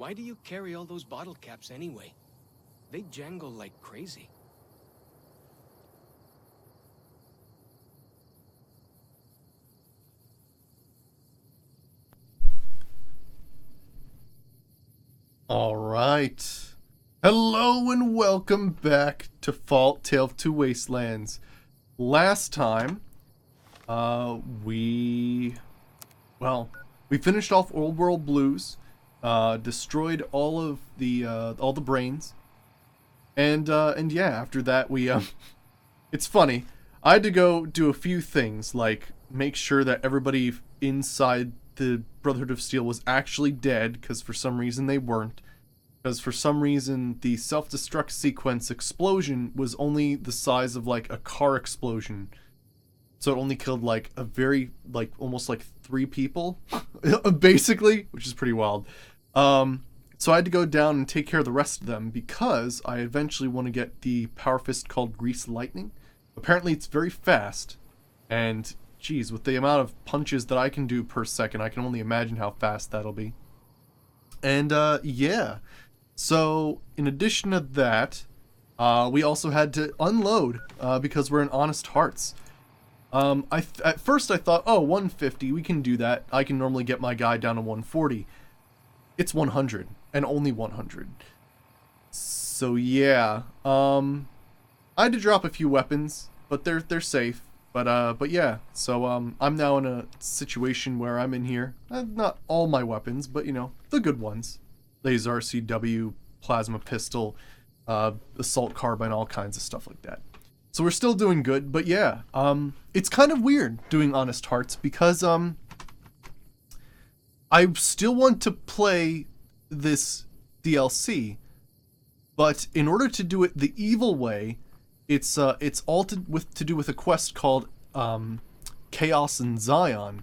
Why do you carry all those bottle caps anyway? They jangle like crazy. All right. Hello and welcome back to Fault Tale of Two Wastelands. Last time, we finished off Old World Blues, destroyed all of the brains, and yeah, after that it's funny. I had to go do a few things, like make sure that everybody inside the Brotherhood of Steel was actually dead, because for some reason they weren't. Because for some reason the self-destruct sequence explosion was only the size of like a car explosion. So it only killed like a very, like almost like 3 people, basically, which is pretty wild. So I had to go down and take care of the rest of them because I eventually want to get the power fist called Grease Lightning. Apparently it's very fast, and geez, with the amount of punches that I can do per second, I can only imagine how fast that'll be. And yeah. So, in addition to that, we also had to unload, because we're in Honest Hearts. At first I thought, oh, 150, we can do that. I can normally get my guy down to 140. It's 100, and only 100. So yeah, I had to drop a few weapons, but they're safe. But yeah, so I'm now in a situation where I'm in here. Not all my weapons, but you know, the good ones. Laser RCW, plasma pistol, assault carbine, all kinds of stuff like that. So we're still doing good, but yeah, it's kind of weird doing Honest Hearts because I still want to play this DLC, but in order to do it the evil way, it's all to do with a quest called Chaos in Zion,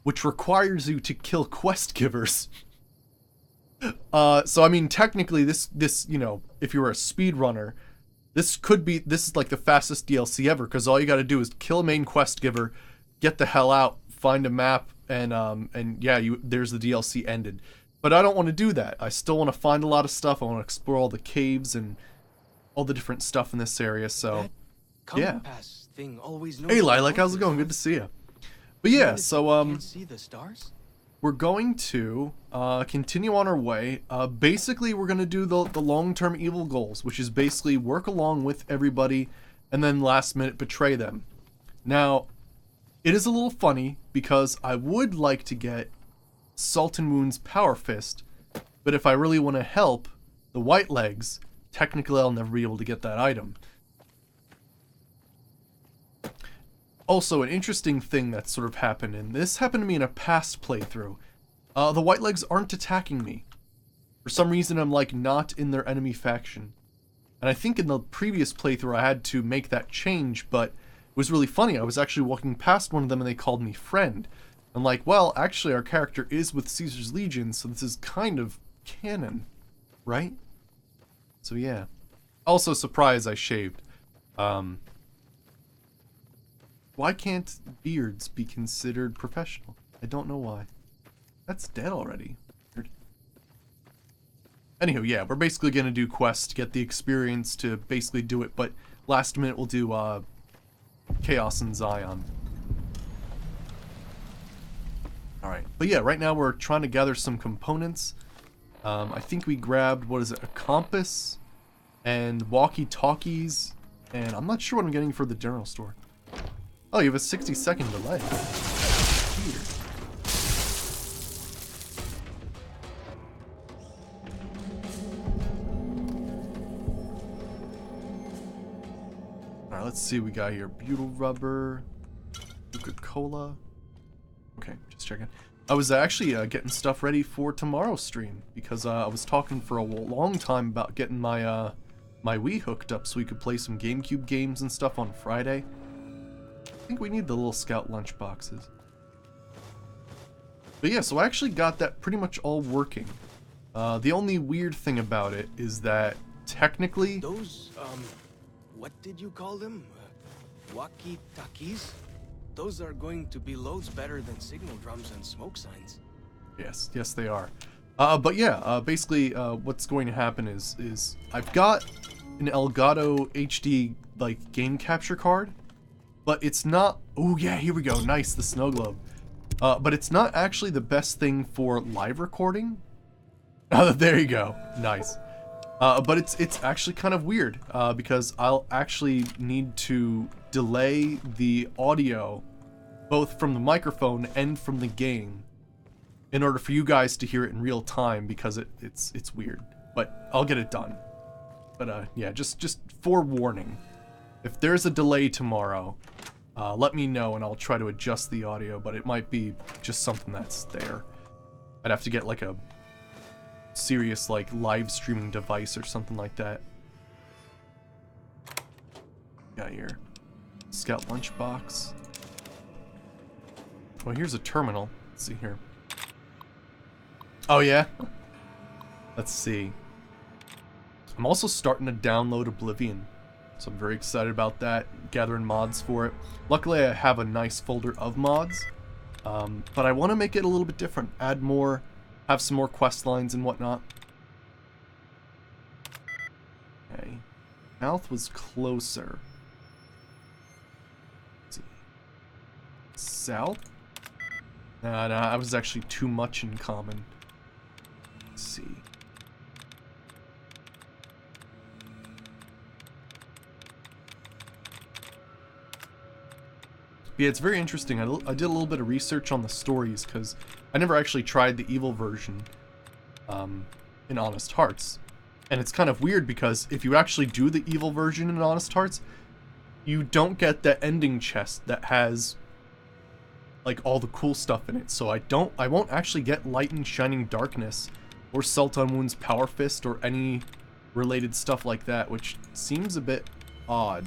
which requires you to kill quest givers. So I mean, technically, this you know, if you were a speedrunner, this is like the fastest DLC ever, because all you got to do is kill a main quest giver, get the hell out, find a map, and yeah, there's the DLC ended. But I don't want to do that. I still want to find a lot of stuff. I want to explore all the caves and all the different stuff in this area. So yeah. Hey Lilac, how's it going? Good to see you. But yeah, so Can't see the stars? we're going to continue on our way. Basically, we're going to do the long-term evil goals, which is basically work along with everybody and then last minute betray them. Now, it is a little funny because I would like to get Salt and Wound's Power Fist, but if I really want to help the White Legs, technically I'll never be able to get that item. Also, an interesting thing that sort of happened, and this happened to me in a past playthrough. The White Legs aren't attacking me. For some reason, I'm like not in their enemy faction. And I think in the previous playthrough I had to make that change, but it was really funny. I was actually walking past one of them and they called me friend. I'm like, well, actually our character is with Caesar's Legion, so this is kind of canon, right? So yeah. Also, surprise, I shaved. Why can't beards be considered professional? I don't know why. That's dead already. Weird. Anywho, yeah, we're basically gonna do quests to get the experience to basically do it, but last minute we'll do Chaos in Zion. Alright, but yeah, right now we're trying to gather some components. I think we grabbed, what is it, a compass and walkie-talkies, and I'm not sure what I'm getting for the general store. Oh, you have a 60-second delay. Weird. Alright, let's see what we got here. Butyl rubber, Coca-Cola. Okay, just checking. I was actually getting stuff ready for tomorrow's stream because I was talking for a long time about getting my my Wii hooked up so we could play some GameCube games and stuff on Friday. I think we need the little scout lunch boxes. But yeah, so I actually got that pretty much all working. The only weird thing about it is that technically... Those, what did you call them? Walkie-talkies? Those are going to be loads better than signal drums and smoke signs. Yes, they are. But yeah, basically, what's going to happen is I've got an Elgato HD like game capture card, but it's not. Oh yeah, here we go. Nice, the snow globe. But it's not actually the best thing for live recording. There you go. Nice. But it's actually kind of weird because I'll actually need to delay the audio both from the microphone and from the game in order for you guys to hear it in real time because it's weird. But I'll get it done. But yeah, just forewarning. If there's a delay tomorrow, let me know and I'll try to adjust the audio, but it might be just something that's there. I'd have to get like a serious like live streaming device or something like that. Got here. Scout lunchbox. Well, here's a terminal. Let's see here. Oh yeah? Let's see. I'm also starting to download Oblivion. So I'm very excited about that, gathering mods for it. Luckily I have a nice folder of mods, but I want to make it a little bit different. Add more, have some more quest lines and whatnot. Okay, Mouth was closer. Let's see. South? Nah, I was actually too much in common. Let's see. Yeah, it's very interesting. I did a little bit of research on the stories because I never actually tried the evil version in Honest Hearts. And it's kind of weird because if you actually do the evil version in Honest Hearts, you don't get the ending chest that has like all the cool stuff in it. So I won't actually get Light and Shining Darkness or Sultan Wound's Power Fist or any related stuff like that, which seems a bit odd.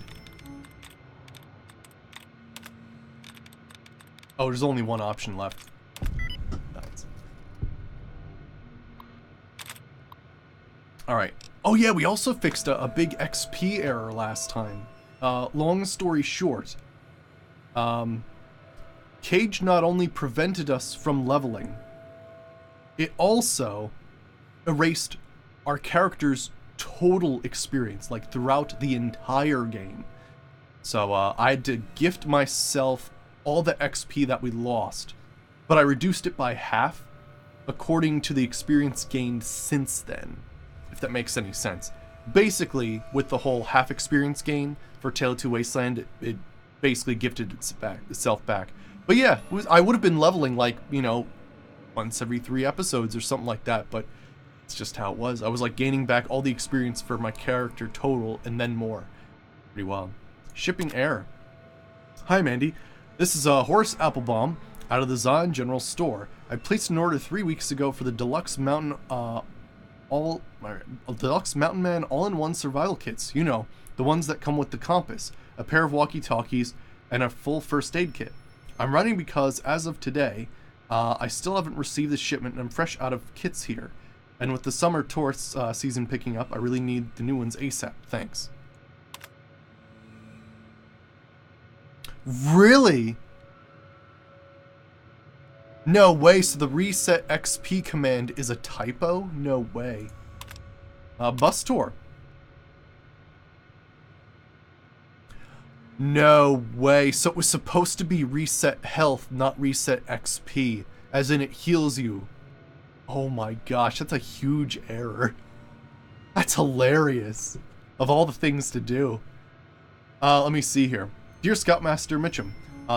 Oh, there's only one option left. Nice. Alright. Oh yeah, we also fixed a big XP error last time. Long story short. Cage not only prevented us from leveling, it also erased our character's total experience, like throughout the entire game. So I had to gift myself all the XP that we lost, but I reduced it by half according to the experience gained since then, if that makes any sense. Basically, with the whole half experience gain for Tale of Two Wasteland, it basically gifted itself back. But yeah, I would have been leveling like, you know, once every 3 episodes or something like that, but it's just how it was. I was like gaining back all the experience for my character total and then more. Pretty wild. Shipping error. Hi Mandy. This is Horace Applebaum out of the Zion General Store. I placed an order 3 weeks ago for the Deluxe Mountain Deluxe Mountain Man all-in-one survival kits. You know, the ones that come with the compass, a pair of walkie-talkies, and a full first aid kit. I'm running because, as of today, I still haven't received the shipment and I'm fresh out of kits here. And with the summer tourist season picking up, I really need the new ones ASAP. Thanks. Really? No way, so the reset XP command is a typo? No way. Bus tour. No way, so it was supposed to be reset health, not reset XP, as in it heals you. Oh my gosh, that's a huge error. That's hilarious. Of all the things to do. Let me see here. Dear Scoutmaster Mitchum,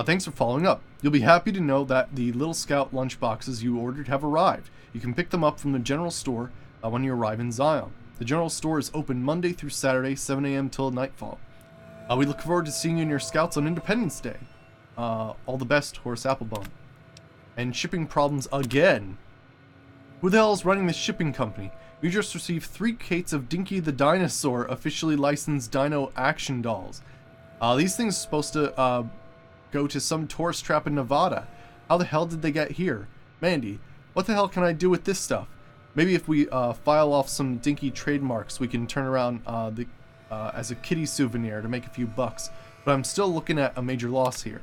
thanks for following up. You'll be happy to know that the Little Scout lunchboxes you ordered have arrived. You can pick them up from the general store when you arrive in Zion. The general store is open Monday through Saturday, 7 a.m. till nightfall. We look forward to seeing you and your scouts on Independence Day. All the best, Horace Applebaum. And shipping problems again. Who the hell is running this shipping company? We just received 3 crates of Dinky the Dinosaur officially licensed Dino action dolls. These things are supposed to go to some tourist trap in Nevada. How the hell did they get here? Mandy, what the hell can I do with this stuff? Maybe if we file off some Dinky trademarks, we can turn around as a kitty souvenir to make a few bucks. But I'm still looking at a major loss here.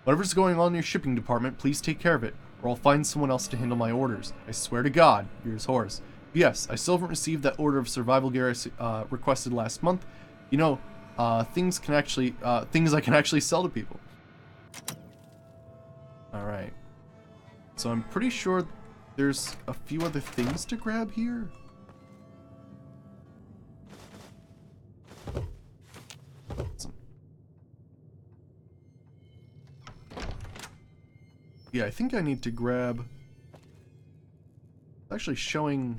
Whatever's going on in your shipping department, please take care of it. or I'll find someone else to handle my orders. I swear to God, yours, Horace. Yes, I still haven't received that order of survival gear I requested last month. You know, things I can actually sell to people. Alright. So I'm pretty sure there's a few other things to grab here. Yeah, I think I need to grab... It's actually showing...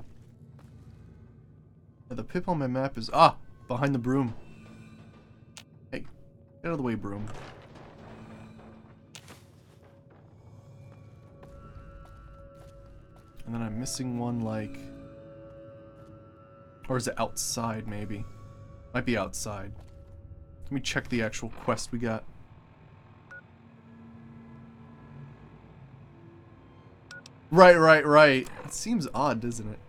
Yeah, the pip on my map is... Ah! Behind the broom. Hey, get out of the way, broom. And then I'm missing one, like... Or is it outside, maybe? Might be outside. Let me check the actual quest we got. Right. It seems odd, doesn't it?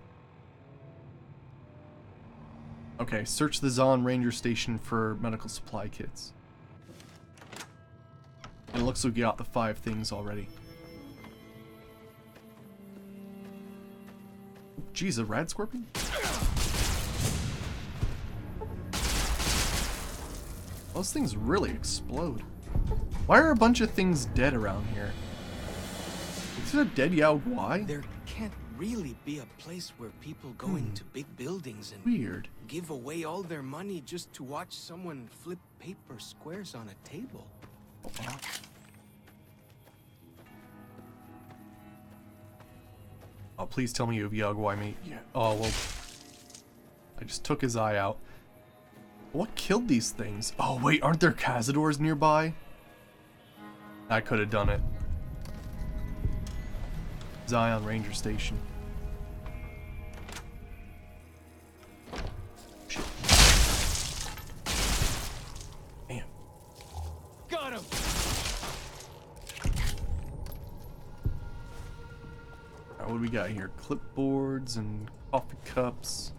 Okay, search the Zon Ranger Station for medical supply kits. And it looks like we got the 5 things already. Jeez, a rad scorpion? Those things really explode. Why are a bunch of things dead around here? Is it a dead Yao Guai? There can't really be a place where people go into big buildings and Weird. give away all their money just to watch someone flip paper squares on a table. Oh, please tell me you have Yao Guai, mate. Yeah. Oh, well. I just took his eye out. What killed these things? Oh, wait, aren't there cazadors nearby? I could have done it. Zion Ranger Station. Shit. Damn. Got him! Alright, what do we got here? Clipboards and coffee cups.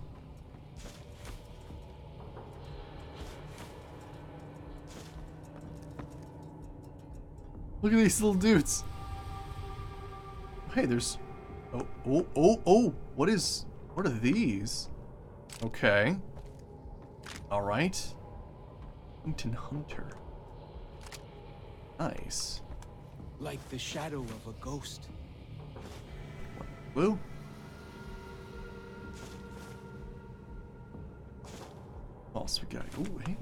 Look at these little dudes. Hey, there's... Oh. What are these? Okay. Alright. Wellington Hunter. Nice. Like the shadow of a ghost. Blue? What else we got? Ooh, hey.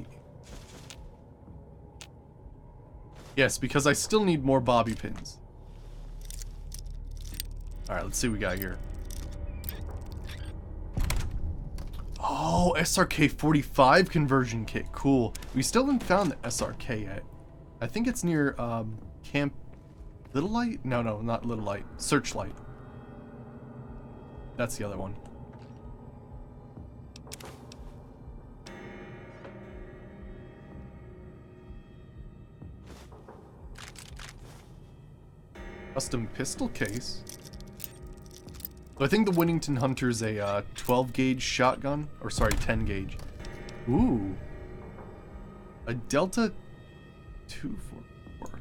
Yes, because I still need more bobby pins. Alright, let's see what we got here. Oh, SRK 45 conversion kit. Cool. We still haven't found the SRK yet. I think it's near Camp Little Light? No, not Little Light. Searchlight. That's the other one. Custom pistol case. So I think the Winnington Hunter's a 12 gauge shotgun, or sorry, 10 gauge. Ooh, a Delta 244.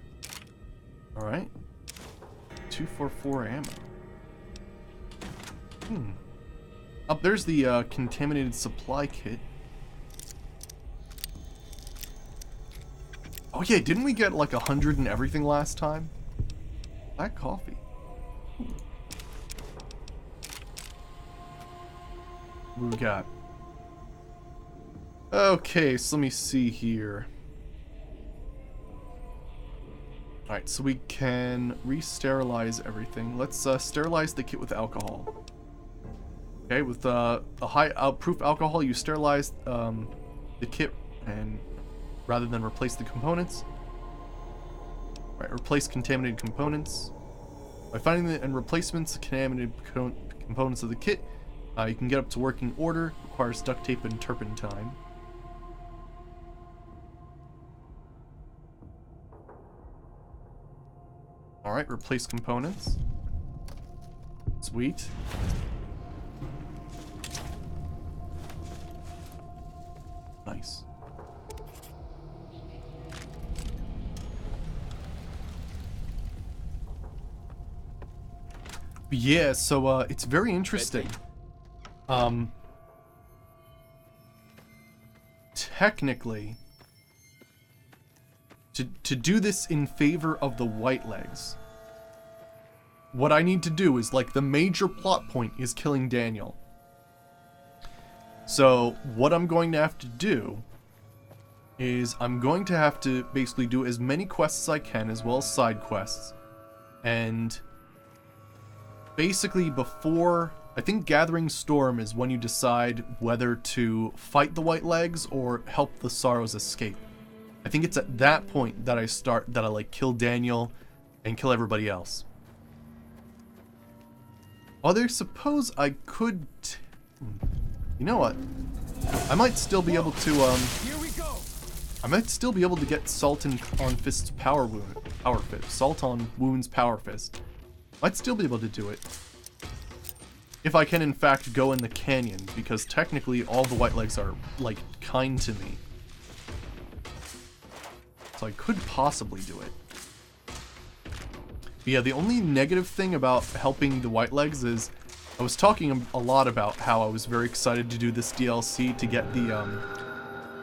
All right, 244 ammo. Up there's the contaminated supply kit. Oh yeah, didn't we get like 100 and everything last time? Black coffee. What we got? Okay, so let me see here. Alright, so we can re-sterilize everything. Let's sterilize the kit with alcohol. Okay, with a high proof alcohol, you sterilize the kit and rather than replace the components. Alright, replace contaminated components. By finding and replacements contaminated components of the kit, you can get up to working order. Requires duct tape and turpentine. Alright, replace components. Sweet. Nice. Yeah, so it's very interesting. Technically, to do this in favor of the white legs, what I need to do is, like, the major plot point is killing Daniel. So what I'm going to have to do is I'm going to have to basically do as many quests as I can, as well as side quests. And basically before, I think Gathering Storm is when you decide whether to fight the white legs or help the Sorrows escape. I think it's at that point that I like kill Daniel and kill everybody else. Although I suppose I could, you know what? I might still be able to Here we go. I might still be able to get Salt on Fist's power fist. Salt on Wound's power fist. Might still be able to do it. If I can in fact go in the canyon, because technically all the white legs are, like, kind to me. So I could possibly do it. But yeah, the only negative thing about helping the white legs is I was talking a lot about how I was very excited to do this DLC to get the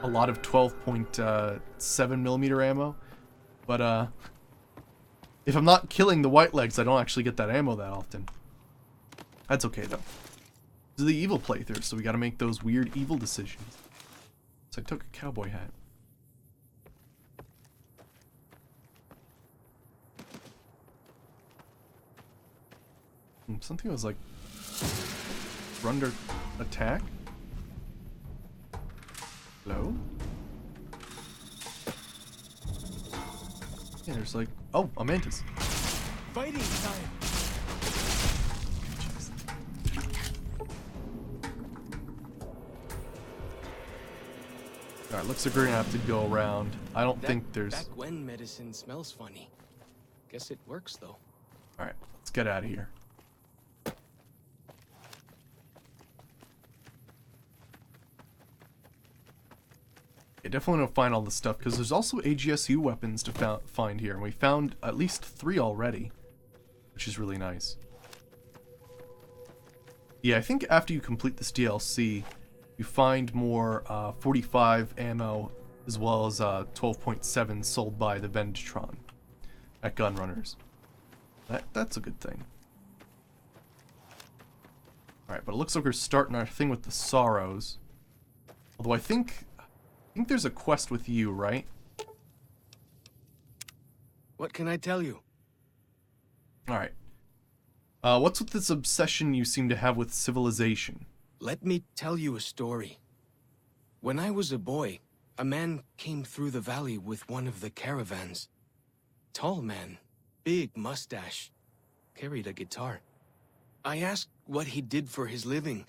a lot of 12.7mm ammo, but if I'm not killing the white legs, I don't actually get that ammo that often. That's okay though. This is the evil playthrough, so we gotta make those weird evil decisions. So I took a cowboy hat. Something was like under attack. Hello? Yeah, there's like, oh, a mantis. Fighting time. Alright, looks like we're gonna have to go around. I don't think there's... Back when medicine smells funny. Guess it works though. Alright, let's get out of here. I definitely want to find all this stuff, because there's also AGSU weapons to find here, and we found at least 3 already, which is really nice. Yeah, I think after you complete this DLC, you find more 45 ammo, as well as 12.7 sold by the Venditron at Gunrunners. That's a good thing. Alright, but it looks like we're starting our thing with the Sorrows. Although I think there's a quest with you, right? What can I tell you? Alright. What's with this obsession you seem to have with civilization? Let me tell you a story. When I was a boy, a man came through the valley with one of the caravans. Tall man, big mustache, carried a guitar. I asked what he did for his living,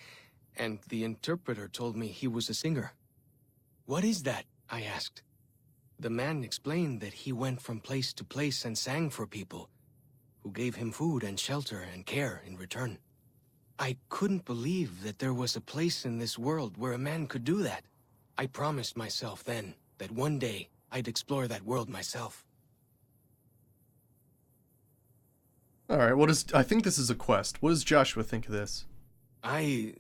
and the interpreter told me he was a singer. What is that? I asked. The man explained that he went from place to place and sang for people, who gave him food and shelter and care in return. I couldn't believe that there was a place in this world where a man could do that. I promised myself then that one day I'd explore that world myself. Alright, I think this is a quest. What does Joshua think of this? I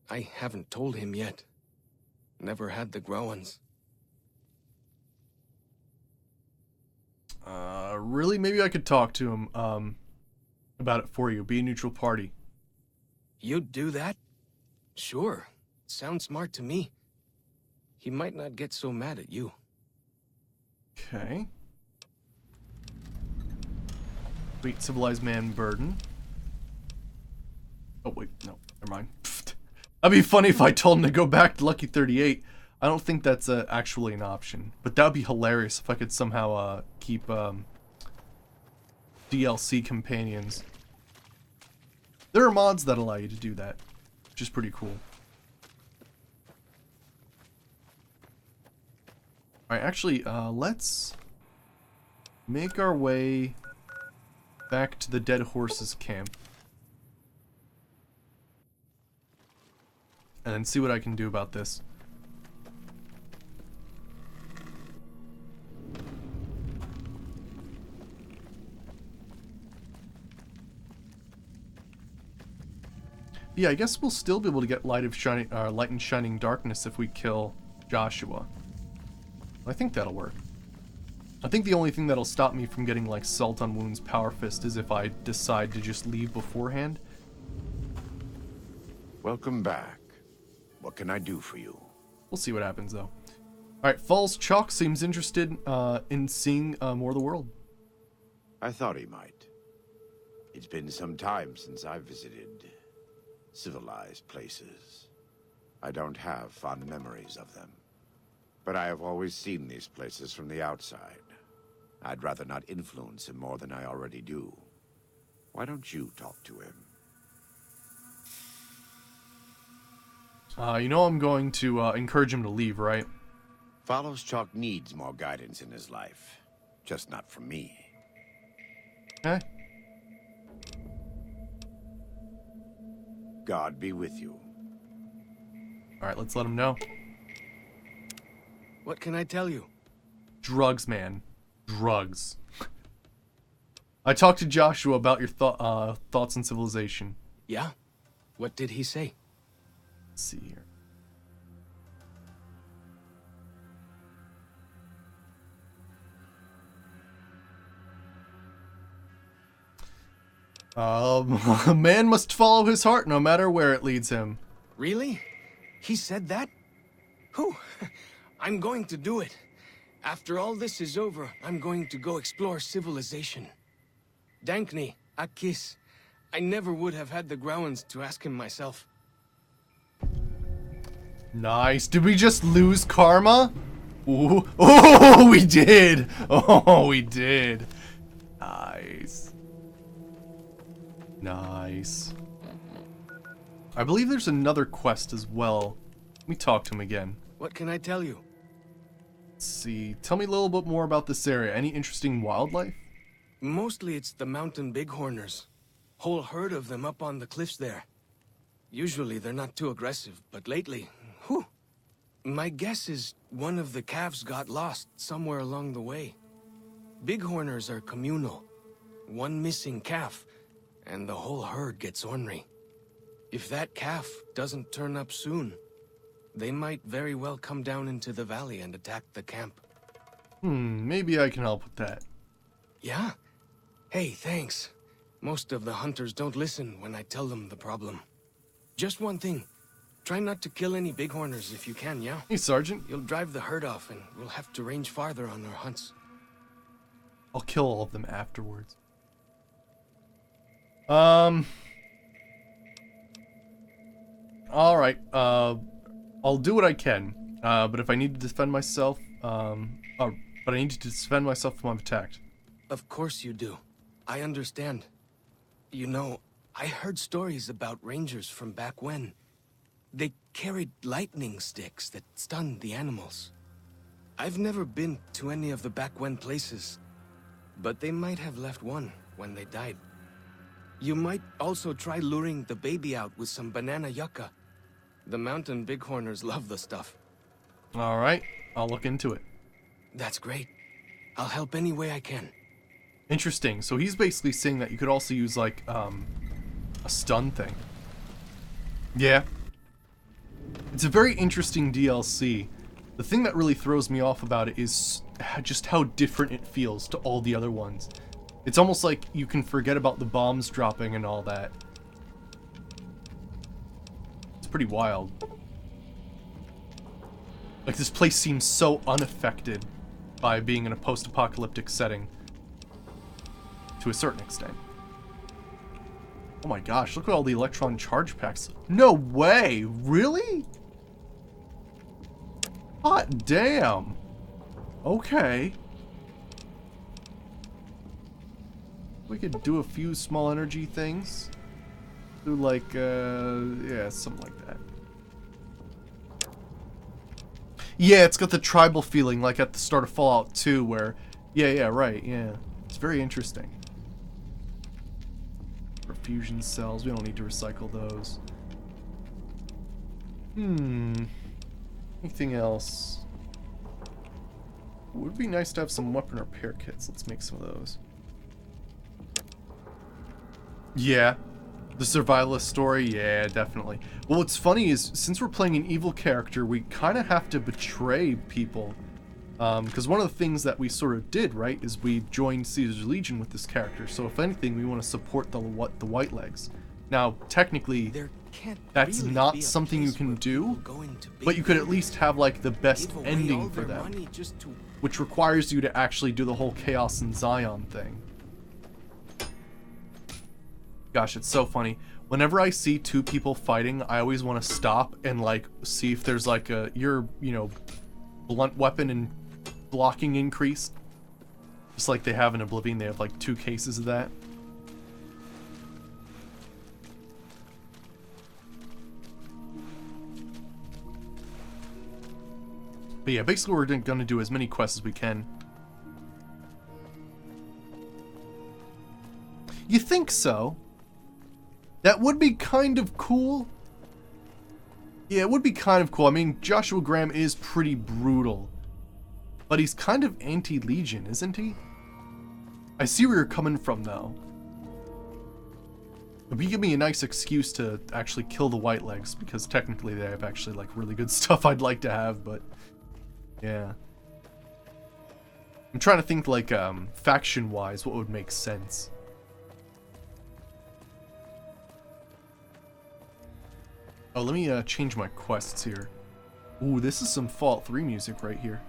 haven't told him yet. Never had the growins. Really? Maybe I could talk to him, about it for you. Be a neutral party. You'd do that? Sure. Sounds smart to me. He might not get so mad at you. Okay. Wait, civilized man burden. Oh, wait, no, never mind. That'd be funny if I told him to go back to Lucky 38. I don't think that's actually an option. But that'd be hilarious if I could somehow keep DLC companions. There are mods that allow you to do that, which is pretty cool. Alright, actually, let's make our way back to the Dead Horses camp. And then see what I can do about this. Yeah, I guess we'll still be able to get light and shining darkness if we kill Joshua. I think that'll work. I think the only thing that'll stop me from getting like Salt on Wounds Power Fist is if I decide to just leave beforehand. Welcome back. What can I do for you? We'll see what happens though. Alright, Falls Chalk seems interested in seeing more of the world. I thought he might. It's been some time since I visited civilized places. I don't have fond memories of them. But I have always seen these places from the outside. I'd rather not influence him more than I already do. Why don't you talk to him? You know I'm going to encourage him to leave, right? Follows Chalk needs more guidance in his life. Just not from me. Okay. God be with you. Alright, let's let him know. What can I tell you? Drugs, man. Drugs. I talked to Joshua about your thoughts on civilization. Yeah? What did he say? Let's see here. A man must follow his heart no matter where it leads him. Really? He said that? Whew. I'm going to do it. After all this is over, I'm going to go explore civilization. Dankni, Akis. I never would have had the Growans to ask him myself. Nice. Did we just lose karma? Ooh. Oh, we did. Oh, we did. Nice. Nice. I believe there's another quest as well. Let me talk to him again. What can I tell you? Let's see. Tell me a little bit more about this area. Any interesting wildlife? Mostly it's the mountain bighorners. Whole herd of them up on the cliffs there. Usually they're not too aggressive, but lately, whew. My guess is one of the calves got lost somewhere along the way. Bighorners are communal. One missing calf, and the whole herd gets ornery. If that calf doesn't turn up soon, they might very well come down into the valley and attack the camp. Maybe I can help with that. Yeah? Hey, thanks. Most of the hunters don't listen when I tell them the problem. Just one thing. Try not to kill any bighorners if you can, yeah? Hey, Sergeant. You'll drive the herd off and we'll have to range farther on our hunts. I'll kill all of them afterwards. Alright, I'll do what I can, but if I need to defend myself, but I need to defend myself if I'm attacked. Of course you do. I understand. You know, I heard stories about rangers from back when. They carried lightning sticks that stunned the animals. I've never been to any of the back when places, but they might have left one when they died. You might also try luring the baby out with some banana yucca. The mountain bighorners love the stuff. Alright, I'll look into it. That's great. I'll help any way I can. Interesting. So he's basically saying that you could also use, like, a stun thing. Yeah. It's a very interesting DLC. The thing that really throws me off about it is just how different it feels to all the other ones. It's almost like you can forget about the bombs dropping and all that. It's pretty wild. Like, this place seems so unaffected by being in a post-apocalyptic setting. To a certain extent. Oh my gosh, look at all the electron charge packs. No way! Really? Hot damn! Okay. We could do a few small energy things. Do like, yeah, something like that. Yeah, it's got the tribal feeling like at the start of Fallout 2 where... Yeah, right, yeah. It's very interesting. Fusion cells, we don't need to recycle those. Anything else? It would be nice to have some weapon repair kits. Let's make some of those. Yeah. The survivalist story? Yeah, definitely. Well, what's funny is, since we're playing an evil character, we kind of have to betray people. Because one of the things that we sort of did, right, is we joined Caesar's Legion with this character. So if anything, we want to support the White Legs. Now, technically, that's really not something you can do, but you could at least have, like, the best ending for them, which requires you to actually do the whole Chaos and Zion thing. Gosh, it's so funny. Whenever I see two people fighting, I always want to stop and, like, see if there's, like, your, you know, blunt weapon and blocking increased. Just like they have in Oblivion, they have, like, 2 cases of that. But yeah, basically we're gonna do as many quests as we can. You think so? That would be kind of cool. Yeah, it would be kind of cool. I mean, Joshua Graham is pretty brutal. But he's kind of anti-Legion, isn't he? I see where you're coming from, though. It would give me a nice excuse to actually kill the White Legs, because technically they have actually, like, really good stuff I'd like to have, but... yeah. I'm trying to think, like, faction-wise, what would make sense. Oh, let me change my quests here. Ooh, this is some Fallout 3 music right here.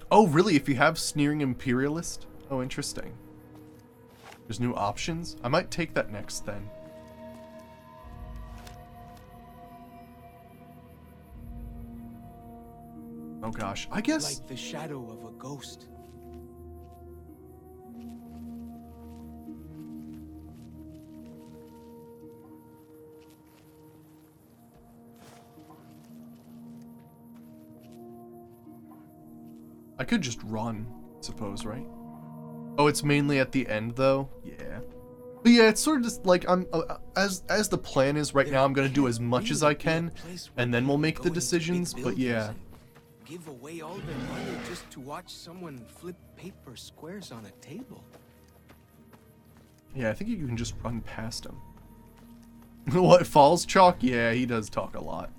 Oh, really? If you have Sneering Imperialist? Oh, interesting. There's new options? I might take that next, then. Oh, gosh. I guess... like the shadow of a ghost. I could just run, I suppose, right? Oh, it's mainly at the end, though? Yeah. But yeah, it's sort of just like, I'm as the plan is right now, I'm gonna do as much as I can, and then we'll make the decisions, but yeah. Give away all their money just to watch someone flip paper squares on a table. Yeah, I think you can just run past him. What, Falls Chalk? Yeah, he does talk a lot.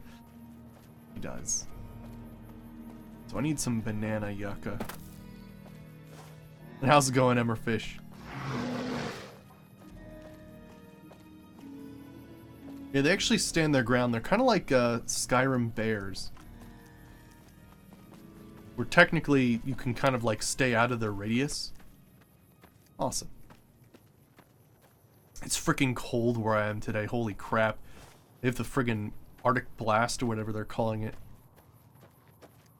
He does. So I need some banana yucca. And how's it going, Emmerfish? Yeah, they actually stand their ground. They're kind of like Skyrim bears. Where technically you can kind of like stay out of their radius. Awesome. It's freaking cold where I am today. Holy crap. They have the friggin' Arctic Blast or whatever they're calling it.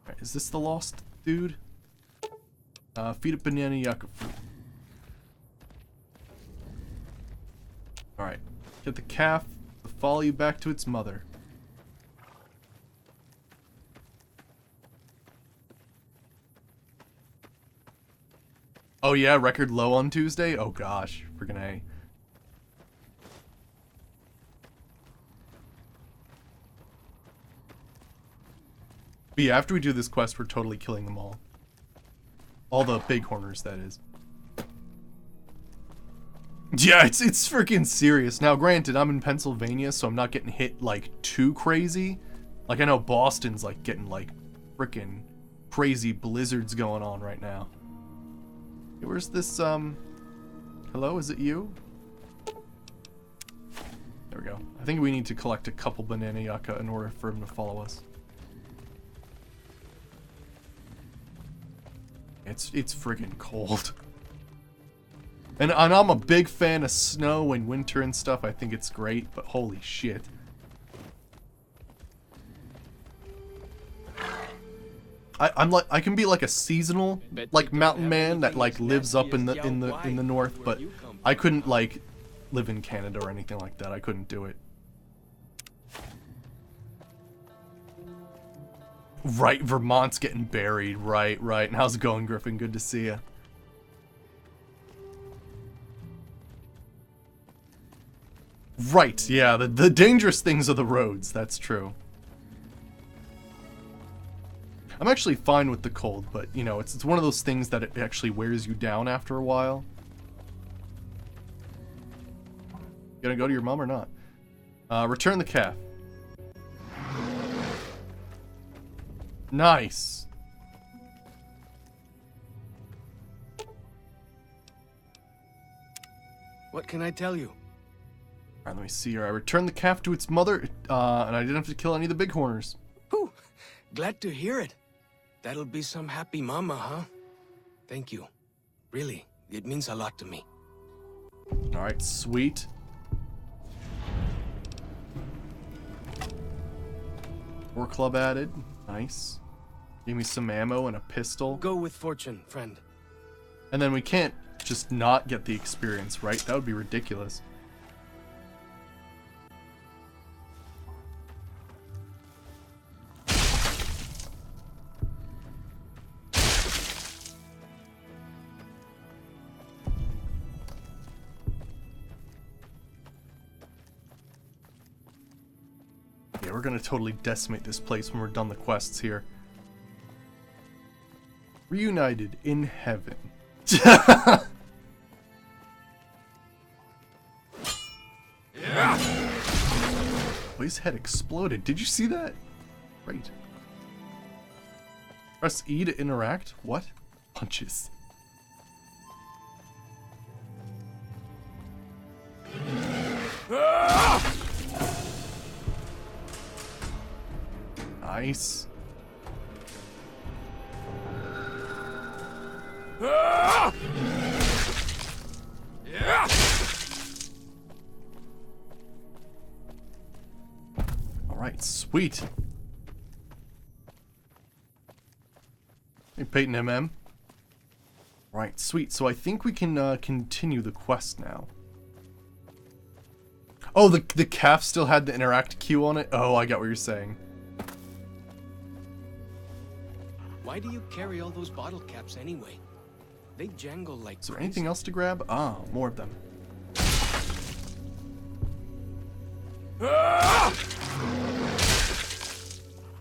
Alright, is this the lost dude? Feed it banana yucca fruit. Alright. Get the calf to follow you back to its mother. Oh yeah, record low on Tuesday? Oh gosh, friggin' A. But yeah, after we do this quest, we're totally killing them all. All the bighorners, that is. Yeah, it's freaking serious. Now, granted, I'm in Pennsylvania, so I'm not getting hit, like, too crazy. Like, I know Boston's, like, getting, like, freaking crazy blizzards going on right now. Hey, where's this, hello, is it you? There we go. I think we need to collect a couple banana yucca in order for him to follow us. It's friggin' cold. And I'm a big fan of snow and winter and stuff. I think it's great, but holy shit. I can be like a seasonal like mountain man that like lives up in the north, but I couldn't like live in Canada or anything like that. I couldn't do it. Right, Vermont's getting buried. Right. And how's it going, Griffin? Good to see you. Right, yeah, the dangerous things are the roads. That's true. I'm actually fine with the cold, but, you know, it's one of those things that it actually wears you down after a while. You gonna go to your mom or not? Return the calf. Nice. What can I tell you? Alright, let me see here. I returned the calf to its mother, and I didn't have to kill any of the bighorners. Whew, glad to hear it. That'll be some happy mama, huh? Thank you. Really, it means a lot to me. Alright, sweet. War club added. Nice. Gave me some ammo and a pistol. Go with fortune, friend. And then we can't just not get the experience, right? That would be ridiculous. Yeah, we're gonna totally decimate this place when we're done the quests here. Reunited in heaven. Oh, his head exploded. Did you see that? Great. Press E to interact? What? Punches. Nice. Alright, sweet. Hey, Peyton MM. Right, sweet. So I think we can continue the quest now. Oh, the calf still had the interact queue on it? Oh, I get what you're saying. Why do you carry all those bottle caps anyway? They jangle like Is there crazy. anything else to grab? Ah, more of them.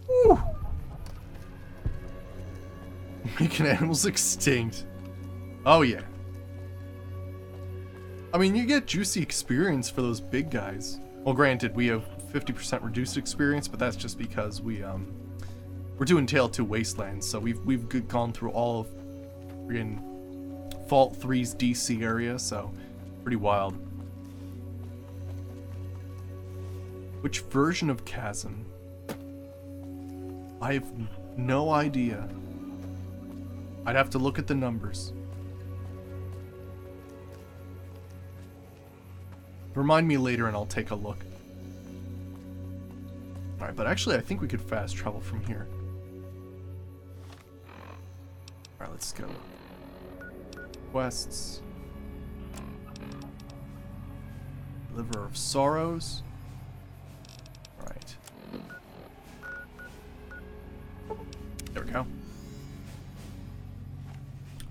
Woo! Making animals extinct. Oh yeah. I mean, you get juicy experience for those big guys. Well, granted, we have 50% reduced experience, but that's just because we're doing Tale 2 Wastelands, so we've gone through all of friggin' Fault 3's DC area, so pretty wild. Which version of Chasm? I have no idea. I'd have to look at the numbers. Remind me later and I'll take a look. Alright, but actually I think we could fast travel from here. Alright, let's go. Quests. Liver of Sorrows. Right. There we go.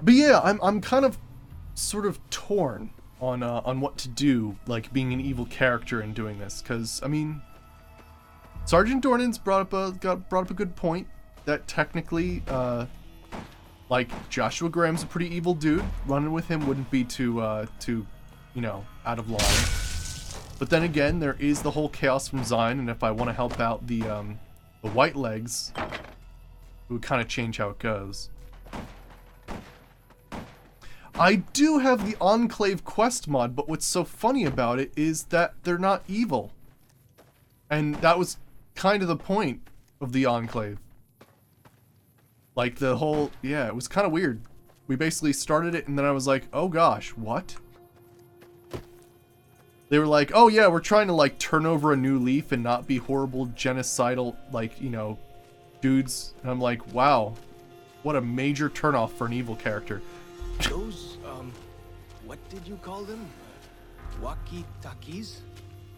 But yeah, I'm kind of sort of torn on what to do, like being an evil character and doing this, because I mean, Sergeant Dornan's brought up a good point that technically, like Joshua Graham's a pretty evil dude. Running with him wouldn't be too you know, out of line. But then again, there is the whole Chaos from Zion, and if I want to help out the White Legs, it would kind of change how it goes. I do have the Enclave quest mod, but what's so funny about it is that they're not evil. And that was kind of the point of the Enclave. Like the whole, yeah, it was kind of weird. We basically started it and then I was like, oh gosh, what? They were like, oh yeah, we're trying to like turn over a new leaf and not be horrible genocidal, like, you know, dudes. And I'm like, wow, what a major turnoff for an evil character. Those, what did you call them? Walkie-talkies?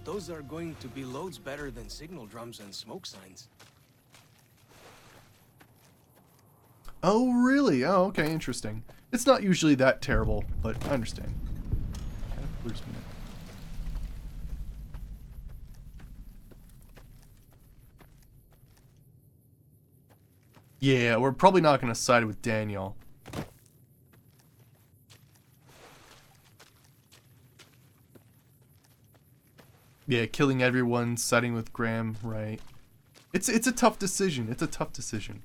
Those are going to be loads better than signal drums and smoke signs. Oh, really? Oh, okay, interesting. It's not usually that terrible, but I understand. Where's me? Yeah, we're probably not going to side with Daniel. Yeah, killing everyone, siding with Graham, right. It's a tough decision. It's a tough decision.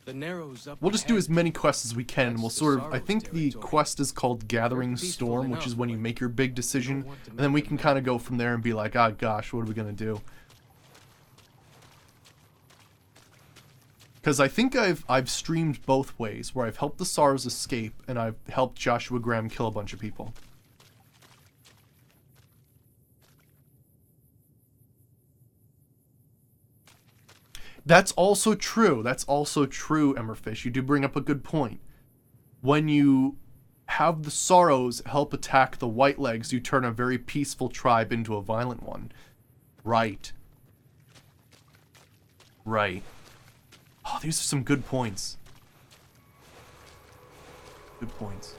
The Narrows up We'll just do ahead. as many quests as we can, and we'll That's the sort of... I Sorrow's think the territory. quest is called Gathering They're peaceful Storm, which enough, is when you but make your big decision, want to and then make we them can kind of go from there and be like, ah, gosh, what are we going to do? Because I think I've streamed both ways, where I've helped the Sorrows escape, and I've helped Joshua Graham kill a bunch of people. That's also true. That's also true, Emmerfish. You do bring up a good point. When you have the Sorrows help attack the Whitelegs, you turn a very peaceful tribe into a violent one. Right. Right. Oh, these are some good points. Good points.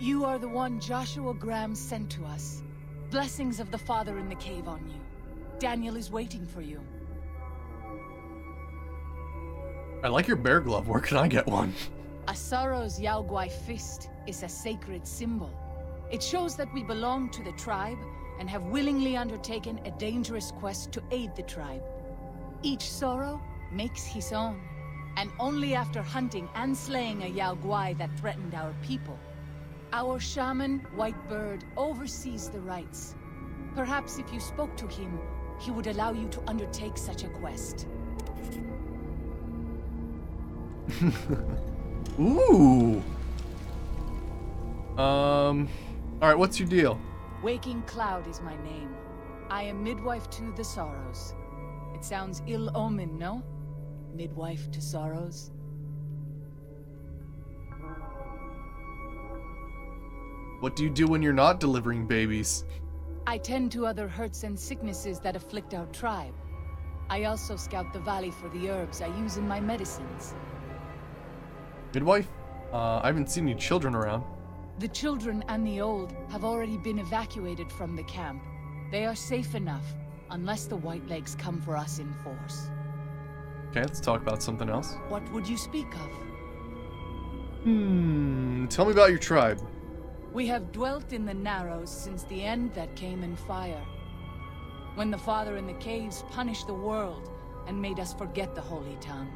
You are the one Joshua Graham sent to us. Blessings of the Father in the cave on you. Daniel is waiting for you. I like your bear glove. Where can I get one? A Sorrow's Yaoguai fist is a sacred symbol. It shows that we belong to the tribe and have willingly undertaken a dangerous quest to aid the tribe. Each Sorrow makes his own, and only after hunting and slaying a Yaoguai that threatened our people. Our shaman, White Bird, oversees the rites. Perhaps if you spoke to him, he would allow you to undertake such a quest. Ooh. Alright, what's your deal? Waking Cloud is my name. I am midwife to the Sorrows. It sounds ill-omened, no? Midwife to Sorrows? What do you do when you're not delivering babies? I tend to other hurts and sicknesses that afflict our tribe. I also scout the valley for the herbs I use in my medicines. Midwife? I haven't seen any children around. The children and the old have already been evacuated from the camp. They are safe enough, unless the Whitelegs come for us in force. Okay, let's talk about something else. What would you speak of? Tell me about your tribe. We have dwelt in the Narrows since the end that came in fire. When the Father in the caves punished the world and made us forget the Holy Tongue.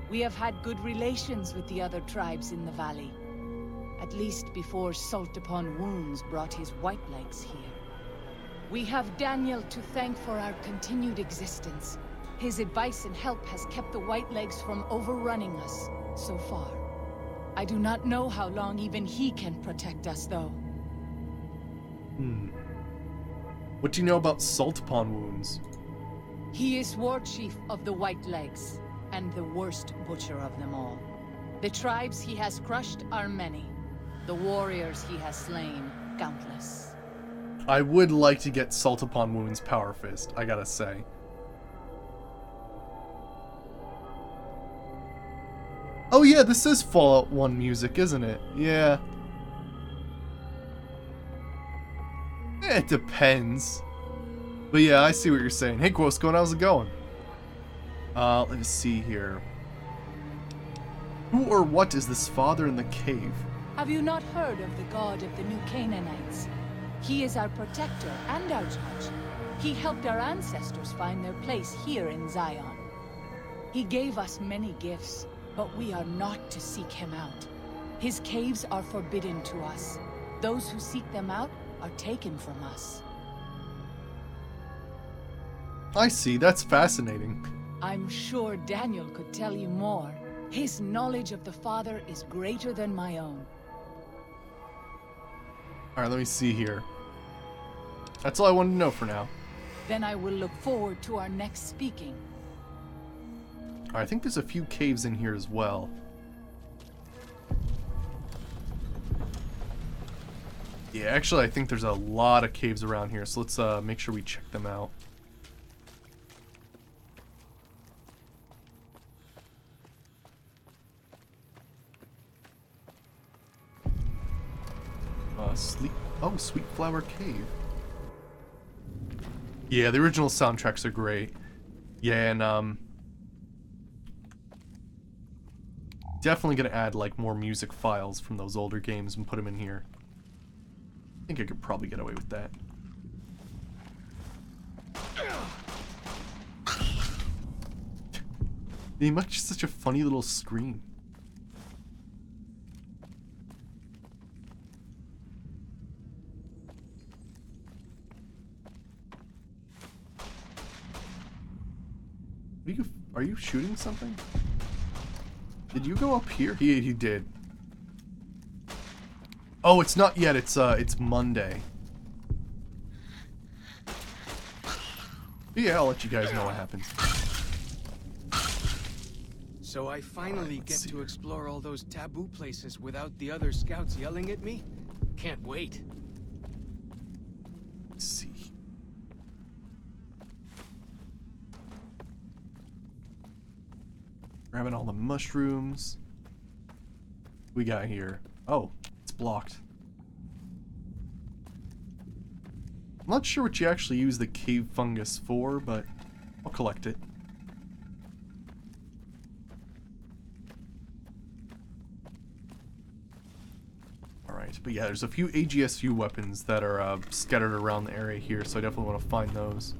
We have had good relations with the other tribes in the valley. At least before Salt Upon Wounds brought his Whitelegs here. We have Daniel to thank for our continued existence. His advice and help has kept the Whitelegs from overrunning us so far. I do not know how long even he can protect us, though. What do you know about Salt Upon Wounds? He is war chief of the Whitelegs, and the worst butcher of them all. The tribes he has crushed are many. The warriors he has slain, countless. I would like to get Salt Upon Wounds Power Fist, I gotta say. Oh yeah, this is Fallout 1 music, isn't it? Yeah. It depends. But yeah, I see what you're saying. Hey, Quoscone, how's it going? Let me see here. Who or what is this father in the cave? Have you not heard of the god of the New Canaanites? He is our protector and our judge. He helped our ancestors find their place here in Zion. He gave us many gifts, but we are not to seek him out. His caves are forbidden to us. Those who seek them out are taken from us. I see, that's fascinating. I'm sure Daniel could tell you more. His knowledge of the Father is greater than my own. Alright, let me see here. That's all I wanted to know for now. Then I will look forward to our next speaking. Alright, I think there's a few caves in here as well. Yeah, actually I think there's a lot of caves around here, so let's make sure we check them out. Sweet Flower Cave. Yeah, the original soundtracks are great. Yeah, and definitely gonna add like more music files from those older games and put them in here. I think I could probably get away with that. He makes such a funny little scream. Are you shooting something? Did you go up here? He did. Oh, it's not yet. It's Monday. Yeah, I'll let you guys know what happens. So I finally get to explore all those taboo places without the other scouts yelling at me? Can't wait. Let's see. Grabbing all the mushrooms. We got here. Oh, it's blocked. I'm not sure what you actually use the cave fungus for, but I'll collect it. Alright, but yeah, there's a few AGSU weapons that are scattered around the area here, so I definitely want to find those.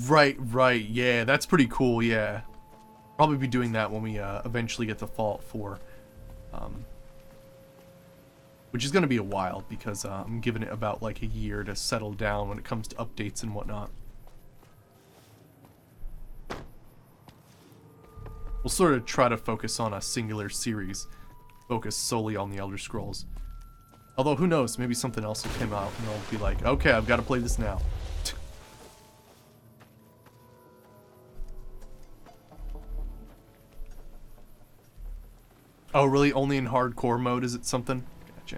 Right, yeah, that's pretty cool, yeah. Probably be doing that when we eventually get to Fallout 4. Which is going to be a while, because I'm giving it about like a year to settle down when it comes to updates and whatnot. We'll sort of try to focus on a singular series, focus solely on the Elder Scrolls. Although, who knows, maybe something else will come out and I'll be like, okay, I've got to play this now. Oh, really? Only in hardcore mode is it something? Gotcha.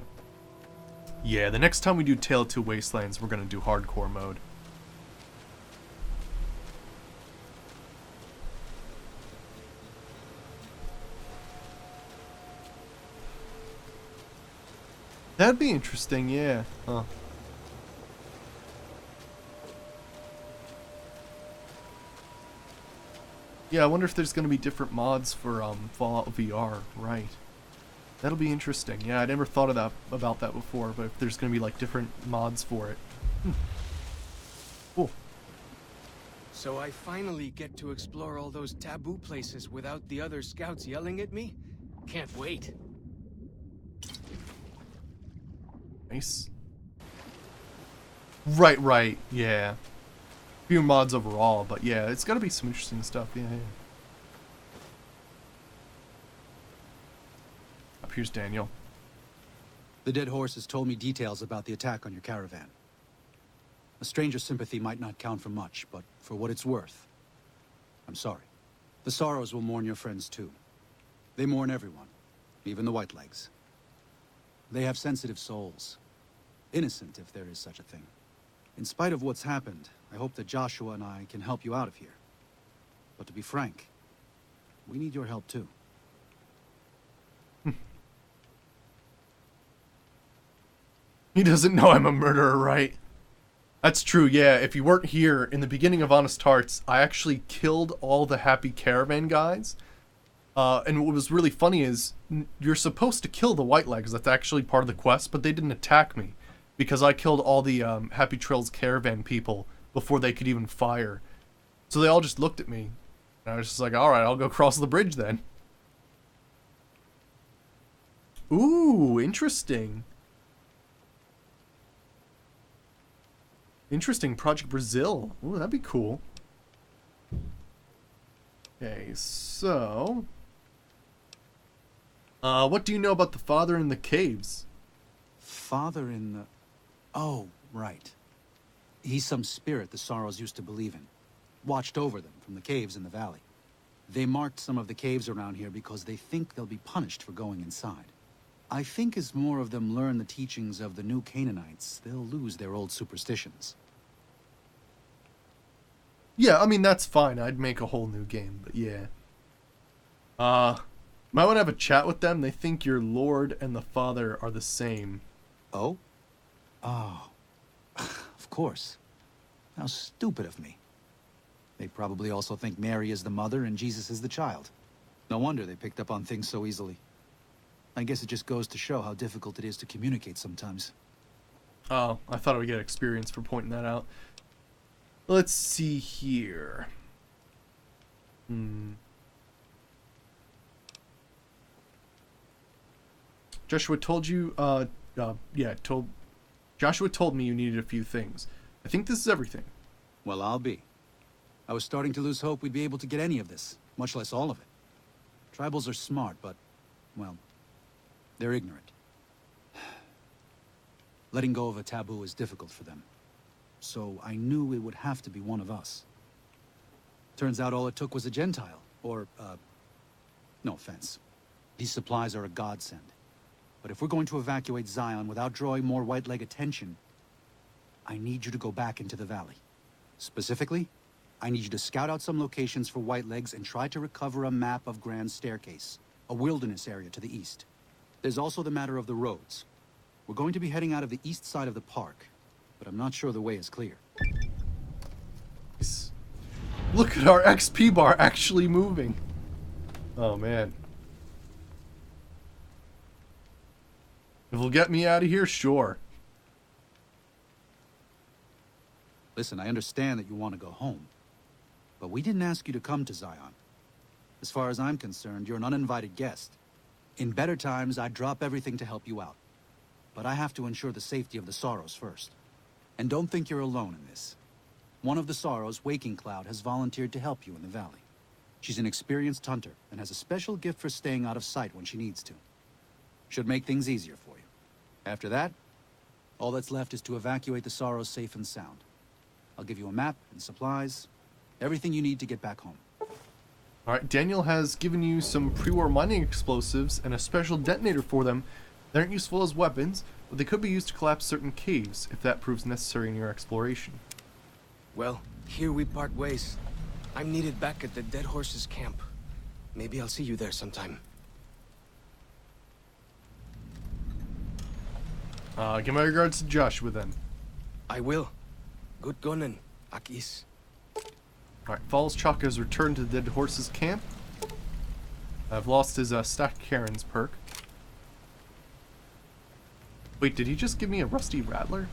Yeah, the next time we do Tale of Two Wastelands, we're gonna do hardcore mode. That'd be interesting, yeah. Huh. Yeah, I wonder if there's going to be different mods for Fallout VR, right. That'll be interesting. Yeah, I never thought of about that before, but if there's going to be like different mods for it. Cool. So I finally get to explore all those taboo places without the other scouts yelling at me? Can't wait. Nice. Right, yeah. Few mods overall, but yeah, it's gotta be some interesting stuff, yeah. Up here's Daniel. The dead horse has told me details about the attack on your caravan. A stranger's sympathy might not count for much, but for what it's worth, I'm sorry. The Sorrows will mourn your friends too. They mourn everyone, even the Whitelegs. They have sensitive souls. Innocent, if there is such a thing. In spite of what's happened, I hope that Joshua and I can help you out of here. But to be frank, we need your help too. He doesn't know I'm a murderer, right? That's true, yeah. If you weren't here, in the beginning of Honest Hearts, I actually killed all the Happy Caravan guys. And what was really funny is, you're supposed to kill the Whitelegs, that's actually part of the quest, but they didn't attack me. Because I killed all the Happy Trails Caravan people before they could even fire. So they all just looked at me. And I was just like, alright, I'll go cross the bridge then. Ooh, interesting. Interesting, Project Brazil. Ooh, that'd be cool. Okay, so... what do you know about the Father in the Caves? Father in the... Oh, right. He's some spirit the Sorrows used to believe in. Watched over them from the caves in the valley. They marked some of the caves around here because they think they'll be punished for going inside. I think as more of them learn the teachings of the new Canaanites, they'll lose their old superstitions. Yeah, I mean, that's fine. I'd make a whole new game, but yeah. Might want to have a chat with them. They think your Lord and the Father are the same. Oh? Oh. Of course. How stupid of me. They probably also think Mary is the mother and Jesus is the child. No wonder they picked up on things so easily. I guess it just goes to show how difficult it is to communicate sometimes. Oh, I thought I would get experience for pointing that out. Let's see here. Joshua told you, Joshua told me you needed a few things. I think this is everything. Well, I'll be. I was starting to lose hope we'd be able to get any of this, much less all of it. Tribals are smart, but, well, they're ignorant. Letting go of a taboo is difficult for them. So I knew it would have to be one of us. Turns out all it took was a Gentile, or, no offense. These supplies are a godsend. But if we're going to evacuate Zion without drawing more white leg attention, I need you to go back into the valley. Specifically, I need you to scout out some locations for white legs and try to recover a map of Grand Staircase, a wilderness area to the east. There's also the matter of the roads. We're going to be heading out of the east side of the park, but I'm not sure the way is clear. Look at our XP bar actually moving. Oh, man. If it'll get me out of here, sure. Listen, I understand that you want to go home, but we didn't ask you to come to Zion. As far as I'm concerned, you're an uninvited guest. In better times, I'd drop everything to help you out. But I have to ensure the safety of the Sorrows first. And don't think you're alone in this. One of the Sorrows, Waking Cloud, has volunteered to help you in the valley. She's an experienced hunter and has a special gift for staying out of sight when she needs to. Should make things easier for you. After that, all that's left is to evacuate the Sorrows safe and sound. I'll give you a map and supplies, everything you need to get back home. Alright, Daniel has given you some pre-war mining explosives and a special detonator for them. They aren't useful as weapons, but they could be used to collapse certain caves, if that proves necessary in your exploration. Well, here we part ways. I'm needed back at the Dead Horses camp. Maybe I'll see you there sometime. Give my regards to Joshua then. I will. Good gunnin', Akis. Alright, Falls Chalk has returned to the Dead Horses camp. I've lost his Stack Karen's perk. Wait, did he just give me a Rusty Rattler?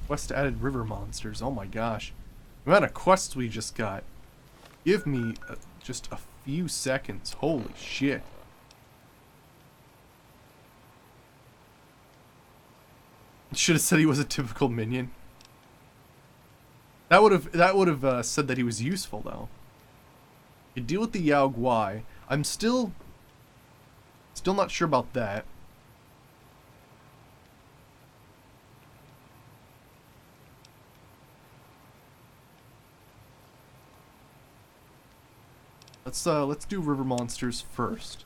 Quest added river monsters. Oh my gosh. The amount of quests we just got. Give me just a few seconds. Holy shit. Should have said he was a typical minion. That would have said that he was useful though. You deal with the Yao Guai. I'm still not sure about that. Let's do river monsters first.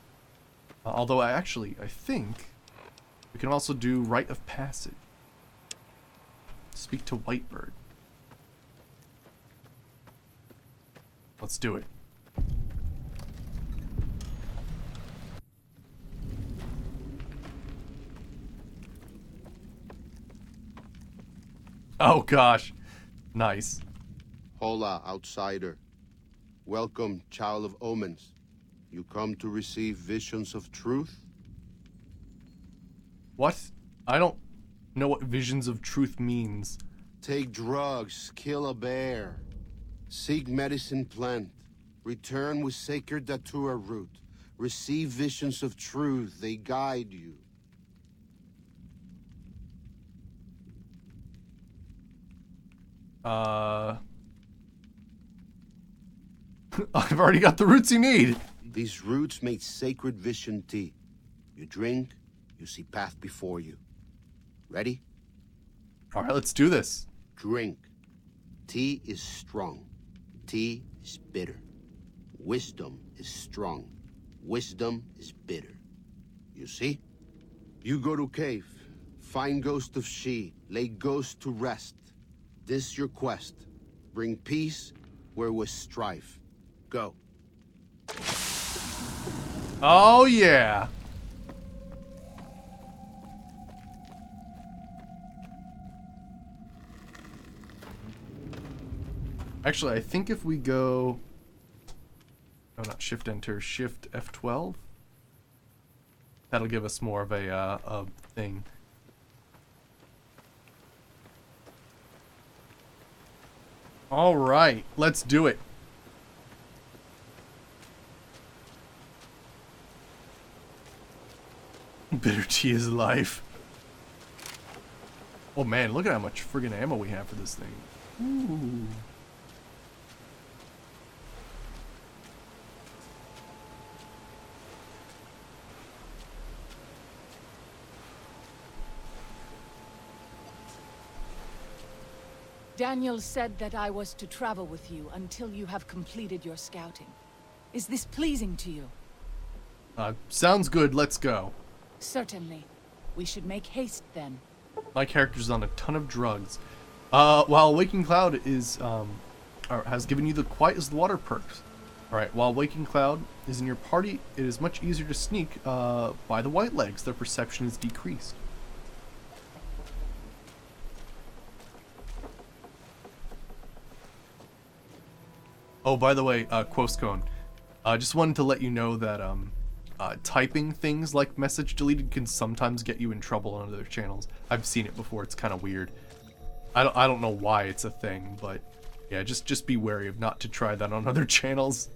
Although I think we can also do Rite of Passage. Speak to Whitebird. Let's do it. Oh gosh. Nice. Hola, outsider. Welcome, child of omens. You come to receive visions of truth? What? I don't know what visions of truth means. Take drugs, kill a bear. Seek medicine plant. Return with sacred datura root. Receive visions of truth, they guide you. I've already got the roots you need. These roots make sacred vision tea. You drink, you see path before you. Ready? Alright, let's do this. Drink. Tea is strong. Tea is bitter. Wisdom is strong. Wisdom is bitter. You see? You go to cave. Find ghost of she. Lay ghost to rest. This your quest. Bring peace where was strife. Go. Oh, yeah. Actually, I think if we go... Oh, not Shift Enter, Shift F12. That'll give us more of a thing. All right, let's do it. Bitter tea is life. Oh man, look at how much friggin' ammo we have for this thing. Ooh. Daniel said that I was to travel with you until you have completed your scouting. Is this pleasing to you? Sounds good, let's go. Certainly. We should make haste then. My character's on a ton of drugs. While Waking Cloud is, has given you the Quiet as the Water perks. Alright, while Waking Cloud is in your party, it is much easier to sneak, by the White Legs. Their perception is decreased. Oh, by the way, Quoscone, just wanted to let you know that, typing things like message deleted can sometimes get you in trouble on other channels. I've seen it before, it's kind of weird. I don't know why it's a thing, but yeah, just be wary of not to try that on other channels.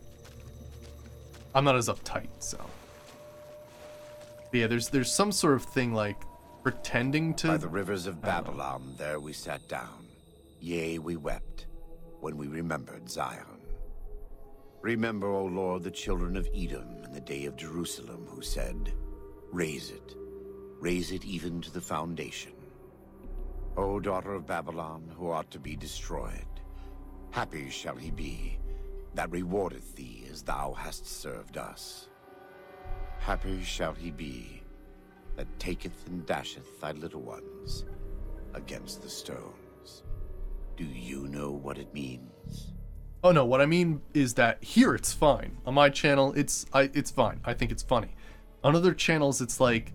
I'm not as uptight, so. But yeah, there's some sort of thing like pretending to... By the rivers of Babylon, there we sat down. Yea, we wept, when we remembered Zion. Remember, O Lord, the children of Edom in the day of Jerusalem, who said, raise it even to the foundation. O daughter of Babylon, who ought to be destroyed, happy shall he be that rewardeth thee as thou hast served us. Happy shall he be that taketh and dasheth thy little ones against the stones. Do you know what it means? Oh no, what I mean is that here it's fine. On my channel, it's fine. I think it's funny. On other channels, it's like...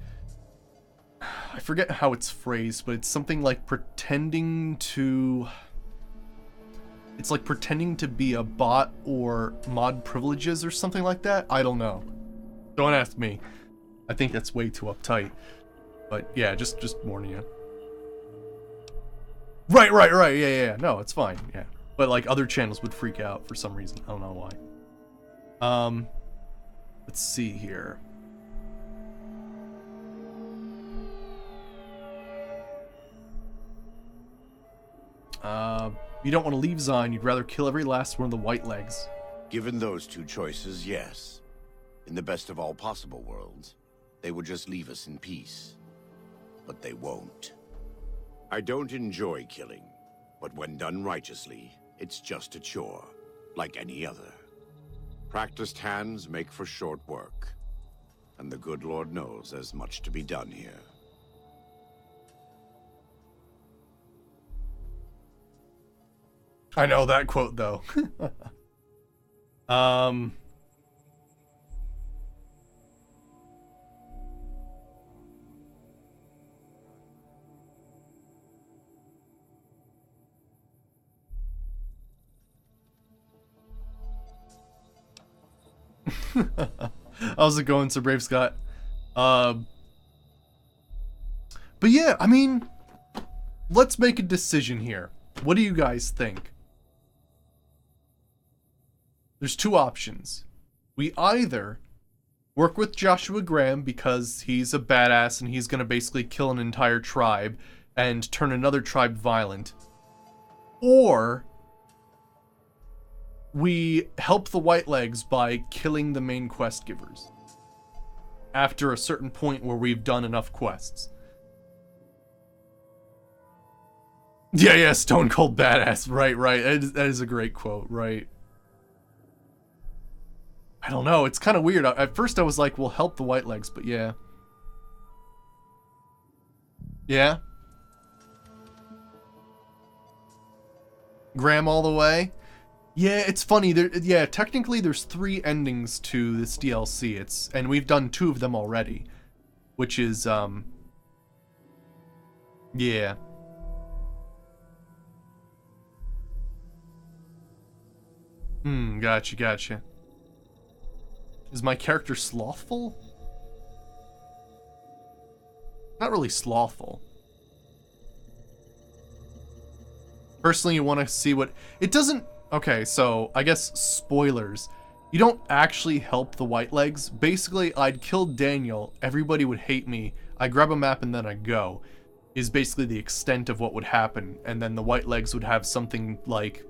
I forget how it's phrased, but it's something like pretending to... It's like pretending to be a bot or mod privileges or something like that. I don't know. Don't ask me. I think that's way too uptight. But yeah, just warning you. Right. Yeah. No, it's fine. Yeah. But like other channels would freak out for some reason. I don't know why. Let's see here. You don't want to leave Zion, you'd rather kill every last one of the White Legs. Given those two choices, yes. In the best of all possible worlds, they would just leave us in peace. But they won't. I don't enjoy killing, but when done righteously, it's just a chore, like any other. Practiced hands make for short work, and the good Lord knows there's much to be done here. I know that quote, though. How's it going, Sir Brave Scott? But yeah, I mean, let's make a decision here. What do you guys think? There's two options. We either work with Joshua Graham because he's a badass and he's going to basically kill an entire tribe and turn another tribe violent. Or we help the White Legs by killing the main quest givers after a certain point where we've done enough quests. Yeah, Stone Cold Badass. Right. That is a great quote, right? I don't know, it's kind of weird. At first I was like, we'll help the White Legs, but yeah. Yeah? Graham all the way? Yeah, it's funny. Yeah, technically there's 3 endings to this DLC. And we've done 2 of them already, which is yeah. Gotcha. Is my character slothful? Not really slothful. Personally, you want to see what... It doesn't... Okay, so, I guess spoilers. You don't actually help the Whitelegs. Basically, I'd kill Daniel, everybody would hate me, I grab a map and then I go. Is basically the extent of what would happen. And then the Whitelegs would have something like...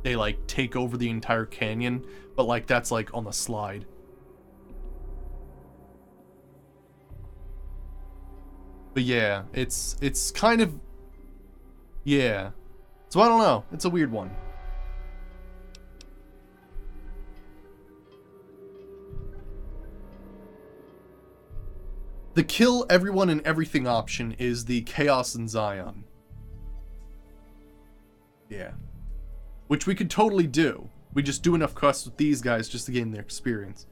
They, like, take over the entire canyon, but, like, that's, like, on the slide. But yeah, it's kind of... Yeah. So I don't know. It's a weird one. The kill everyone and everything option is the Chaos in Zion. Yeah. Which we could totally do. We just do enough quests with these guys just to gain their experience.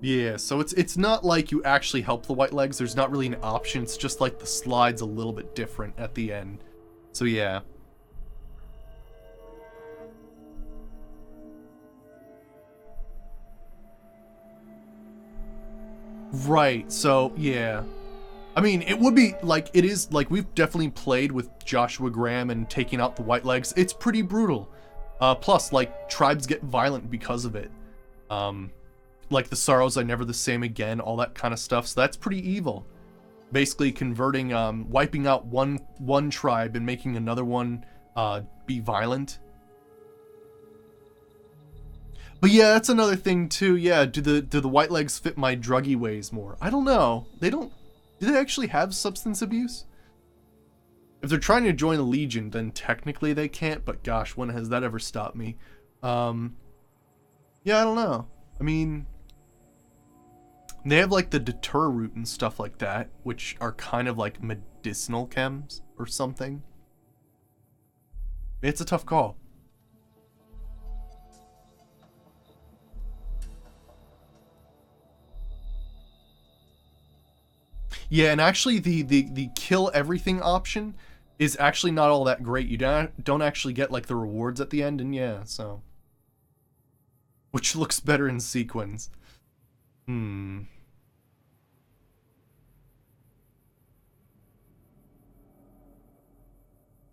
Yeah, so it's not like you actually help the Whitelegs. There's not really an option. It's just like the slide's a little bit different at the end. So yeah. Right, so yeah. I mean, it would be like, it is like, we've definitely played with Joshua Graham and taking out the Whitelegs. It's pretty brutal. Plus, like, tribes get violent because of it. Like the Sorrows are never the same again, all that kind of stuff. So that's pretty evil. Basically converting, wiping out one tribe and making another one be violent. But yeah, that's another thing too. Yeah, do the Whitelegs fit my druggy ways more? I don't know. They don't. Do they actually have substance abuse? If they're trying to join the Legion, then technically they can't. But gosh, when has that ever stopped me? Yeah, I don't know. I mean, they have like the deter root and stuff like that, which are kind of like medicinal chems or something. It's a tough call. Yeah, and actually the kill everything option is actually not all that great. You don't actually get like the rewards at the end, and yeah, so. Which looks better in sequence.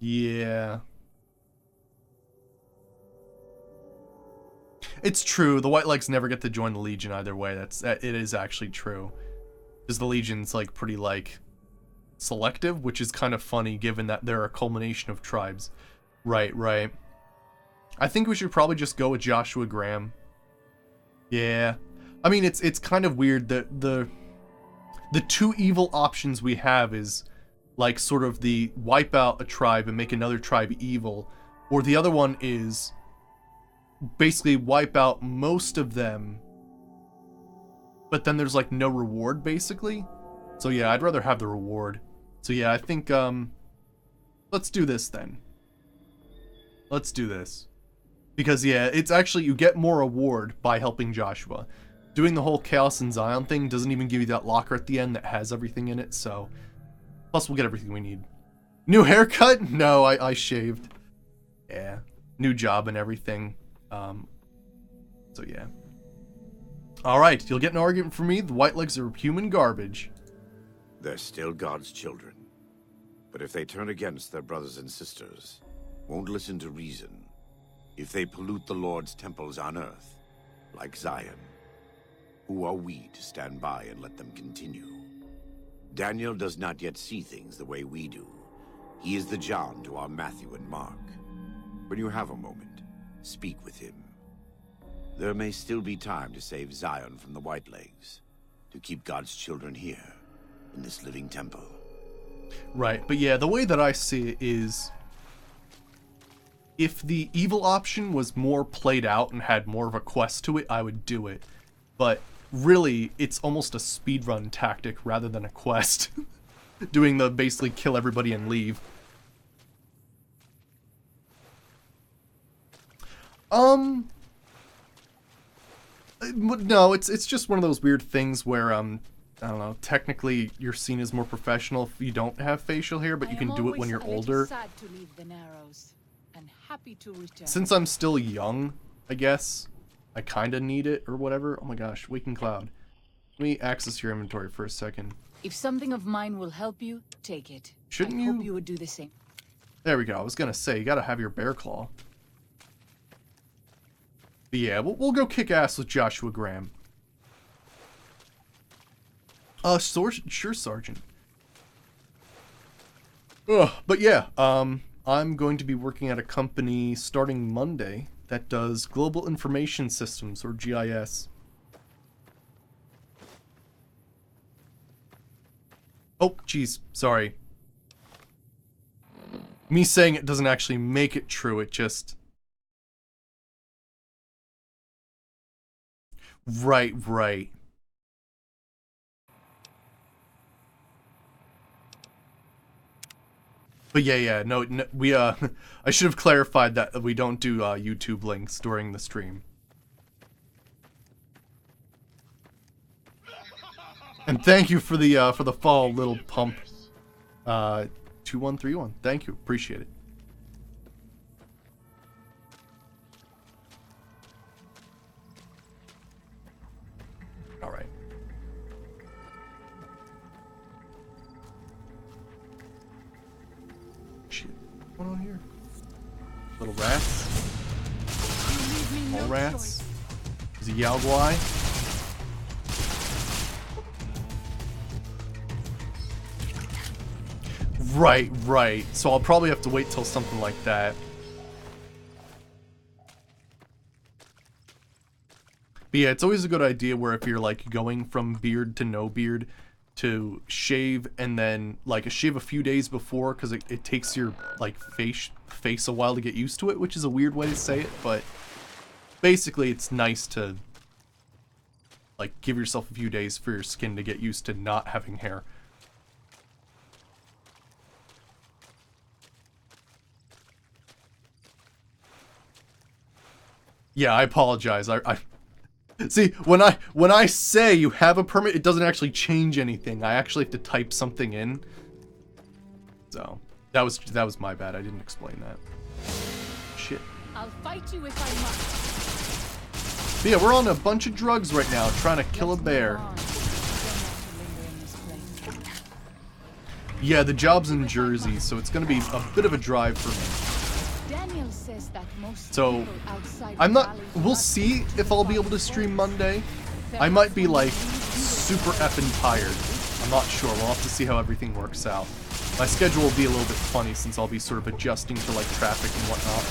Yeah. It's true. The Whitelegs never get to join the Legion either way. It is actually true. Because the Legion's like pretty like selective, which is kind of funny given that they're a culmination of tribes. Right. I think we should probably just go with Joshua Graham. Yeah. I mean, it's kind of weird that the 2 evil options we have is like sort of the wipe out a tribe and make another tribe evil, or the other one is basically wipe out most of them, but then there's like no reward basically. So yeah, I'd rather have the reward. So yeah, I think let's do this then. Let's do this. Because yeah, it's actually, you get more reward by helping Joshua. Doing the whole Chaos in Zion thing doesn't even give you that locker at the end that has everything in it, so. Plus we'll get everything we need. New haircut? No, I shaved. Yeah. New job and everything. So yeah. Alright, you'll get an argument from me. The Whitelegs are human garbage. They're still God's children. But if they turn against their brothers and sisters, won't listen to reason, if they pollute the Lord's temples on earth, like Zion, who are we to stand by and let them continue? Daniel does not yet see things the way we do. He is the John to our Matthew and Mark. When you have a moment, speak with him. There may still be time to save Zion from the Whitelegs, to keep God's children here, in this living temple. Right, but yeah, the way that I see it is, if the evil option was more played out and had more of a quest to it, I would do it. But really, it's almost a speedrun tactic rather than a quest. Doing the basically kill everybody and leave. No, it's just one of those weird things where, I don't know, technically you're seen as more professional if you don't have facial hair, but you can do it when you're older. Sad to leave the Narrows, and happy to return. Since I'm still young, I guess, I kinda need it, or whatever. Oh my gosh, Waking Cloud. Let me access your inventory for a second. If something of mine will help you, take it. Shouldn't I you? hope you would do the same. There we go, I was gonna say, you gotta have your bear claw. But yeah, we'll go kick ass with Joshua Graham. Sure, Sergeant. Ugh, but yeah, I'm going to be working at a company starting Monday that does Global Information Systems, or GIS. Oh, geez, sorry. Me saying it doesn't actually make it true, it just... Right. But yeah, no, we, I should have clarified that we don't do, YouTube links during the stream. And thank you for the fall, Little Pump, 2131. Thank you, appreciate it. Alright. Shit, what's going on here? Little rats. All rats. There's a Yaogwai. Right. So I'll probably have to wait till something like that. But yeah, it's always a good idea where if you're like going from beard to no beard to shave and then like shave a few days before, because it takes your like face a while to get used to it, which is a weird way to say it, but basically it's nice to like give yourself a few days for your skin to get used to not having hair. Yeah, I apologize. I see when I say you have a permit, it doesn't actually change anything. I actually have to type something in. So that was my bad. I didn't explain that. Shit. I'll fight you if I must. But yeah, we're on a bunch of drugs right now, trying to kill a bear. Yeah, the job's in Jersey, so it's gonna be a bit of a drive for me. So, I'm not... We'll see if I'll be able to stream Monday. I might be, like, super effing tired. I'm not sure. We'll have to see how everything works out. My schedule will be a little bit funny since I'll be sort of adjusting to, like, traffic and whatnot.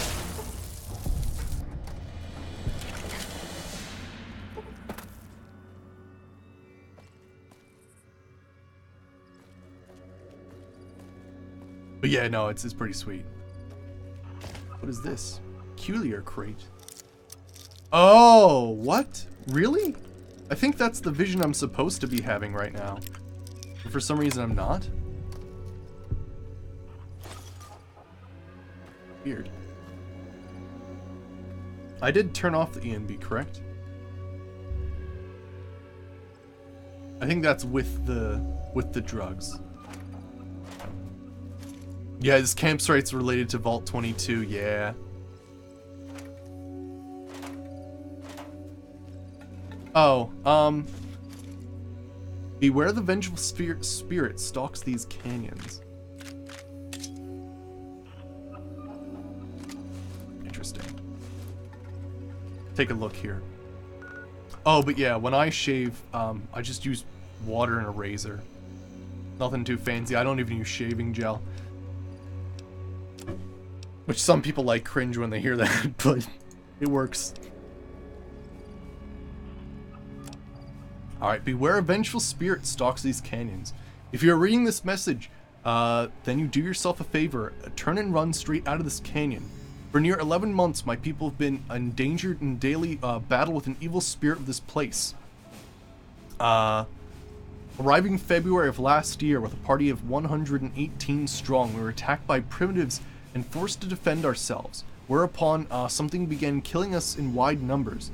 But yeah, no, it's pretty sweet. What is this? Peculiar crate. Oh, what? Really? I think that's the vision I'm supposed to be having right now. But for some reason I'm not. Weird. I did turn off the ENB, correct? I think that's with the drugs. Yeah, this campsite's related to Vault 22, yeah. Oh, beware the vengeful spirit stalks these canyons. Interesting. Take a look here. Oh, but yeah, when I shave, I just use water and a razor. Nothing too fancy. I don't even use shaving gel. Which some people like cringe when they hear that, but it works. Alright, beware a vengeful spirit stalks these canyons. If you're reading this message, then you do yourself a favor. Turn and run straight out of this canyon. For near 11 months, my people have been endangered in daily battle with an evil spirit of this place. Arriving February of last year with a party of 118 strong, we were attacked by primitives and forced to defend ourselves. Whereupon, something began killing us in wide numbers.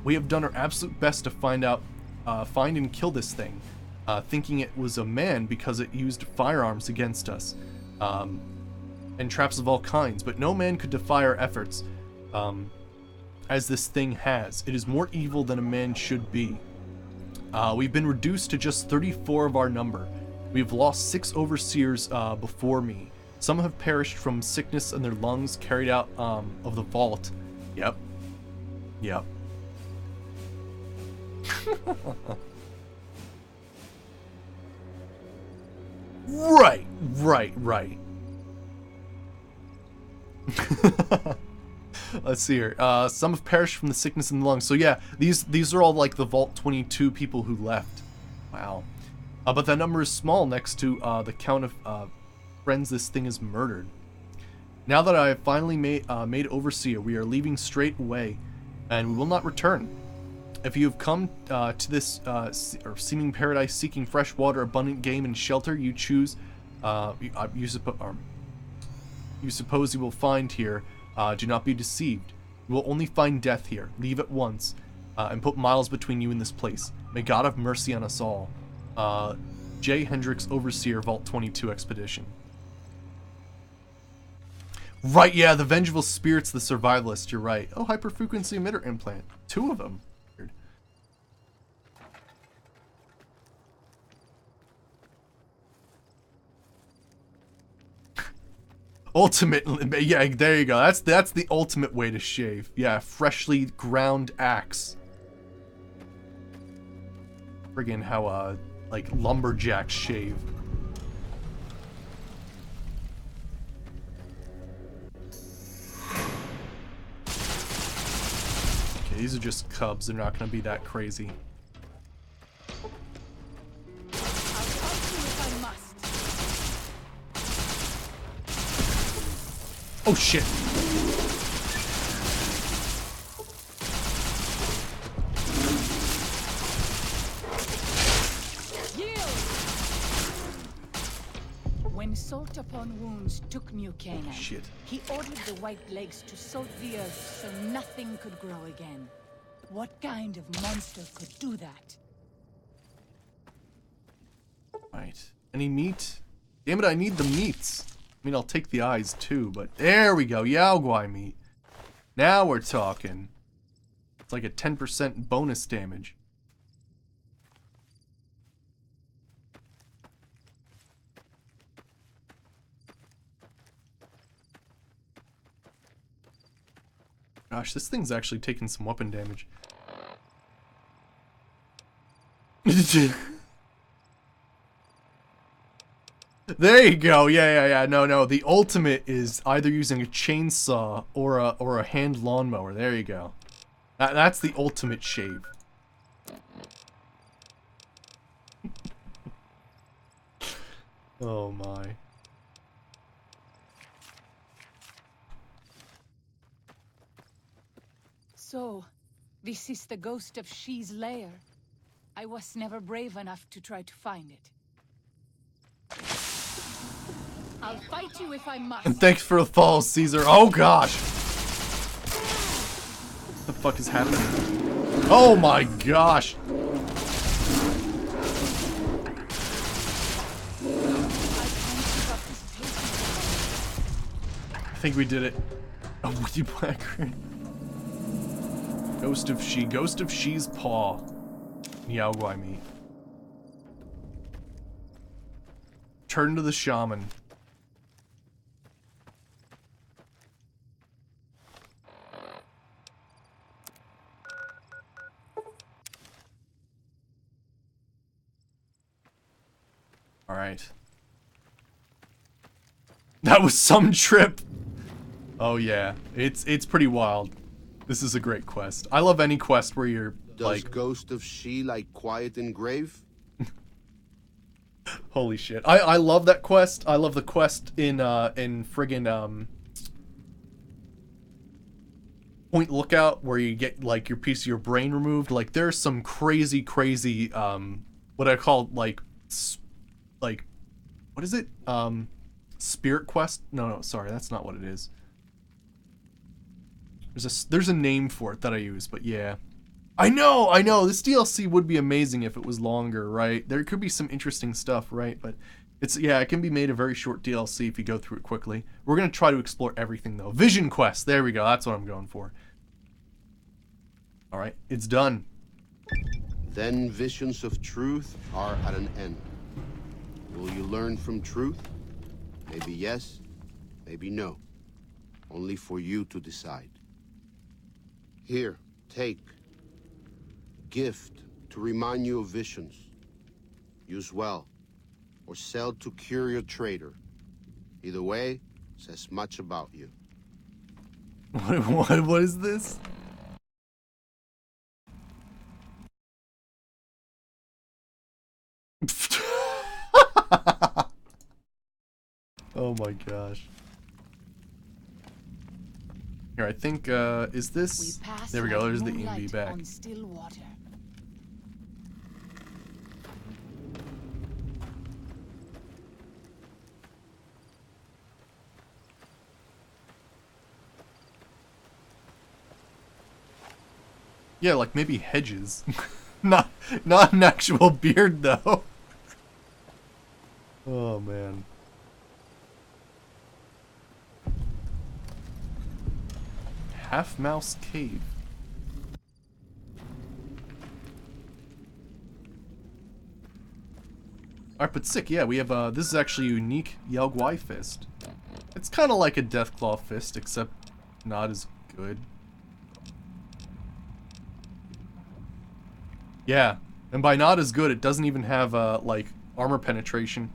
We have done our absolute best to find and kill this thing, thinking it was a man because it used firearms against us, and traps of all kinds, but no man could defy our efforts, as this thing has. It is more evil than a man should be. We've been reduced to just 34 of our number. We've lost 6 overseers before me. Some have perished from sickness and their lungs carried out of the vault. Yep. Right. Let's see here. Some have perished from the sickness in the lungs. So yeah, these are all like the Vault 22 people who left. Wow. But that number is small next to the count of friends this thing has murdered. Now that I have finally made Overseer, we are leaving straight away, and we will not return. If you have come to this seeming paradise seeking fresh water, abundant game, and shelter, you choose, you suppose you will find here, do not be deceived. You will only find death here. Leave at once, and put miles between you and this place. May God have mercy on us all. J. Hendricks, Overseer, Vault 22 Expedition. Right, yeah, the Vengeful Spirits, the Survivalist, you're right. Oh, hyperfrequency emitter implant. 2 of them. Weird. Ultimate, yeah, there you go. That's the ultimate way to shave. Yeah, freshly ground axe. Friggin' how, like, lumberjacks shave. Okay, these are just cubs. They're not gonna be that crazy. Oh shit! When Salt Upon Wounds took New Canaan, Shit. he ordered the White Legs to salt the earth so nothing could grow again. What kind of monster could do that? Right. Any meat? Damn it, I need the meats. I mean, I'll take the eyes too, but there we go. Yao Guai meat. Now we're talking. It's like a 10% bonus damage. Gosh, this thing's actually taking some weapon damage. There you go. Yeah. No. The ultimate is either using a chainsaw or a hand lawnmower. There you go. That's the ultimate shave. Oh my. So, this is the ghost of She's lair. I was never brave enough to try to find it. I'll fight you if I must. And thanks for the follow, Caesar. Oh gosh. What the fuck is happening? Oh my gosh. I think we did it. Oh, Woody Blacker. Ghost of She's paw. Yao Guai meat. Turn to the shaman. All right. That was some trip. Oh yeah, it's pretty wild. This is a great quest. I love any quest where you're Does Ghost of She like quiet and grave? Holy shit. I love that quest. I love the quest in friggin' point lookout where you get like your piece of your brain removed. Like there's some crazy what I call like what is it? Spirit quest? No, sorry, that's not what it is. There's a name for it that I use, but yeah. I know, this DLC would be amazing if it was longer, right? There could be some interesting stuff, right? But it can be made a very short DLC if you go through it quickly. We're gonna try to explore everything though. Vision quest, there we go, that's what I'm going for. Alright, it's done. Then visions of truth are at an end. Will you learn from truth? Maybe yes, maybe no. Only for you to decide. Here, take. Gift to remind you of visions. Use well, or sell to curious trader. Either way, says much about you. What is this? Oh my gosh. Here, I think, is this... There we go, there's the EMB back. On still water. Yeah, like maybe hedges. not an actual beard, though. Oh, man. Half Mouse Cave. Alright, but sick, yeah, we have, this is actually a unique Yao Guai fist. It's kind of like a Deathclaw fist, except not as good. Yeah, and by not as good, it doesn't even have, like, armor penetration.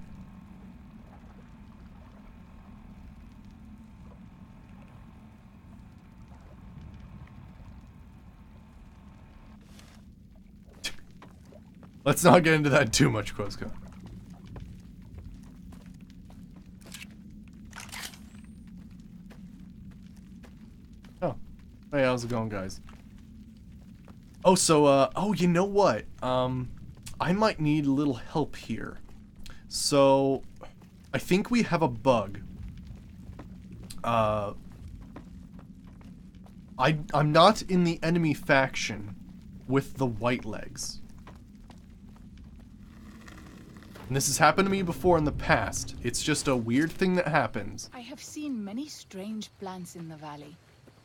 Let's not get into that too much, Quosco. Oh. Hey, how's it going, guys? Oh, so, oh, you know what? I might need a little help here. So, I think we have a bug. I'm not in the enemy faction with the white legs. And this has happened to me before in the past. It's just a weird thing that happens. I have seen many strange plants in the valley.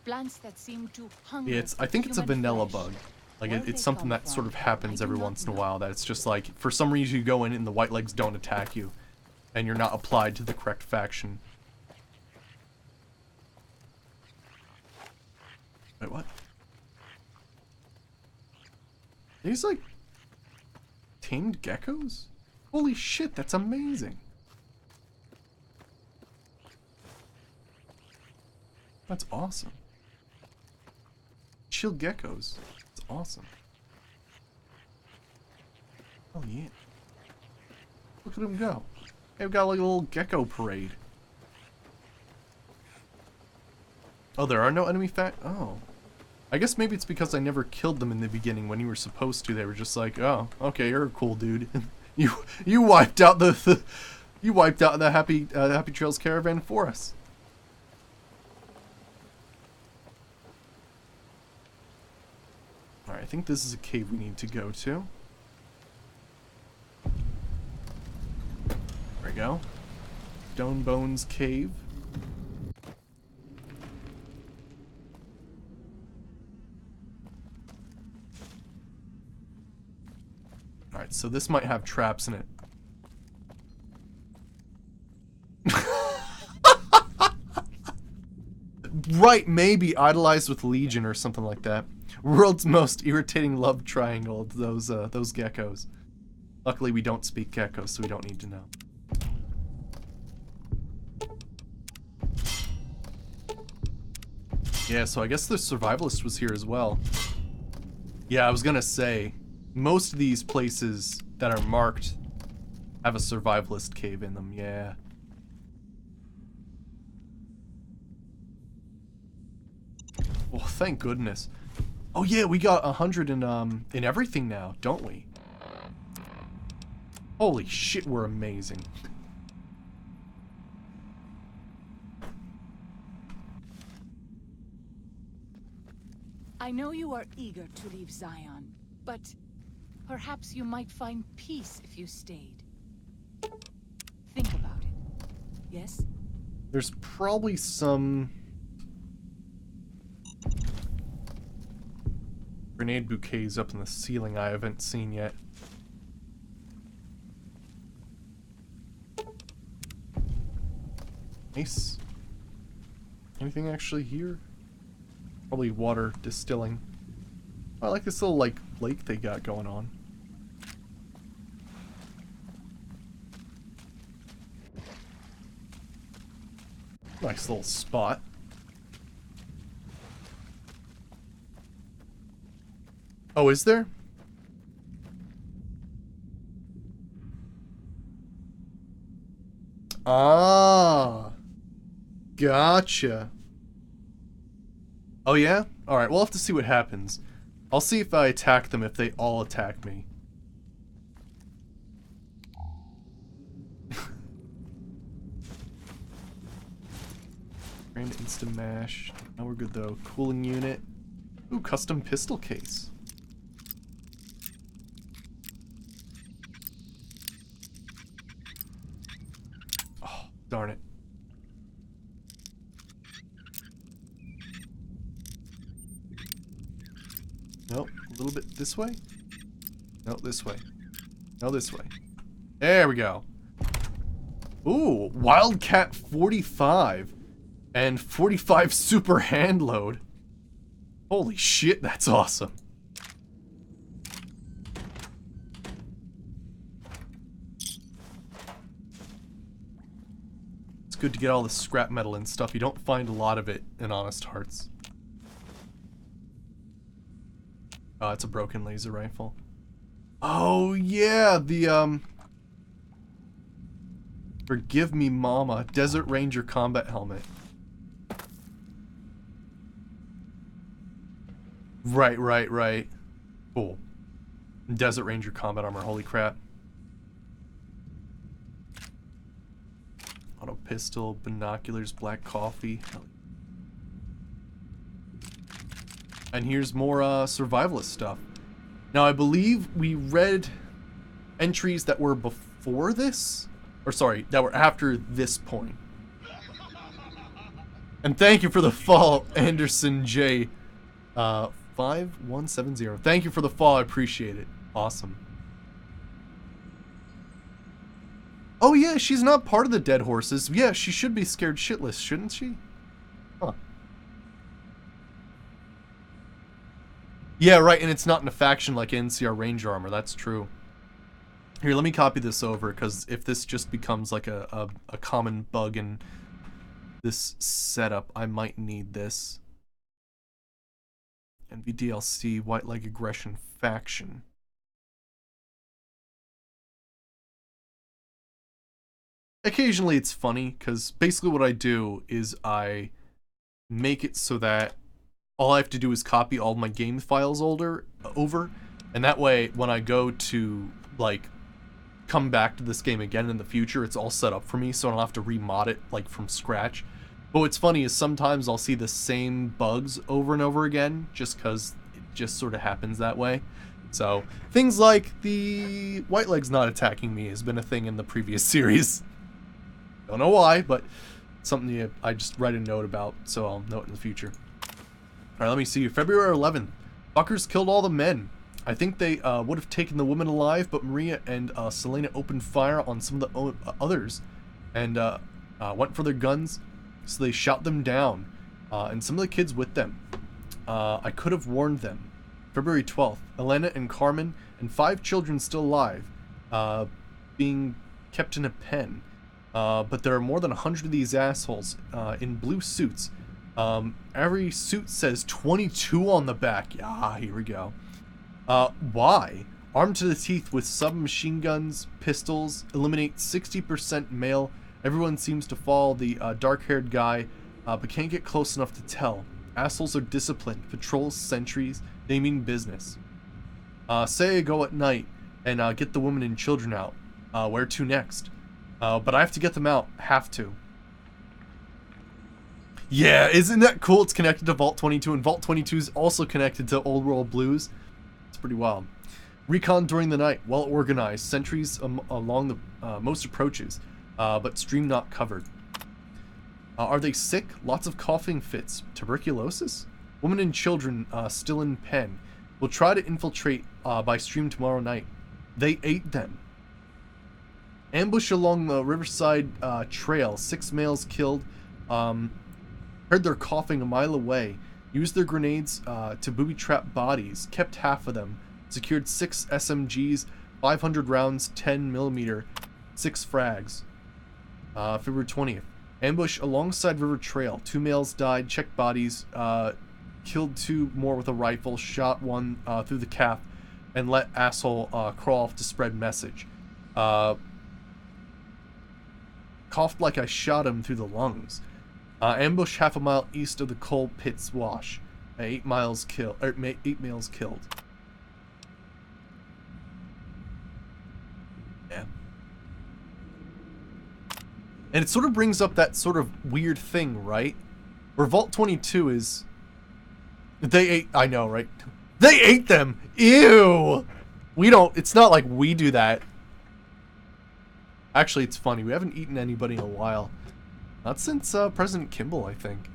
Plants that seem to hunger. Yeah, I think it's a vanilla bug. Like, it's something that sort of happens every once in a while, that it's just like, for some reason you go in and the white legs don't attack you. And you're not applied to the correct faction. Wait, what? These, like, tamed geckos? Holy shit, that's amazing. That's awesome. Chill geckos. That's awesome. Oh yeah. Look at him go. They've got like a little gecko parade. Oh, there are no enemy Oh. I guess maybe it's because I never killed them in the beginning when you were supposed to. They were just like, oh, okay, you're a cool dude. You wiped out the Happy Trails caravan for us. All right, I think this is a cave we need to go to. There we go. Stone Bones Cave. Alright, so this might have traps in it. Right, maybe idolized with Legion or something like that. World's most irritating love triangle, those geckos. Luckily we don't speak gecko, so we don't need to know. Yeah, so I guess the survivalist was here as well. Yeah, I was gonna say, most of these places that are marked have a survivalist cave in them, yeah. Oh, thank goodness. Oh yeah, we got 100 in everything now, don't we? Holy shit, we're amazing. I know you are eager to leave Zion, but perhaps you might find peace if you stayed. Think about it. Yes? There's probably some grenade bouquets up in the ceiling I haven't seen yet. Nice. Anything actually here? Probably water distilling. Oh, I like this little, like, lake they got going on. Nice little spot. Oh, is there? Ah. Gotcha. Oh yeah? Alright, we'll have to see what happens. I'll see if I attack them if they all attack me. Grand instant mash. Now we're good though. Cooling unit. Ooh, custom pistol case. Oh, darn it. Nope, a little bit this way. No, this way. No, this way. There we go. Ooh, Wildcat 45 and 45 super hand load. Holy shit, that's awesome. It's good to get all the scrap metal and stuff. You don't find a lot of it in Honest Hearts. Oh, it's a broken laser rifle. Oh, yeah, the, Forgive me, Mama. Desert Ranger combat helmet. Right. Cool. Desert Ranger combat armor, holy crap. Auto pistol, binoculars, black coffee. And here's more survivalist stuff. Now I believe we read entries that were before this, or sorry, that were after this point. And thank you for the fall, Anderson J. 5170. Thank you for the fall, I appreciate it. Awesome. Oh yeah, she's not part of the Dead Horses. Yeah, she should be scared shitless, shouldn't she? Huh. Yeah, right, and it's not in a faction like NCR Ranger Armor, that's true. Here, let me copy this over, because if this just becomes like a common bug in this setup, I might need this. NVDLC, White Leg Aggression Faction. Occasionally it's funny, because basically what I do is I make it so that all I have to do is copy all my game files over, and that way when I go to, like, come back to this game again in the future, it's all set up for me, so I don't have to remod it, like, from scratch. But what's funny is sometimes I'll see the same bugs over and over again, just because it just sort of happens that way. So, things like the White Legs not attacking me has been a thing in the previous series. Don't know why, but something I just write a note about, so I'll know it in the future. Alright, let me see. February 11th. Fuckers killed all the men. I think they would have taken the women alive, but Maria and Selena opened fire on some of the others and went for their guns, so they shot them down, and some of the kids with them. I could have warned them. February 12th. Elena and Carmen and 5 children still alive, being kept in a pen. But there are more than 100 of these assholes in blue suits. Every suit says 22 on the back. Yeah, here we go. Why? Armed to the teeth with submachine guns, pistols, eliminate 60% male. Everyone seems to follow the dark-haired guy, but can't get close enough to tell. Assholes are disciplined. Patrols, sentries, they mean business. Say I go at night and get the women and children out. Where to next? But I have to get them out. Have to. Yeah, isn't that cool? It's connected to Vault 22, and Vault 22 is also connected to Old World Blues. It's pretty wild. Recon during the night, well organized. Sentries along the most approaches, but stream not covered. Are they sick? Lots of coughing fits. Tuberculosis? Women and children still in pen. We'll try to infiltrate by stream tomorrow night. They ate them. Ambush along the Riverside Trail. 6 males killed. Heard their coughing a mile away. Used their grenades to booby-trap bodies. Kept half of them. Secured 6 SMGs, 500 rounds, 10mm, 6 frags. February 20th. Ambush alongside River Trail. 2 males died. Checked bodies. Killed 2 more with a rifle. Shot 1 through the calf. And let asshole crawl off to spread message. Coughed like I shot him through the lungs. Ambush half a mile east of the coal pits wash. 8 males killed. Yeah. And it sort of brings up that sort of weird thing, right? Where Vault 22 is... They ate... I know, right? They ate them! Ew! We don't... It's not like we do that. Actually, it's funny. We haven't eaten anybody in a while. Not since President Kimball, I think.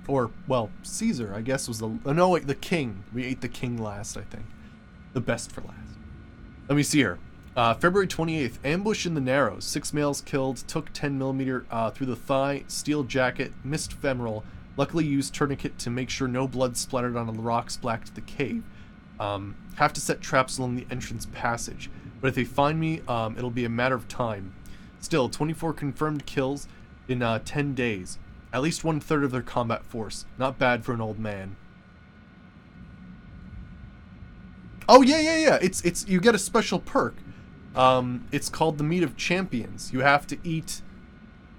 Or, well, Caesar, I guess, was the... Oh, no, wait, the king. We ate the king last, I think. The best for last. Let me see here. February 28th. Ambush in the Narrows. 6 males killed. Took 10mm through the thigh. Steel jacket. Missed femoral. Luckily used tourniquet to make sure no blood splattered on the rocks back to the cave. Have to set traps along the entrance passage. But if they find me, it'll be a matter of time. Still, 24 confirmed kills in 10 days. At least 1/3 of their combat force. Not bad for an old man. Oh yeah. It's you get a special perk. It's called the Meat of Champions. You have to eat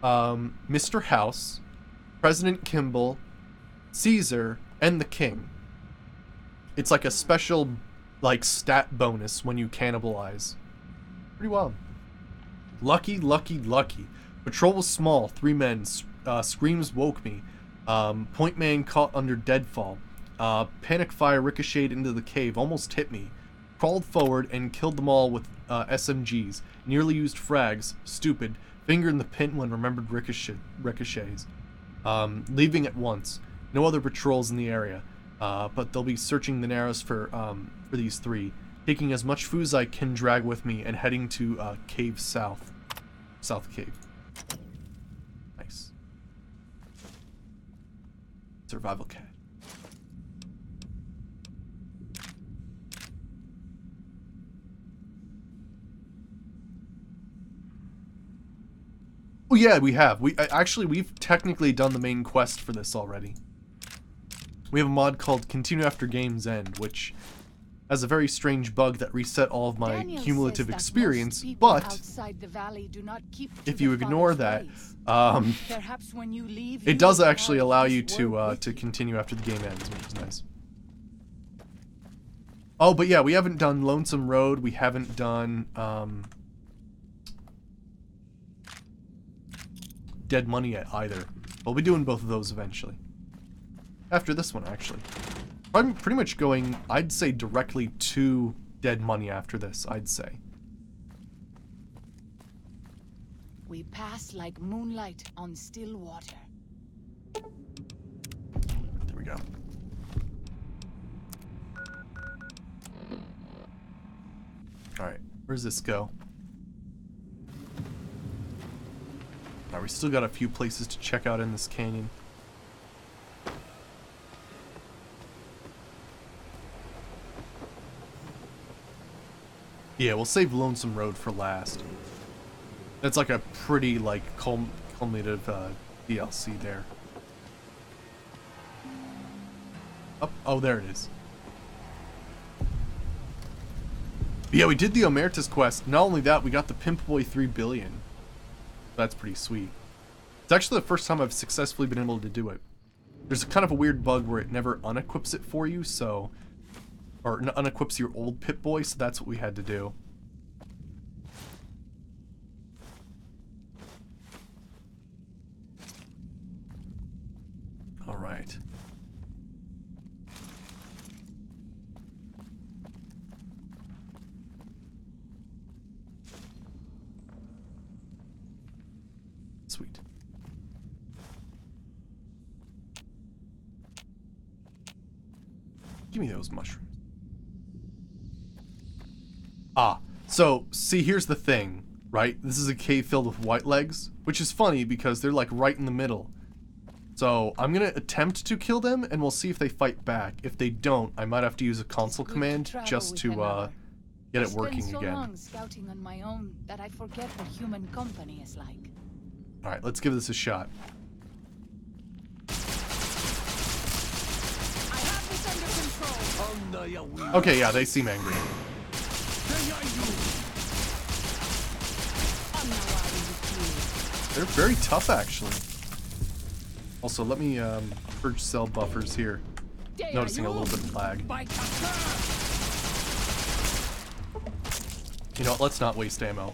Mr. House, President Kimball, Caesar, and the King. It's like a special like stat bonus when you cannibalize. Pretty wild. Lucky. Patrol was small. 3 men. Screams woke me. Point man caught under deadfall. Panic fire ricocheted into the cave. Almost hit me. Crawled forward and killed them all with SMGs. Nearly used frags. Stupid. Finger in the pin when remembered ricochets. Leaving at once. No other patrols in the area. But they'll be searching the Narrows for these 3. Taking as much food as I can drag with me and heading to Cave South. South Cave. Nice. Survival cat. Oh yeah, we have. We've technically done the main quest for this already. We have a mod called Continue After Game's End, which has a very strange bug that reset all of my cumulative experience, but if you ignore that, it does actually allow you to continue after the game ends, which is nice. Oh, but yeah, we haven't done Lonesome Road, we haven't done Dead Money yet either. We'll be doing both of those eventually. After this one, actually. I'm pretty much going, I'd say, directly to Dead Money after this, I'd say. We pass like moonlight on still water. There we go. Alright, where's this go? Alright, we still got a few places to check out in this canyon. Yeah, we'll save Lonesome Road for last. That's like a pretty, like, culminative DLC there. Oh, there it is. But yeah, we did the Omerta's quest. Not only that, we got the Pimp Boy 3 billion. That's pretty sweet. It's actually the first time I've successfully been able to do it. There's kind of a weird bug where it never unequips it for you, so... Or unequips your old Pip-Boy, so that's what we had to do. Alright. Sweet. Give me those mushrooms. Ah, so, see, here's the thing, right? This is a cave filled with white legs, which is funny because they're like right in the middle. So, I'm gonna attempt to kill them, and we'll see if they fight back. If they don't, I might have to use a console command just to, get it working again. I spend again. so long scouting on my own that I forget what human company is like. Alright, let's give this a shot. I have this under control. Okay, yeah, they seem angry. They're very tough, actually. Also, let me purge cell buffers here. Noticing a little bit of lag. You know what, let's not waste ammo.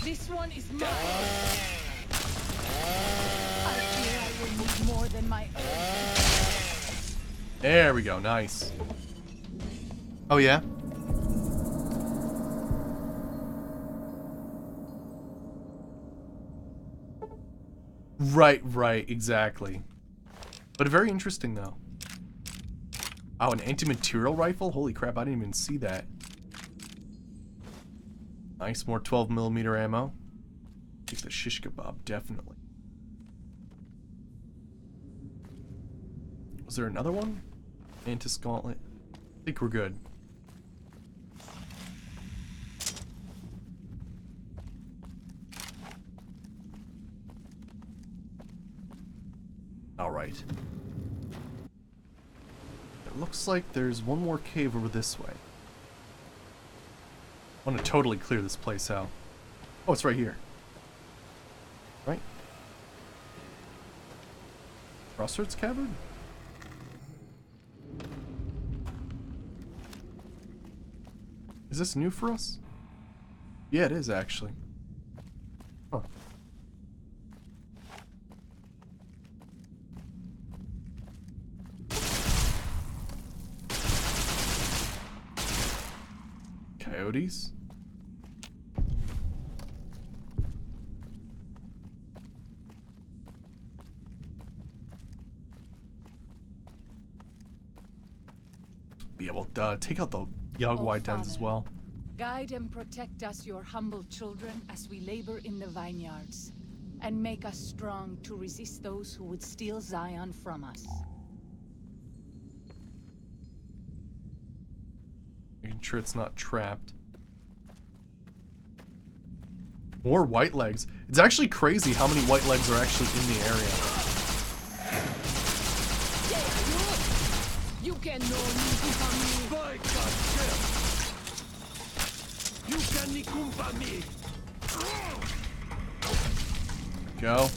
This one is mine. I fear I will need more than my own. There we go, nice. Oh yeah? Right, exactly. But very interesting though. Oh, an anti-material rifle? Holy crap, I didn't even see that. Nice, more 12mm ammo. Take the shish kebab, definitely. Was there another one? Mantis Gauntlet. I think we're good. Alright. It looks like there's one more cave over this way. I want to totally clear this place out. Oh, it's right here. Right? Crossroads Cavern? Is this new for us? Yeah, it is actually. Huh. Coyotes? Be able to take out the Yogwai dens as well. Guide and protect us, your humble children, as we labor in the vineyards, and make us strong to resist those who would steal Zion from us. Making sure it's not trapped. More white legs. It's actually crazy how many white legs are actually in the area. You can know me. You can kumpa me. Go.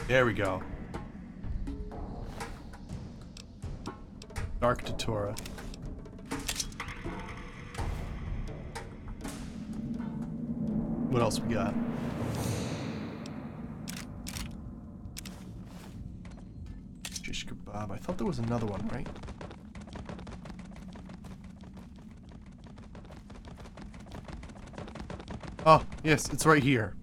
There we go. Dark Datura. What else we got? Shish kebab. I thought there was another one, right? Oh, yes, it's right here.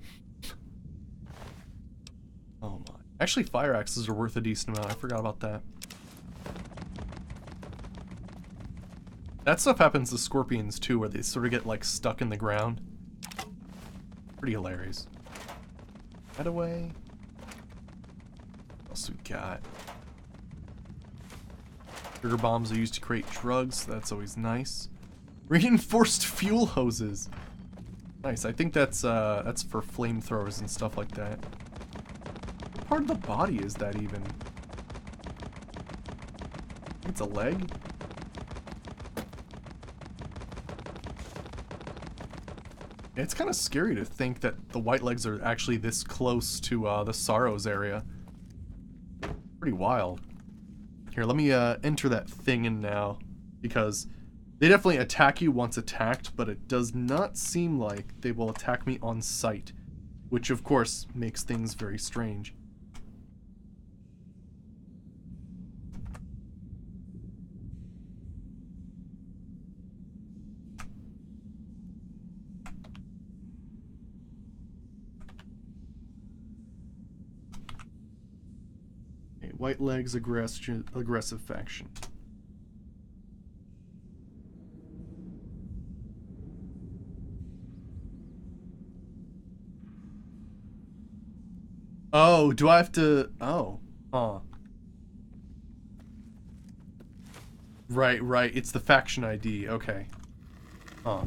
Oh my. Actually, fire axes are worth a decent amount. I forgot about that. That stuff happens to scorpions too, where they sort of get like stuck in the ground. Pretty hilarious. That away. What else we got? Sugar bombs are used to create drugs, so that's always nice. Reinforced fuel hoses. Nice. I think that's for flamethrowers and stuff like that. What part of the body is that even? It's a leg? It's kind of scary to think that the white legs are actually this close to the Sorrows area. Pretty wild. Here, let me enter that thing in now, because they definitely attack you once attacked, but it does not seem like they will attack me on sight, which of course makes things very strange. White legs, aggressive faction. Oh, do I have to... Oh. Huh. Right. It's the faction ID. Okay. Huh.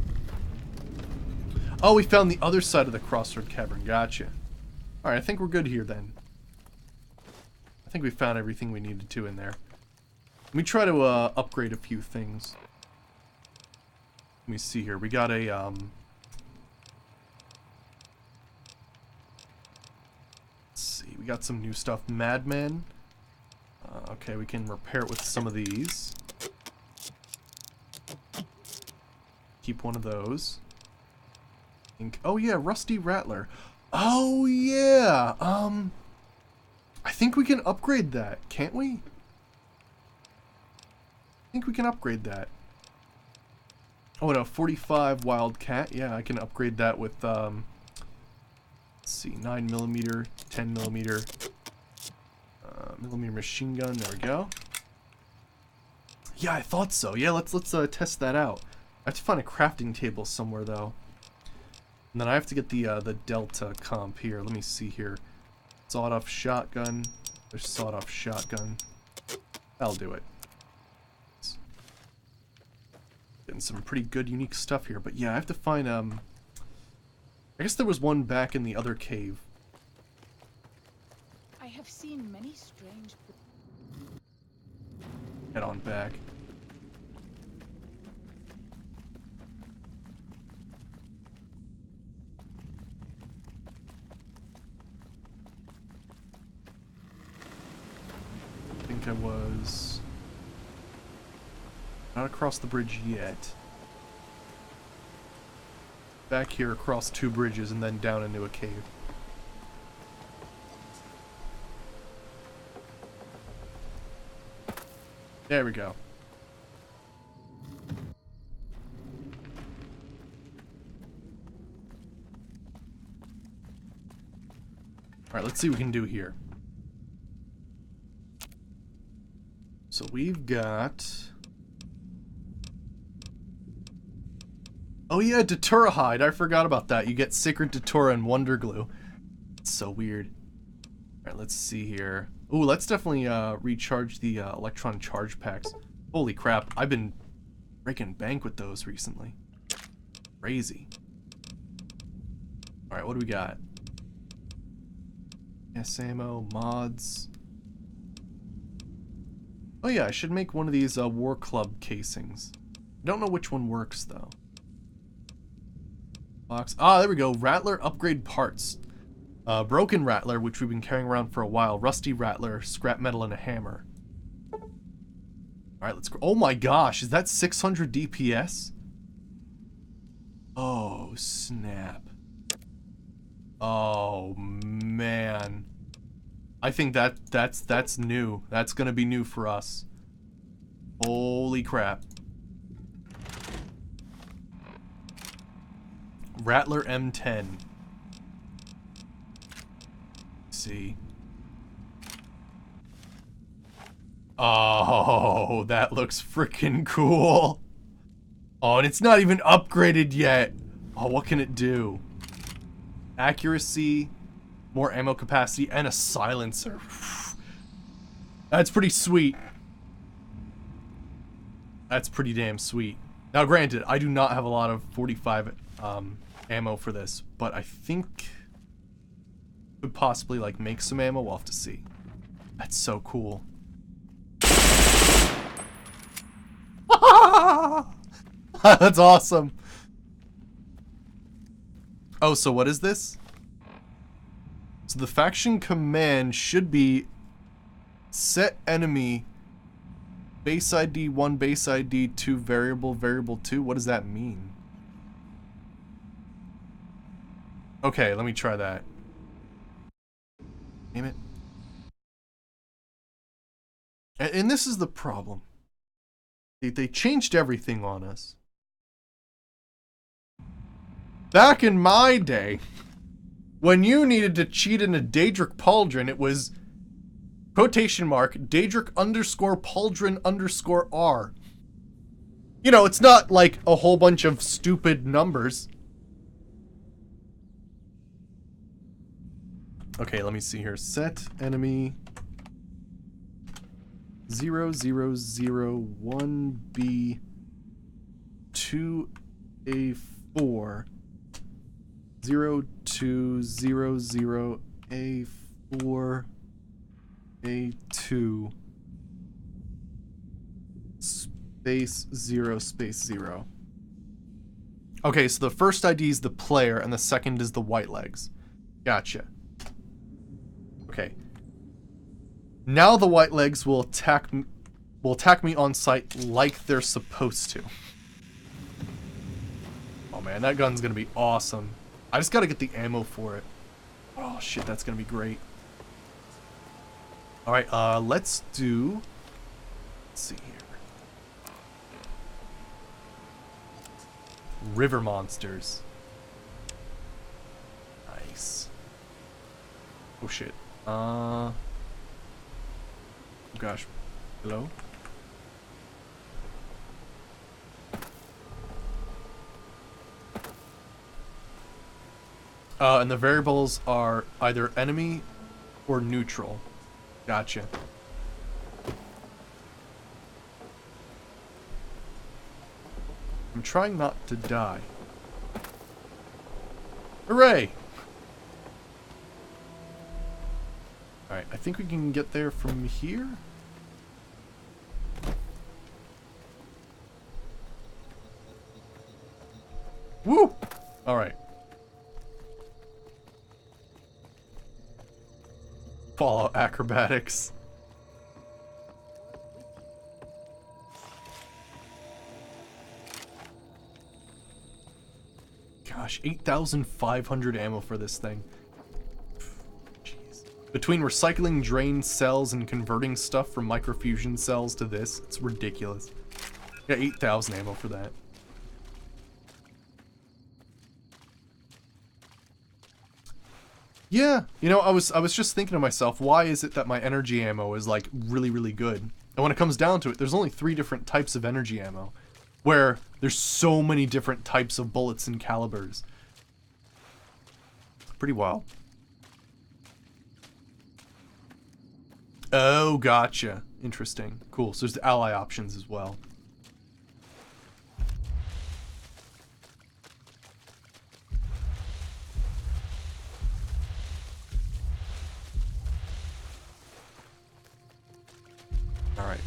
Oh, we found the other side of the Crossroad Cavern. Gotcha. Alright, I think we're good here then. I think we found everything we needed to in there. Let me try to upgrade a few things. Let me see here. We got a let's see. We got some new stuff. Madman. Okay, we can repair it with some of these. Keep one of those. Oh yeah, Rusty Rattler. Oh yeah. I think we can upgrade that, can't we? I think we can upgrade that. Oh no, 45 Wildcat. Yeah, I can upgrade that with, let's see, 9mm, 10mm, millimeter machine gun. There we go. Yeah, I thought so. Yeah, let's test that out. I have to find a crafting table somewhere though, and then I have to get the Delta comp here. Let me see here. Sawed-off shotgun. There's sawed-off shotgun. That'll do it. Getting some pretty good, unique stuff here. But yeah, I have to find, I guess there was one back in the other cave. I have seen many strange... Head on back. I think I was not across the bridge yet. Back here across 2 bridges and then down into a cave. There we go. Alright, let's see what we can do here. So we've got... Oh yeah, Datura hide. I forgot about that. You get Sacred Datura and Wonder Glue. It's so weird. Alright, let's see here. Ooh, let's definitely recharge the electron charge packs. Holy crap, I've been breaking bank with those recently. Crazy. Alright, what do we got? S ammo, mods. Oh yeah, I should make one of these War Club casings. I don't know which one works though. Box. Ah, there we go. Rattler upgrade parts. Broken Rattler, which we've been carrying around for a while. Rusty Rattler, scrap metal, and a hammer. Alright, let's go. Oh my gosh, is that 600 DPS? Oh, snap. Oh, man. I think that's new. That's gonna be new for us. Holy crap. Rattler M10. Let's see. Oh, that looks freaking cool. Oh, and it's not even upgraded yet. Oh, what can it do? Accuracy, more ammo capacity, and a silencer. That's pretty sweet. That's pretty damn sweet. Now, granted, I do not have a lot of 45 ammo for this, but I think could possibly like make some ammo. We'll have to see. That's so cool. That's awesome. Oh, so what is this? So the faction command should be set enemy base ID 1, base ID 2, variable 2. What does that mean? Okay, let me try that. Damn it. And this is the problem. They changed everything on us. Back in my day, when you needed to cheat in a Daedric Pauldron, it was quotation mark Daedric _ Pauldron _ R. You know, it's not like a whole bunch of stupid numbers. Okay, let me see here. Set enemy 0001B 2A4 0200A4 A2 space 0 space 0. Okay, so the first ID is the player and the second is the white legs. Gotcha. Okay. Now the white legs will attack me on sight like they're supposed to. Oh man, that gun's gonna be awesome. I just gotta get the ammo for it. Oh shit, that's gonna be great. Alright, let's do... Let's see here. River monsters. Nice. Oh shit. Oh gosh. Hello? And the variables are either enemy or neutral. Gotcha. I'm trying not to die. Hooray! Alright, I think we can get there from here. Woo! Alright. Fallout acrobatics. Gosh, 8,500 ammo for this thing. Jeez. Between recycling drained cells and converting stuff from microfusion cells to this, it's ridiculous. Got 8,000 ammo for that. Yeah, you know, I was just thinking to myself, why is it that my energy ammo is like really, really good? And when it comes down to it, there's only 3 different types of energy ammo, where there's so many different types of bullets and calibers. Pretty wild. Oh, gotcha. Interesting. Cool. So there's the ally options as well. Alright.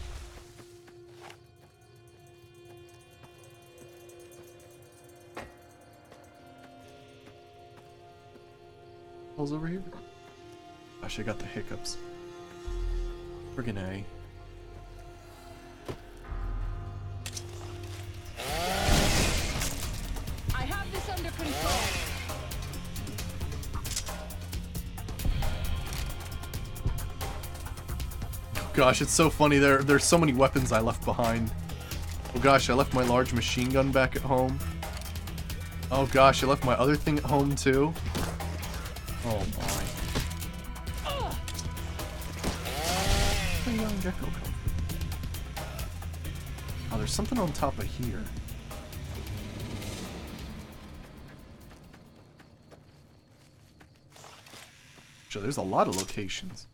What's over here? Gosh, I got the hiccups. Friggin' A. I have this under control. Gosh, it's so funny. There's so many weapons I left behind. Oh gosh, I left my large machine gun back at home. Oh gosh, I left my other thing at home too. Oh my. Where's the young gecko come from? Oh, there's something on top of here. So there's a lot of locations.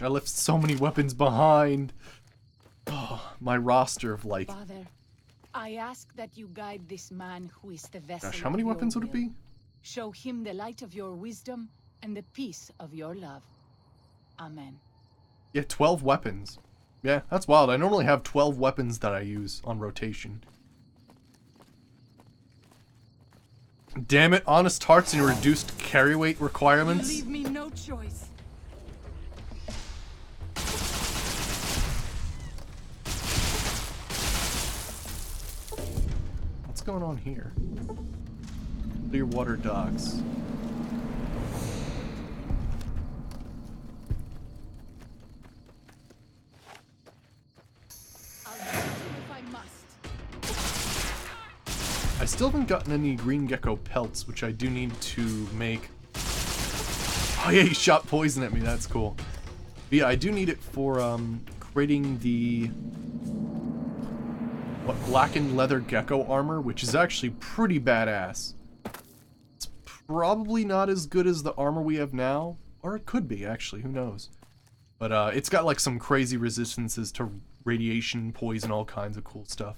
I left so many weapons behind. Oh, my roster of like... Father, I ask that you guide this man who is the vessel. Gosh, how many weapons would it be? Show him the light of your wisdom and the peace of your love. Amen. Yeah, 12 weapons. Yeah, that's wild. I normally have 12 weapons that I use on rotation. Damn it, honest hearts and reduced carry weight requirements. You leave me no choice. What's going on here? Clearwater docks. I'll do if I must. I still haven't gotten any green gecko pelts, which I do need to make. Oh yeah, he shot poison at me, that's cool. But yeah, I do need it for creating the blackened leather gecko armor, which is actually pretty badass. It's probably not as good as the armor we have now, or it could be actually, who knows. But it's got like some crazy resistances to radiation, poison, all kinds of cool stuff.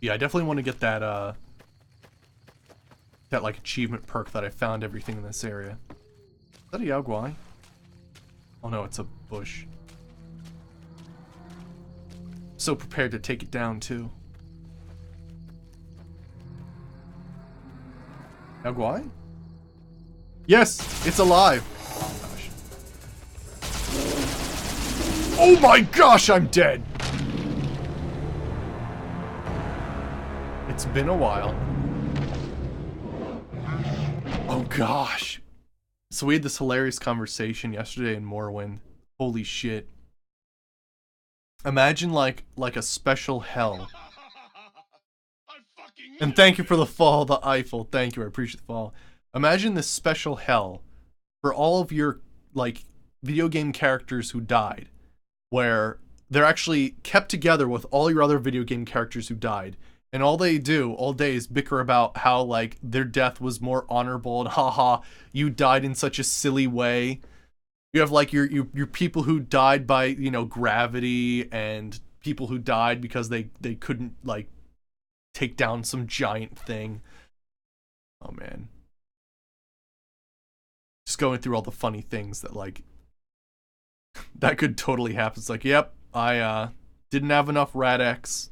Yeah, I definitely want to get that that like achievement perk that I found everything in this area. Is that a Yao Guai? Oh no, it's a bush. So prepared to take it down too. Yao Guai? Yes, it's alive. Oh my gosh, I'm dead. It's been a while. Oh gosh. So we had this hilarious conversation yesterday in Morrowind. Holy shit. Imagine like a special hell. And thank you for the fall, the Eiffel. Thank you, I appreciate the fall. Imagine this special hell for all of your like video game characters who died, where they're actually kept together with all your other video game characters who died. And all they do all day is bicker about how, like, their death was more honorable and haha, you died in such a silly way. You have, like, your people who died by, you know, gravity and people who died because they couldn't, like, take down some giant thing. Oh, man. Just going through all the funny things that, like, that could totally happen. It's like, yep, I, didn't have enough Rad-X.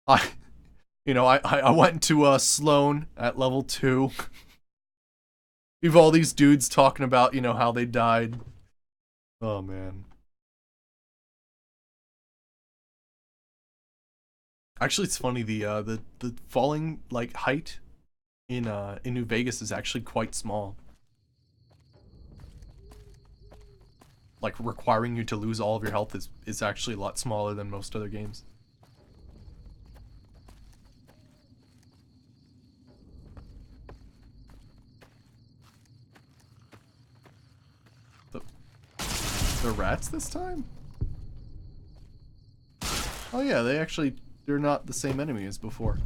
I went to Sloan at level 2. We have all these dudes talking about, you know, how they died. Oh man. Actually, it's funny, the falling like height in New Vegas is actually quite small. Like requiring you to lose all of your health is actually a lot smaller than most other games. The rats this time? Oh yeah, they're not the same enemy as before.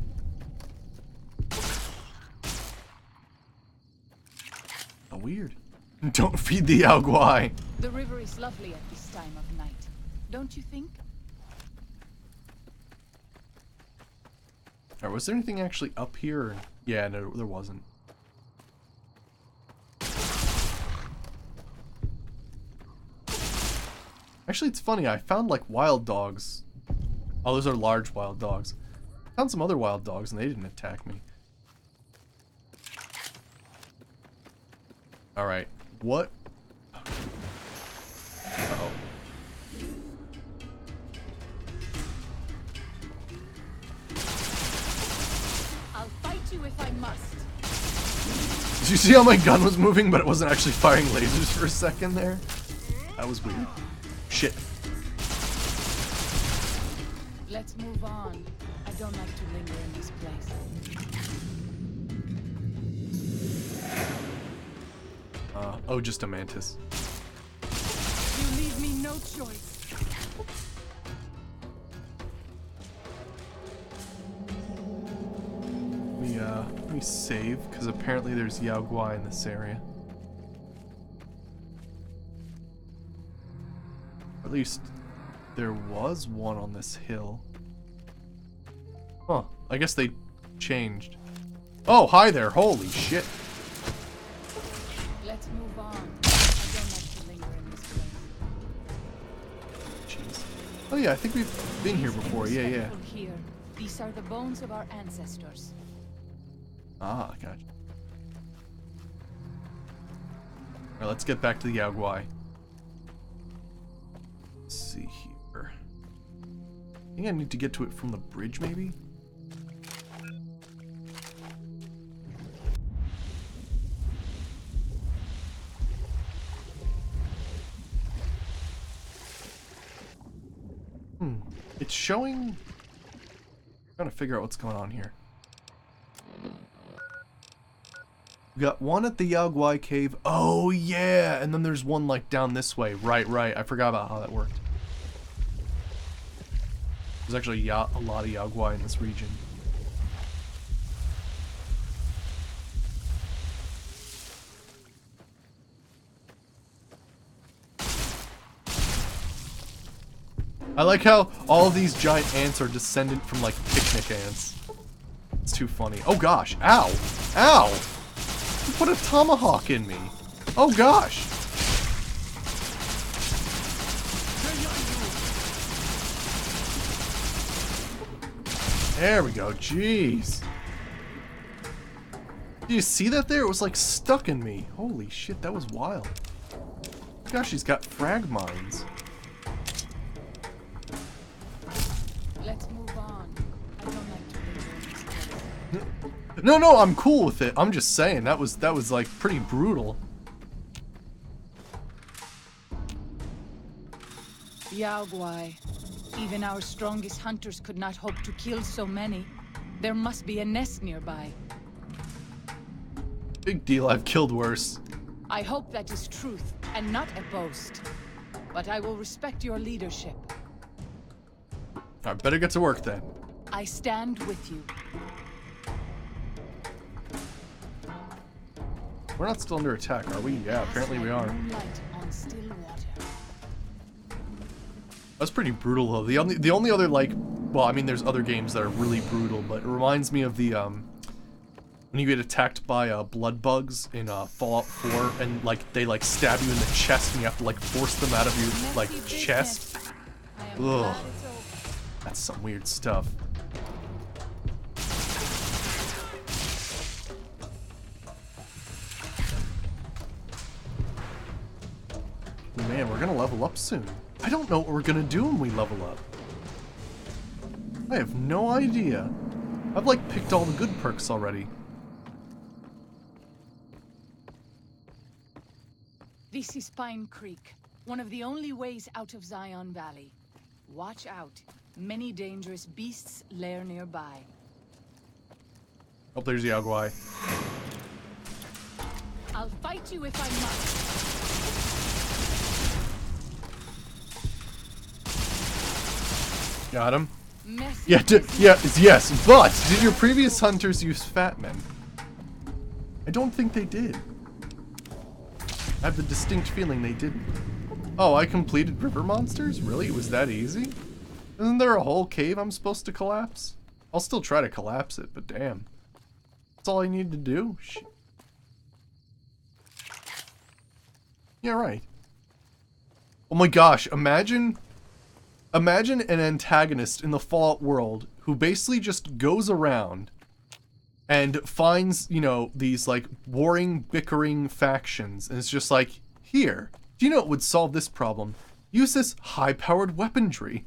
Oh, weird. Don't feed the Yao Guai. The river is lovely at this time of night, don't you think? Or was there anything actually up here? Yeah, no, there wasn't. Actually, it's funny, I found like wild dogs. Oh, those are large wild dogs. I found some other wild dogs and they didn't attack me. Alright, what? Uh-oh. I'll fight you if I must. Did you see how my gun was moving but it wasn't actually firing lasers for a second there? That was weird. Shit. Let's move on. I don't like to linger in this place. Oh, just a mantis. You leave me no choice. Let me save, because apparently there's Yao Guai in this area. At least there was one on this hill. Huh. I guess they changed. Oh, hi there. Holy shit. Let's move on. I don't like to linger in this place. Jeez. Oh yeah, I think we've been here before. Yeah, yeah. Here. These are the bones of our ancestors. Ah, gotcha. Alright, let's get back to the Yaogwai. Let's see here. I think I need to get to it from the bridge, maybe? It's showing... I'm trying to figure out what's going on here. We got one at the Yaogwai cave. Oh, yeah! And then there's one, like, down this way. Right, right. I forgot about how that worked. There's actually a lot of Yaogwai in this region. I like how all of these giant ants are descendant from, like, picnic ants. It's too funny. Oh, gosh. Ow! Ow! You put a tomahawk in me. Oh, gosh. There we go. Jeez. Did you see that there? It was, like, stuck in me. Holy shit, that was wild. Gosh, he's got frag mines. Let's move on. I don't like to linger in this place. No, I'm cool with it. I'm just saying that was like pretty brutal. Yaogwai. Even our strongest hunters could not hope to kill so many. There must be a nest nearby. Big deal. I've killed worse. I hope that is truth and not a boast. But I will respect your leadership. I better get to work then. I stand with you. We're not still under attack, are we? Yeah, apparently we are. Moonlight on still water. That's pretty brutal though. The only other, like, well, I mean, there's other games that are really brutal, but it reminds me of the when you get attacked by blood bugs in Fallout 4, and like they like stab you in the chest, and you have to like force them out of your like chest. Ugh, that's some weird stuff. Man, we're gonna level up soon. I don't know what we're gonna do when we level up. I have no idea. I've like picked all the good perks already. This is Pine Creek, one of the only ways out of Zion Valley. Watch out. Many dangerous beasts lair nearby. Oh, there's the Yaogwai. I'll fight you if I must. Got him. Messy Yeah, business. yes, but did your previous hunters use fat men? I don't think they did. I have the distinct feeling they didn't. Oh, I completed river monsters? Really? It was that easy? Isn't there a whole cave I'm supposed to collapse? I'll still try to collapse it, but damn. That's all I need to do? Shit. Yeah, right. Oh my gosh, imagine an antagonist in the Fallout world who basically just goes around and finds, you know, these like warring, bickering factions, and it's just like, here, do you know what would solve this problem? Use this high-powered weaponry.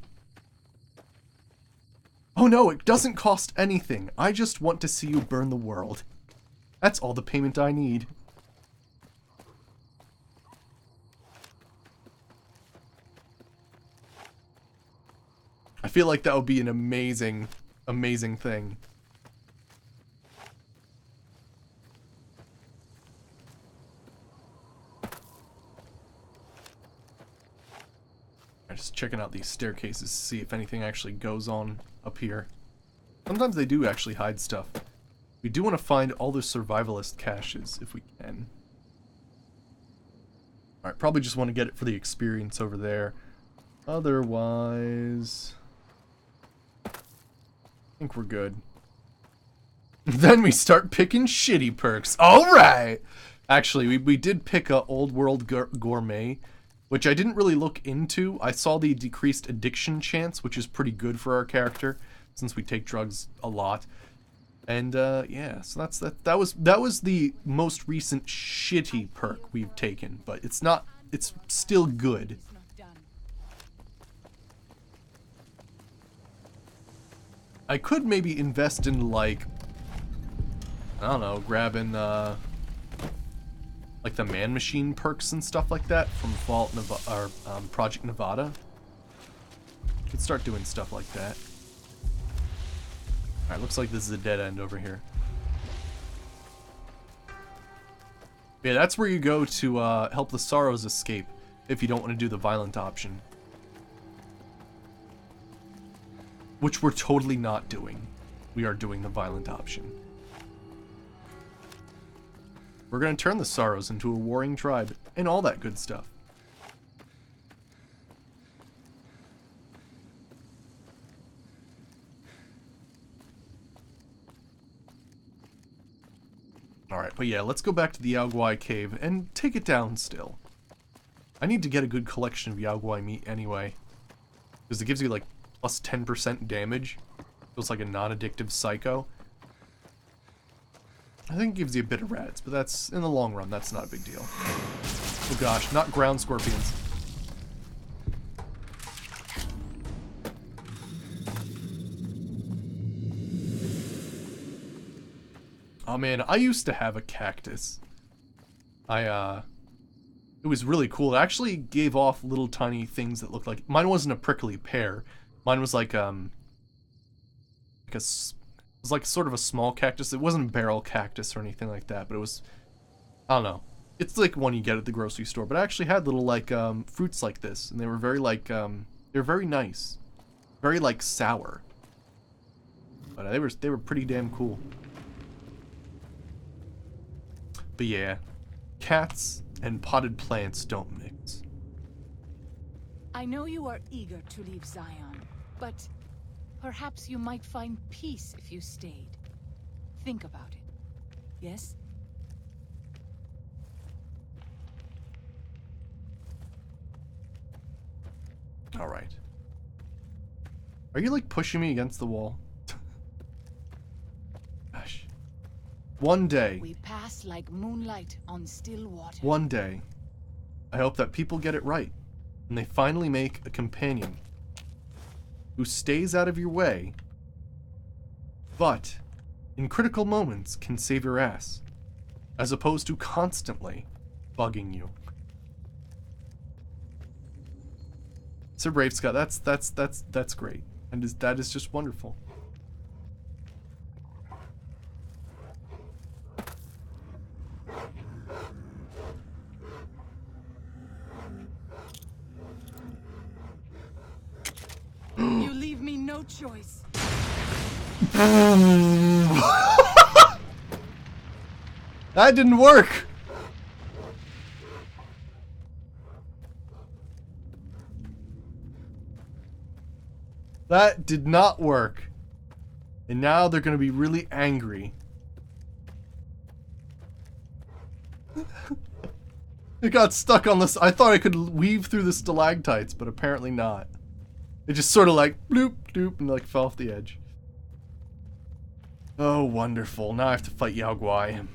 Oh no, it doesn't cost anything. I just want to see you burn the world. That's all the payment I need. I feel like that would be an amazing, amazing thing. I'm just checking out these staircases to see if anything actually goes on up here. Sometimes they do actually hide stuff. We do want to find all the survivalist caches if we can. Alright, probably just want to get it for the experience over there. Otherwise, I think we're good. Then we start picking shitty perks. Alright! Actually, we did pick a Old World Gourmet, which I didn't really look into. I saw the decreased addiction chance, which is pretty good for our character, since we take drugs a lot. And, yeah, so that was the most recent shitty perk we've taken, but it's still good. I could maybe invest in, like, I don't know, grabbing, like the Man Machine perks and stuff like that from Project Nevada. Could start doing stuff like that. Alright, looks like this is a dead end over here. Yeah, that's where you go to help the Sorrows escape if you don't want to do the violent option. Which we're totally not doing. We are doing the violent option. We're going to turn the Sorrows into a warring tribe and all that good stuff. Alright, but yeah, let's go back to the Yaoguai cave and take it down still. I need to get a good collection of Yaoguai meat anyway. Because it gives you like plus 10% damage. Feels like a non-addictive psycho. I think it gives you a bit of rats, but that's, in the long run, that's not a big deal. Oh gosh, not ground scorpions. Oh man, I used to have a cactus. It was really cool. It actually gave off little tiny things that looked like, mine wasn't a prickly pear. Mine was like, it was like sort of a small cactus. It wasn't a barrel cactus or anything like that, but it was, I don't know. It's like one you get at the grocery store, but it actually had little like fruits like this, and they were very like they were very nice, very like sour. But they were pretty damn cool. But yeah, cats and potted plants don't mix. I know you are eager to leave Zion, but perhaps you might find peace if you stayed. Think about it. Yes? Alright. Are you like pushing me against the wall? Gosh. One day. We pass like moonlight on still water. One day. I hope that people get it right. And they finally make a companion who stays out of your way, but in critical moments can save your ass, as opposed to constantly bugging you. Sir Brave Scott, that's great, and that is just wonderful. You leave me no choice. That didn't work. That did not work. And now they're going to be really angry. It got stuck on this. I thought I could weave through the stalactites, but apparently not. It just sort of like bloop, doop, and like fell off the edge. Oh, wonderful. Now I have to fight Yaoguai.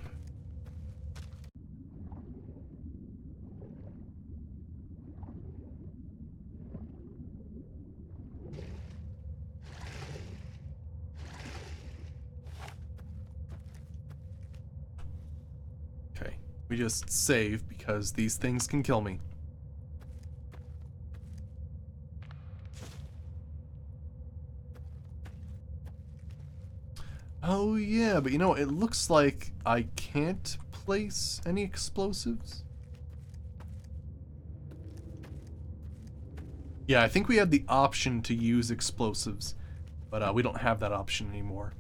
Okay, we just save because these things can kill me. Oh yeah, but you know, it looks like I can't place any explosives. Yeah, I think we had the option to use explosives, but we don't have that option anymore.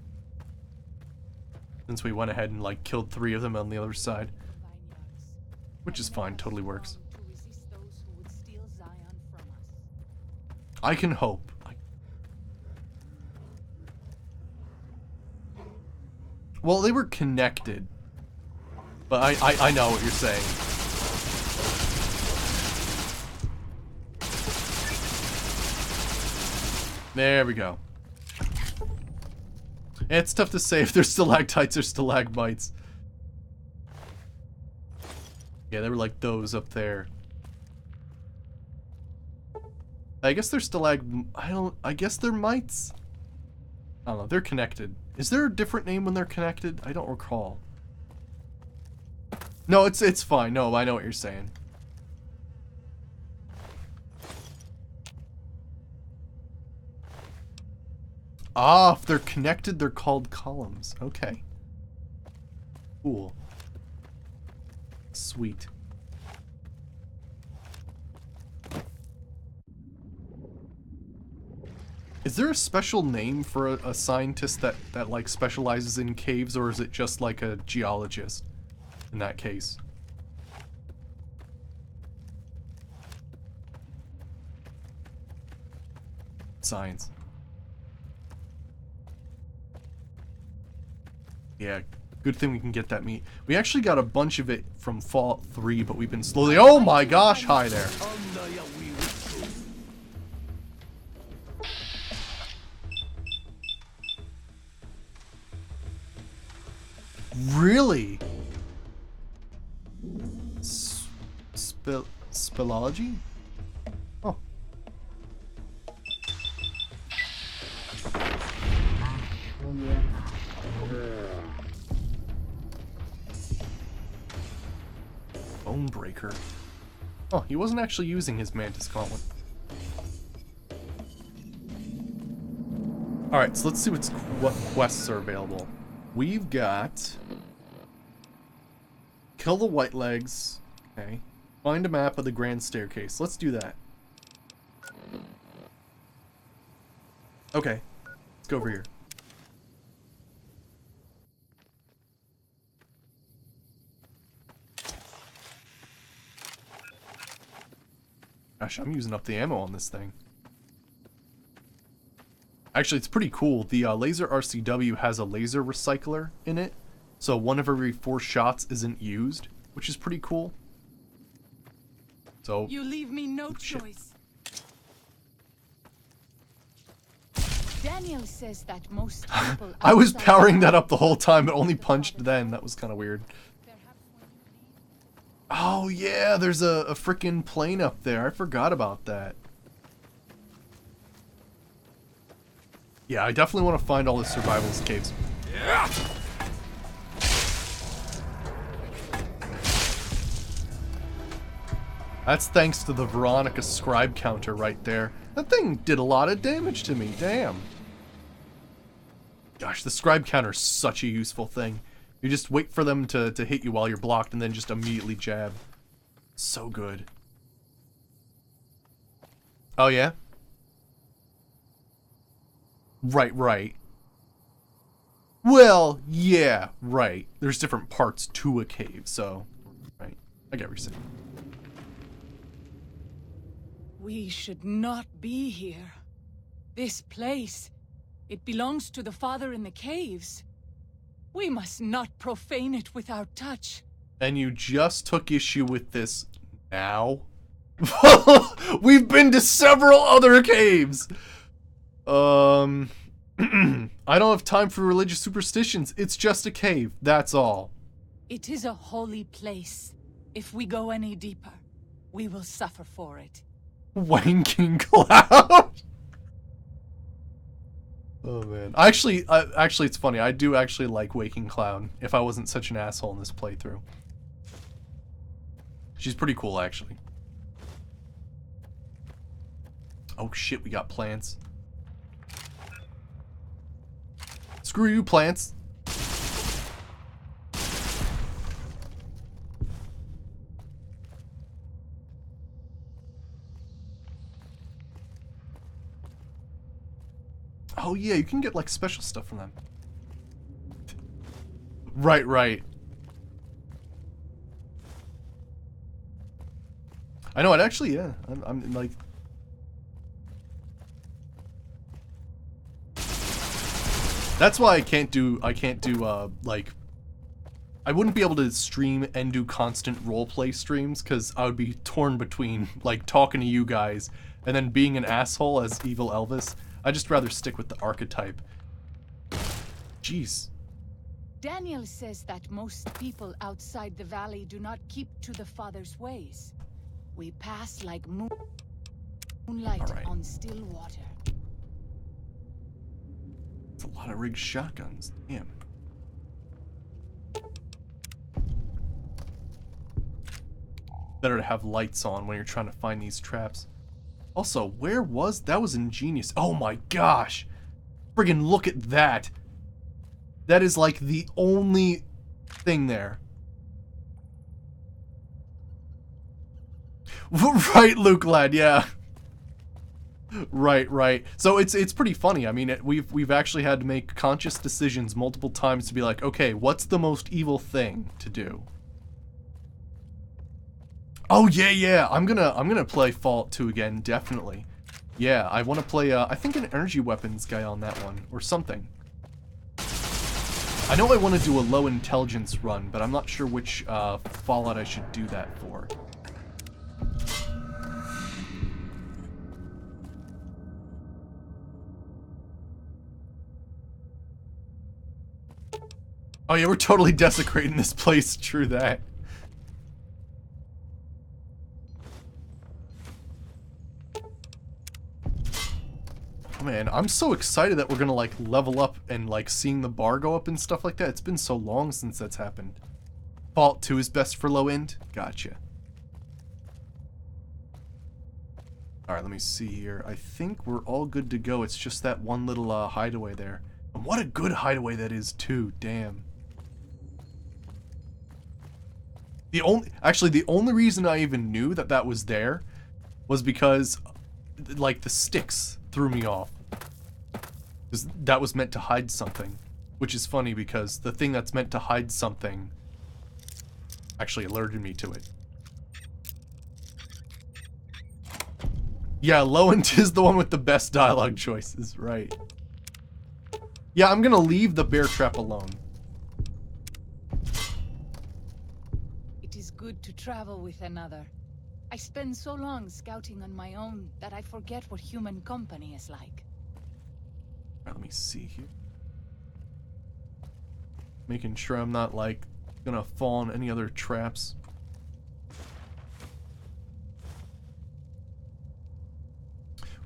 Since we went ahead and like killed 3 of them on the other side. Which is fine, totally works. I can hope. Well, they were connected. But I know what you're saying. There we go. It's tough to say if they're stalactites or stalagmites. Yeah, they were like those up there. I guess they're I guess they're mites? I don't know, they're connected. Is there a different name when they're connected? I don't recall. No, it's fine. No, I know what you're saying. Ah, if they're connected, they're called columns. Okay. Cool. Sweet. Is there a special name for a scientist that like specializes in caves, or is it just like a geologist in that case? Science. Yeah, good thing we can get that meat. We actually got a bunch of it from Fallout 3, but we've been slowly... Oh my gosh, hi there. Really? Spellology? Oh. Bonebreaker. Oh, he wasn't actually using his Mantis Gauntlet. Alright, so let's see what quests are available. We've got... Kill the white legs. Okay. Find a map of the Grand Staircase. Let's do that. Okay. Let's go over here. Gosh, I'm using up the ammo on this thing. Actually, it's pretty cool. The laser RCW has a laser recycler in it. So 1 of every 4 shots isn't used, which is pretty cool. So you leave me no choice. Daniel says that most people I was powering that up the whole time, but only punched then. That was kind of weird. Oh yeah, there's a freaking plane up there. I forgot about that. Yeah, I definitely want to find all the survivalist caves. Yeah. That's thanks to the Veronica scribe counter right there. That thing did a lot of damage to me, damn. Gosh, the scribe counter is such a useful thing. You just wait for them to hit you while you're blocked and then just immediately jab. So good. Oh yeah? Right. Well, yeah, right. There's different parts to a cave, so... Right. I get what you're saying. We should not be here. This place, it belongs to the Father in the caves. We must not profane it with our touch. And you just took issue with this now? We've been to several other caves! I don't have time for religious superstitions. It's just a cave, that's all. It is a holy place. If we go any deeper, we will suffer for it. Wanking Cloud. Oh man. Actually, it's funny. I do actually like Waking Cloud. If I wasn't such an asshole in this playthrough, she's pretty cool, actually. Oh shit, we got plants. Screw you, plants. Oh yeah, you can get like special stuff from them. Right. I know it actually, yeah. I'm like... That's why I can't do, like, I wouldn't be able to stream and do constant roleplay streams, because I would be torn between, like, talking to you guys and then being an asshole as evil Elvis. I'd just rather stick with the archetype. Jeez. Daniel says that most people outside the valley do not keep to the Father's ways. We pass like moonlight on still water. It's a lot of rigged shotguns. Damn. Better to have lights on when you're trying to find these traps. Also, where was... That was ingenious. Oh my gosh! Friggin' look at that! That is like the only thing there. Right, Luke lad, yeah. Right. So it's pretty funny. I mean, we've actually had to make conscious decisions multiple times to be like, okay, what's the most evil thing to do? Oh yeah. I'm gonna play Fallout 2 again, definitely. Yeah, I want to play. I think an energy weapons guy on that one or something. I know I want to do a low intelligence run, but I'm not sure which Fallout I should do that for. Oh yeah, we're totally desecrating this place, true that. Oh man, I'm so excited that we're gonna like level up and like seeing the bar go up and stuff like that. It's been so long since that's happened. Fallout 2 is best for low end? Gotcha. Alright, let me see here. I think we're all good to go. It's just that one little hideaway there. And what a good hideaway that is too, damn. Actually, the only reason I even knew that that was there was because, like, the sticks threw me off. Because that was meant to hide something. Which is funny because the thing that's meant to hide something actually alerted me to it. Yeah, Lowent is the one with the best dialogue choices, right. Yeah, I'm gonna leave the bear trap alone. It is good to travel with another. I spend so long scouting on my own that I forget what human company is like. Alright, let me see here. Making sure I'm not, like, gonna fall in any other traps.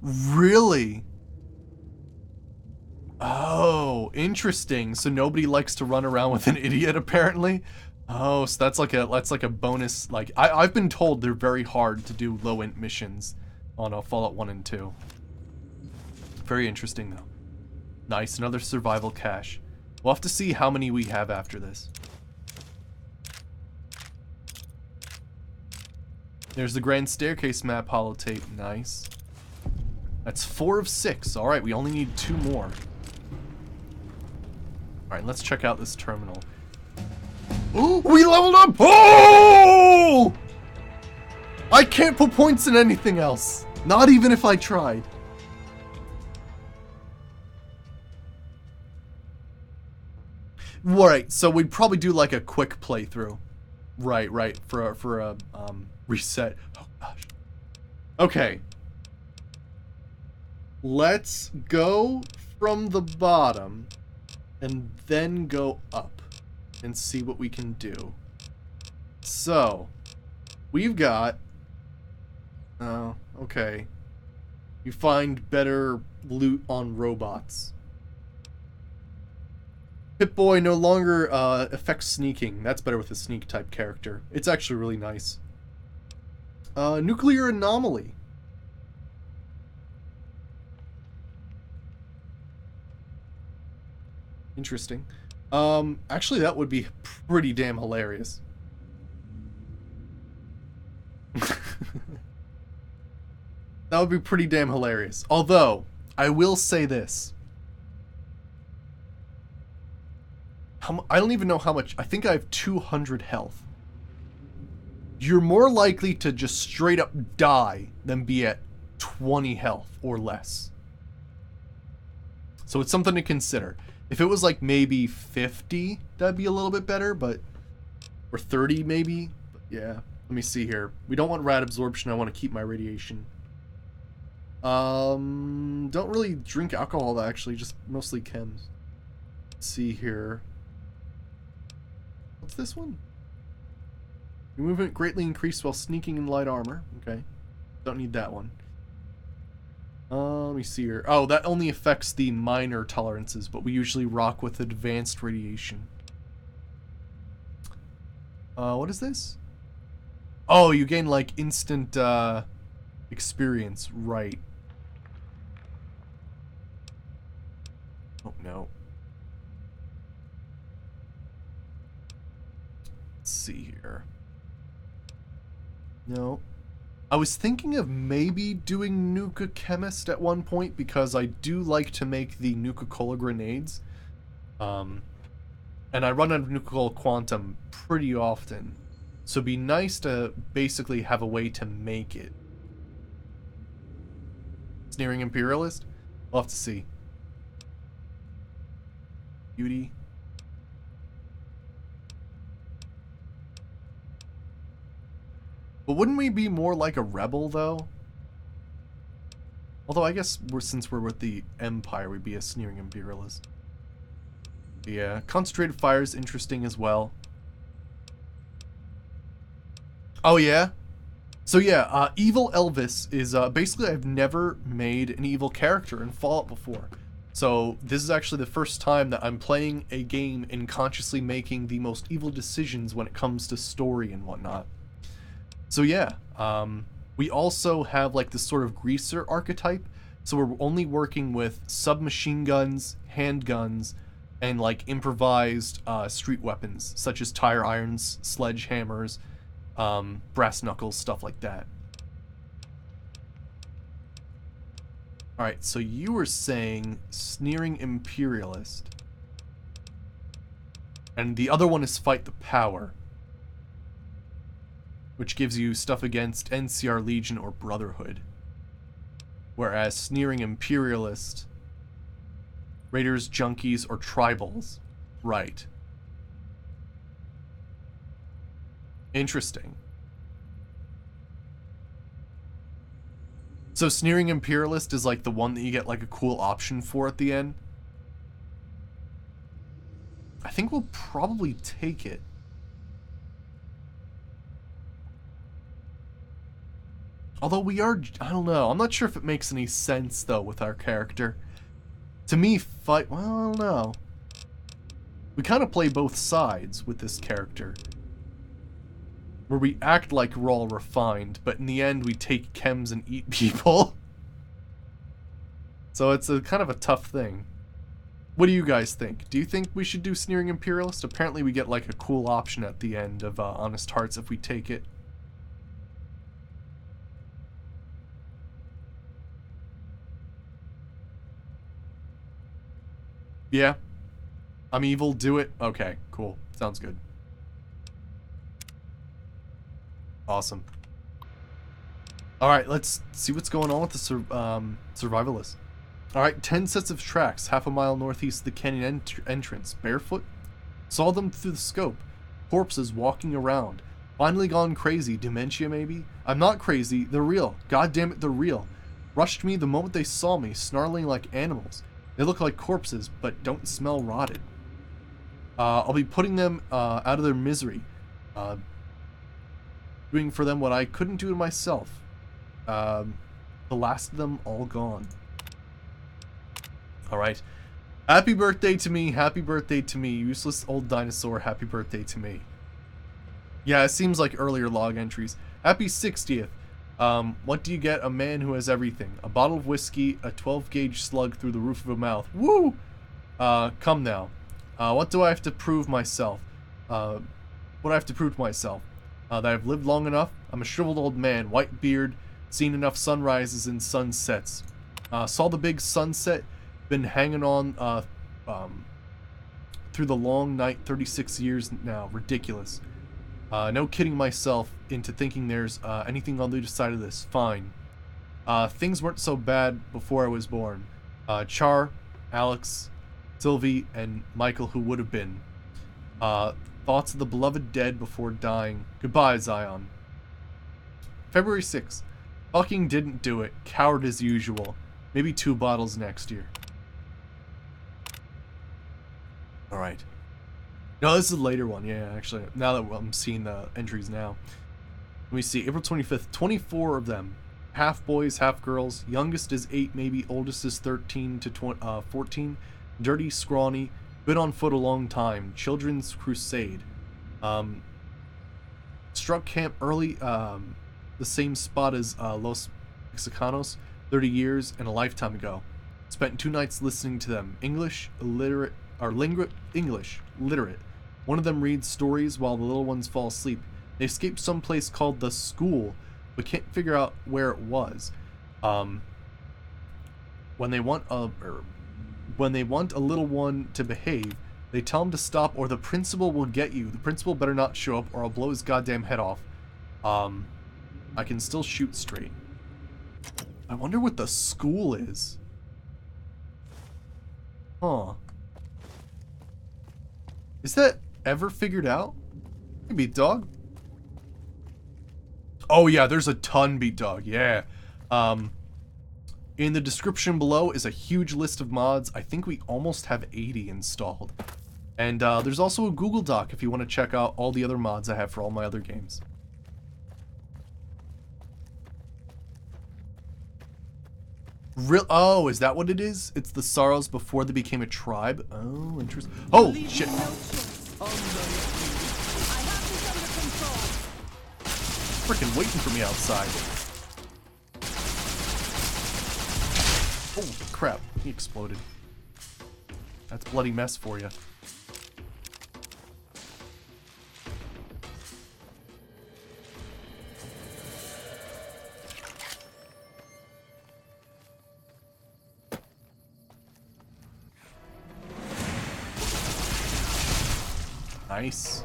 Really? Oh, interesting. So nobody likes to run around with an idiot, apparently? Oh, so that's like a bonus. Like, I've been told they're very hard to do low-int missions on Fallout 1 and 2. Very interesting, though. Nice, another survival cache. We'll have to see how many we have after this. There's the Grand Staircase map holotape. Nice. That's 4 of 6. Alright, we only need 2 more. Alright, let's check out this terminal. Oh, we leveled up! Oh! I can't put points in anything else. Not even if I tried. Alright, so we'd probably do like a quick playthrough. Right, for a reset. Oh gosh. Okay. Let's go from the bottom and then go up and see what we can do. So, we've got... Oh, okay. You find better loot on robots. Pip-Boy no longer affects sneaking. That's better with a sneak type character. It's actually really nice. Nuclear anomaly. Interesting. Actually, that would be pretty damn hilarious. That would be pretty damn hilarious. Although, I will say this. I don't even know how much. I think I have 200 health. You're more likely to just straight up die than be at 20 health or less. So it's something to consider. If it was like maybe 50, that'd be a little bit better, but... Or 30 maybe. But yeah, let me see here. We don't want rad absorption. I want to keep my radiation. Don't really drink alcohol actually, just mostly chems. Let's see here. What's this one? Your movement greatly increased while sneaking in light armor. Okay. Don't need that one. Let me see here. Oh, that only affects the minor tolerances, but we usually rock with advanced radiation. What is this? Oh, you gain like instant experience, right. Oh no. Let's see here. No. I was thinking of maybe doing Nuka Chemist at one point because I do like to make the Nuka-Cola grenades. And I run out of Nuka-Cola Quantum pretty often. So it'd be nice to basically have a way to make it. Sneering Imperialist? We'll have to see. Beauty. But wouldn't we be more like a rebel, though? Although I guess since we're with the Empire, we'd be a Sneering Imperialist. Yeah, Concentrated Fire is interesting as well. Oh, yeah? So yeah, Evil Elvis is, basically I've never made an evil character in Fallout before. So this is actually the first time that I'm playing a game and consciously making the most evil decisions when it comes to story and whatnot. So yeah, we also have like this sort of greaser archetype. So we're only working with submachine guns, handguns, and like improvised street weapons, such as tire irons, sledgehammers, brass knuckles, stuff like that. Alright, so you were saying Sneering Imperialist. And the other one is Fight the Power, which gives you stuff against NCR Legion or Brotherhood. Whereas Sneering Imperialist, Raiders, Junkies, or Tribals. Right. Interesting. So Sneering Imperialist is like the one that you get like a cool option for at the end. I think we'll probably take it. Although we are, I don't know, I'm not sure if it makes any sense though with our character. To me, well, I don't know. We kind of play both sides with this character. Where we act like we're all refined, but in the end we take chems and eat people. So it's a kind of a tough thing. What do you guys think? Do you think we should do Sneering Imperialist? Apparently we get like a cool option at the end of Honest Hearts if we take it. Yeah. I'm evil, do it. Okay, cool. Sounds good. Awesome. Alright, let's see what's going on with the survivalist. Alright, 10 sets of tracks, half a mile northeast of the canyon entrance. Barefoot? Saw them through the scope. Corpses walking around. Finally gone crazy. Dementia, maybe? I'm not crazy. They're real. God damn it, they're real. Rushed me the moment they saw me, snarling like animals. They look like corpses, but don't smell rotted. I'll be putting them out of their misery. Doing for them what I couldn't do to myself. The last of them all gone. Alright. Happy birthday to me, happy birthday to me. Useless old dinosaur, happy birthday to me. Yeah, it seems like earlier log entries. Happy 60th. What do you get? A man who has everything. A bottle of whiskey, a 12-gauge slug through the roof of a mouth. Woo! Come now. What do I have to prove myself? What do I have to prove to myself? That I've lived long enough. I'm a shriveled old man, white beard, seen enough sunrises and sunsets. Saw the big sunset, been hanging on through the long night, 36 years now. Ridiculous. No kidding myself into thinking there's anything on the other side of this. Fine. Things weren't so bad before I was born. Char, Alex, Sylvie, and Michael, who would have been. Thoughts of the beloved dead before dying. Goodbye, Zion. February 6th. Fucking didn't do it. Coward as usual. Maybe 2 bottles next year. Alright. No, this is a later one. Yeah, actually. Now that I'm seeing the entries now. Let me see. April 25th. 24 of them. Half boys, half girls. Youngest is 8, maybe. Oldest is 13 to 14. Dirty, scrawny. Been on foot a long time. Children's Crusade. Struck camp early. The same spot as Los Mexicanos. 30 years and a lifetime ago. Spent 2 nights listening to them. English literate. One of them reads stories while the little ones fall asleep. They escaped someplace called the school, but can't figure out where it was. When they want a little one to behave, they tell him to stop or the principal will get you. The principal better not show up or I'll blow his goddamn head off. I can still shoot straight. I wonder what the school is. Huh. Is that ever figured out? Hey, Beat Dog. Oh yeah, there's a ton, Beat Dog. Yeah. In the description below is a huge list of mods. I think we almost have 80 installed. And there's also a Google Doc if you want to check out all the other mods I have for all my other games. Oh, is that what it is? It's the Sorrows before they became a tribe? Oh, interesting. Oh, shit. Freaking waiting for me outside. Holy crap, he exploded. That's a bloody mess for you. Nice.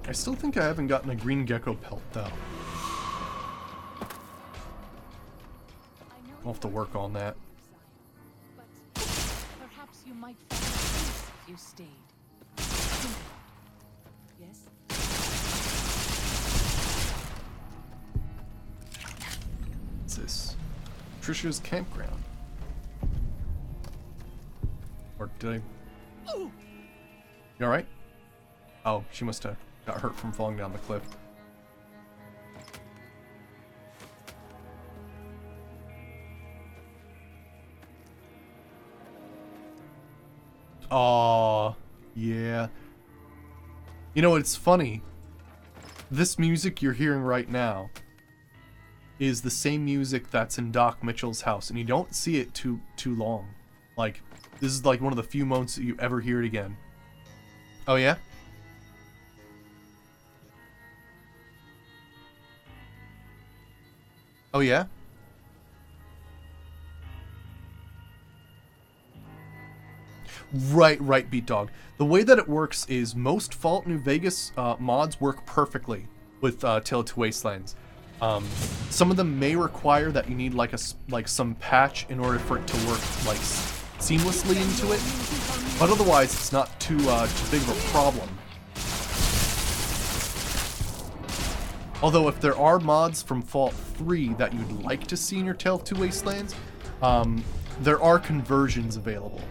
I still think I haven't gotten a green gecko pelt, though. I'll have to work on that. But perhaps you might find peace if you stayed. Yes? What's this? Trisha's campground. Or did I... You alright? Oh, she must have got hurt from falling down the cliff. Aww, yeah. You know, it's funny. This music you're hearing right now is the same music that's in Doc Mitchell's house, and you don't see it too long. Like, this is like one of the few moments that you ever hear it again. Oh yeah? Oh yeah? Right, Beat Dog. The way that it works is most Fallout New Vegas mods work perfectly with Tale of Two Wastelands. Some of them may require that you need like some patch in order for it to work like seamlessly into it, but otherwise it's not too big of a problem. Although if there are mods from Fallout 3 that you'd like to see in your Tale of Two Wastelands, there are conversions available.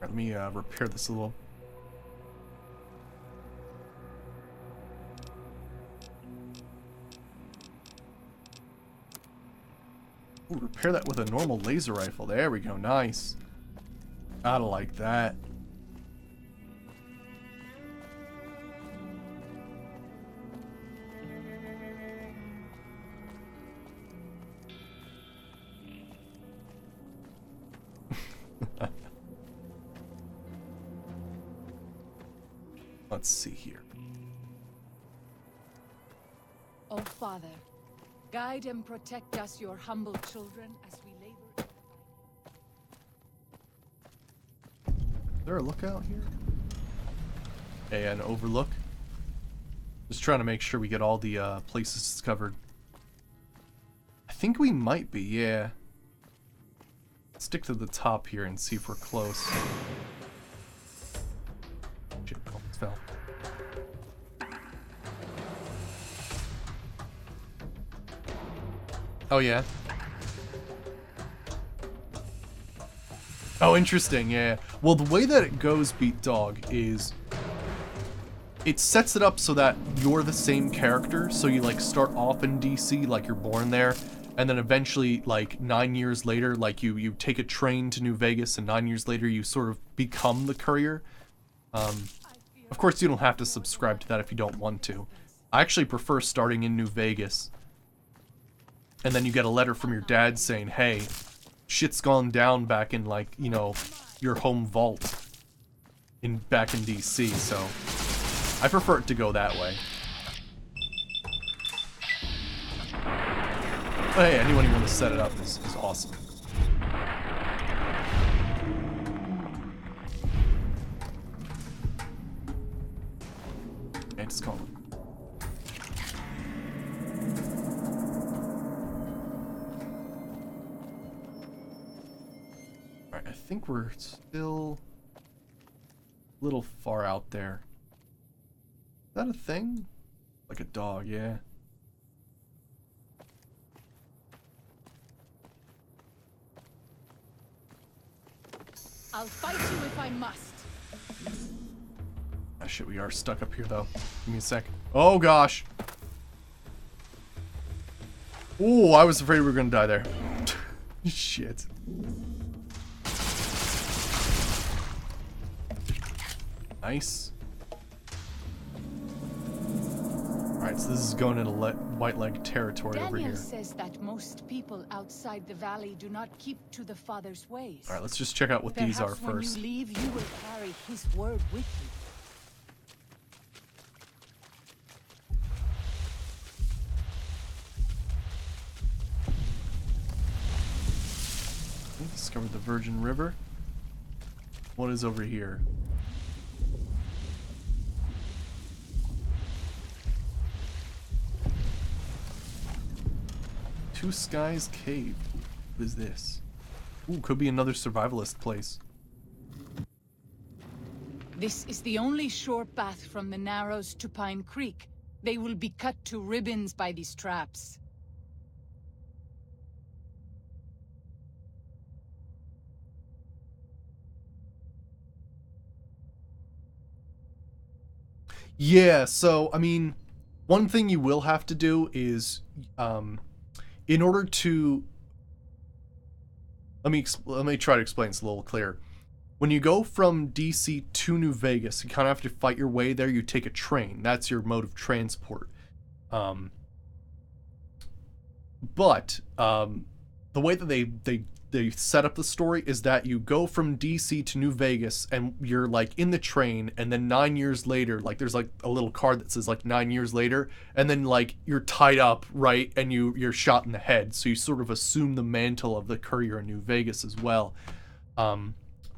Let me repair this a little. Ooh, repair that with a normal laser rifle. There we go. Nice. Gotta like that. Let's see here. Oh, Father, guide and protect us, your humble children, as we lay there a lookout here? Okay, an overlook. Just trying to make sure we get all the places covered. I think we might be, yeah. Stick to the top here and see if we're close. Shit, almost fell. Oh, yeah. Oh, interesting, yeah. Well, the way that it goes, Beat Dog, is it sets it up so that you're the same character. So you, like, start off in DC, like you're born there, and then eventually, like, 9 years later, like, you take a train to New Vegas, and 9 years later you sort of become the courier. Of course, you don't have to subscribe to that if you don't want to. I actually prefer starting in New Vegas, and then you get a letter from your dad saying, hey, shit's gone down back in, like, you know, your home vault back in DC, so I prefer it to go that way. But hey, anyone who wants to set it up is awesome. Okay, just call it. Alright, I think we're still a little far out there. Is that a thing? Like a dog, yeah. I'll fight you if I must. Ah, shit, we are stuck up here, though. Give me a sec. Oh, gosh. Oh, I was afraid we were gonna die there. Shit. Nice. Alright, so this is going into white leg territory over here. Daniel says that most people outside the valley do not keep to the Father's ways. Alright, let's just check out what these are Perhaps when first. you leave, you will carry his word with you. We discovered the Virgin River. What is over here? Two Skies Cave. What is this? Ooh, could be another survivalist place. This is the only shore path from the Narrows to Pine Creek. They will be cut to ribbons by these traps. Yeah, so, I mean, one thing you will have to do is, in order to... Let me try to explain this a little clearer. When you go from DC to New Vegas, you kind of have to fight your way there. You take a train. That's your mode of transport. But the way that they set up the story is that you go from DC to New Vegas and you're like in the train, and then 9 years later, like there's like a little card that says like 9 years later, and then like you're tied up, right, and you're shot in the head. So you sort of assume the mantle of the courier in New Vegas as well.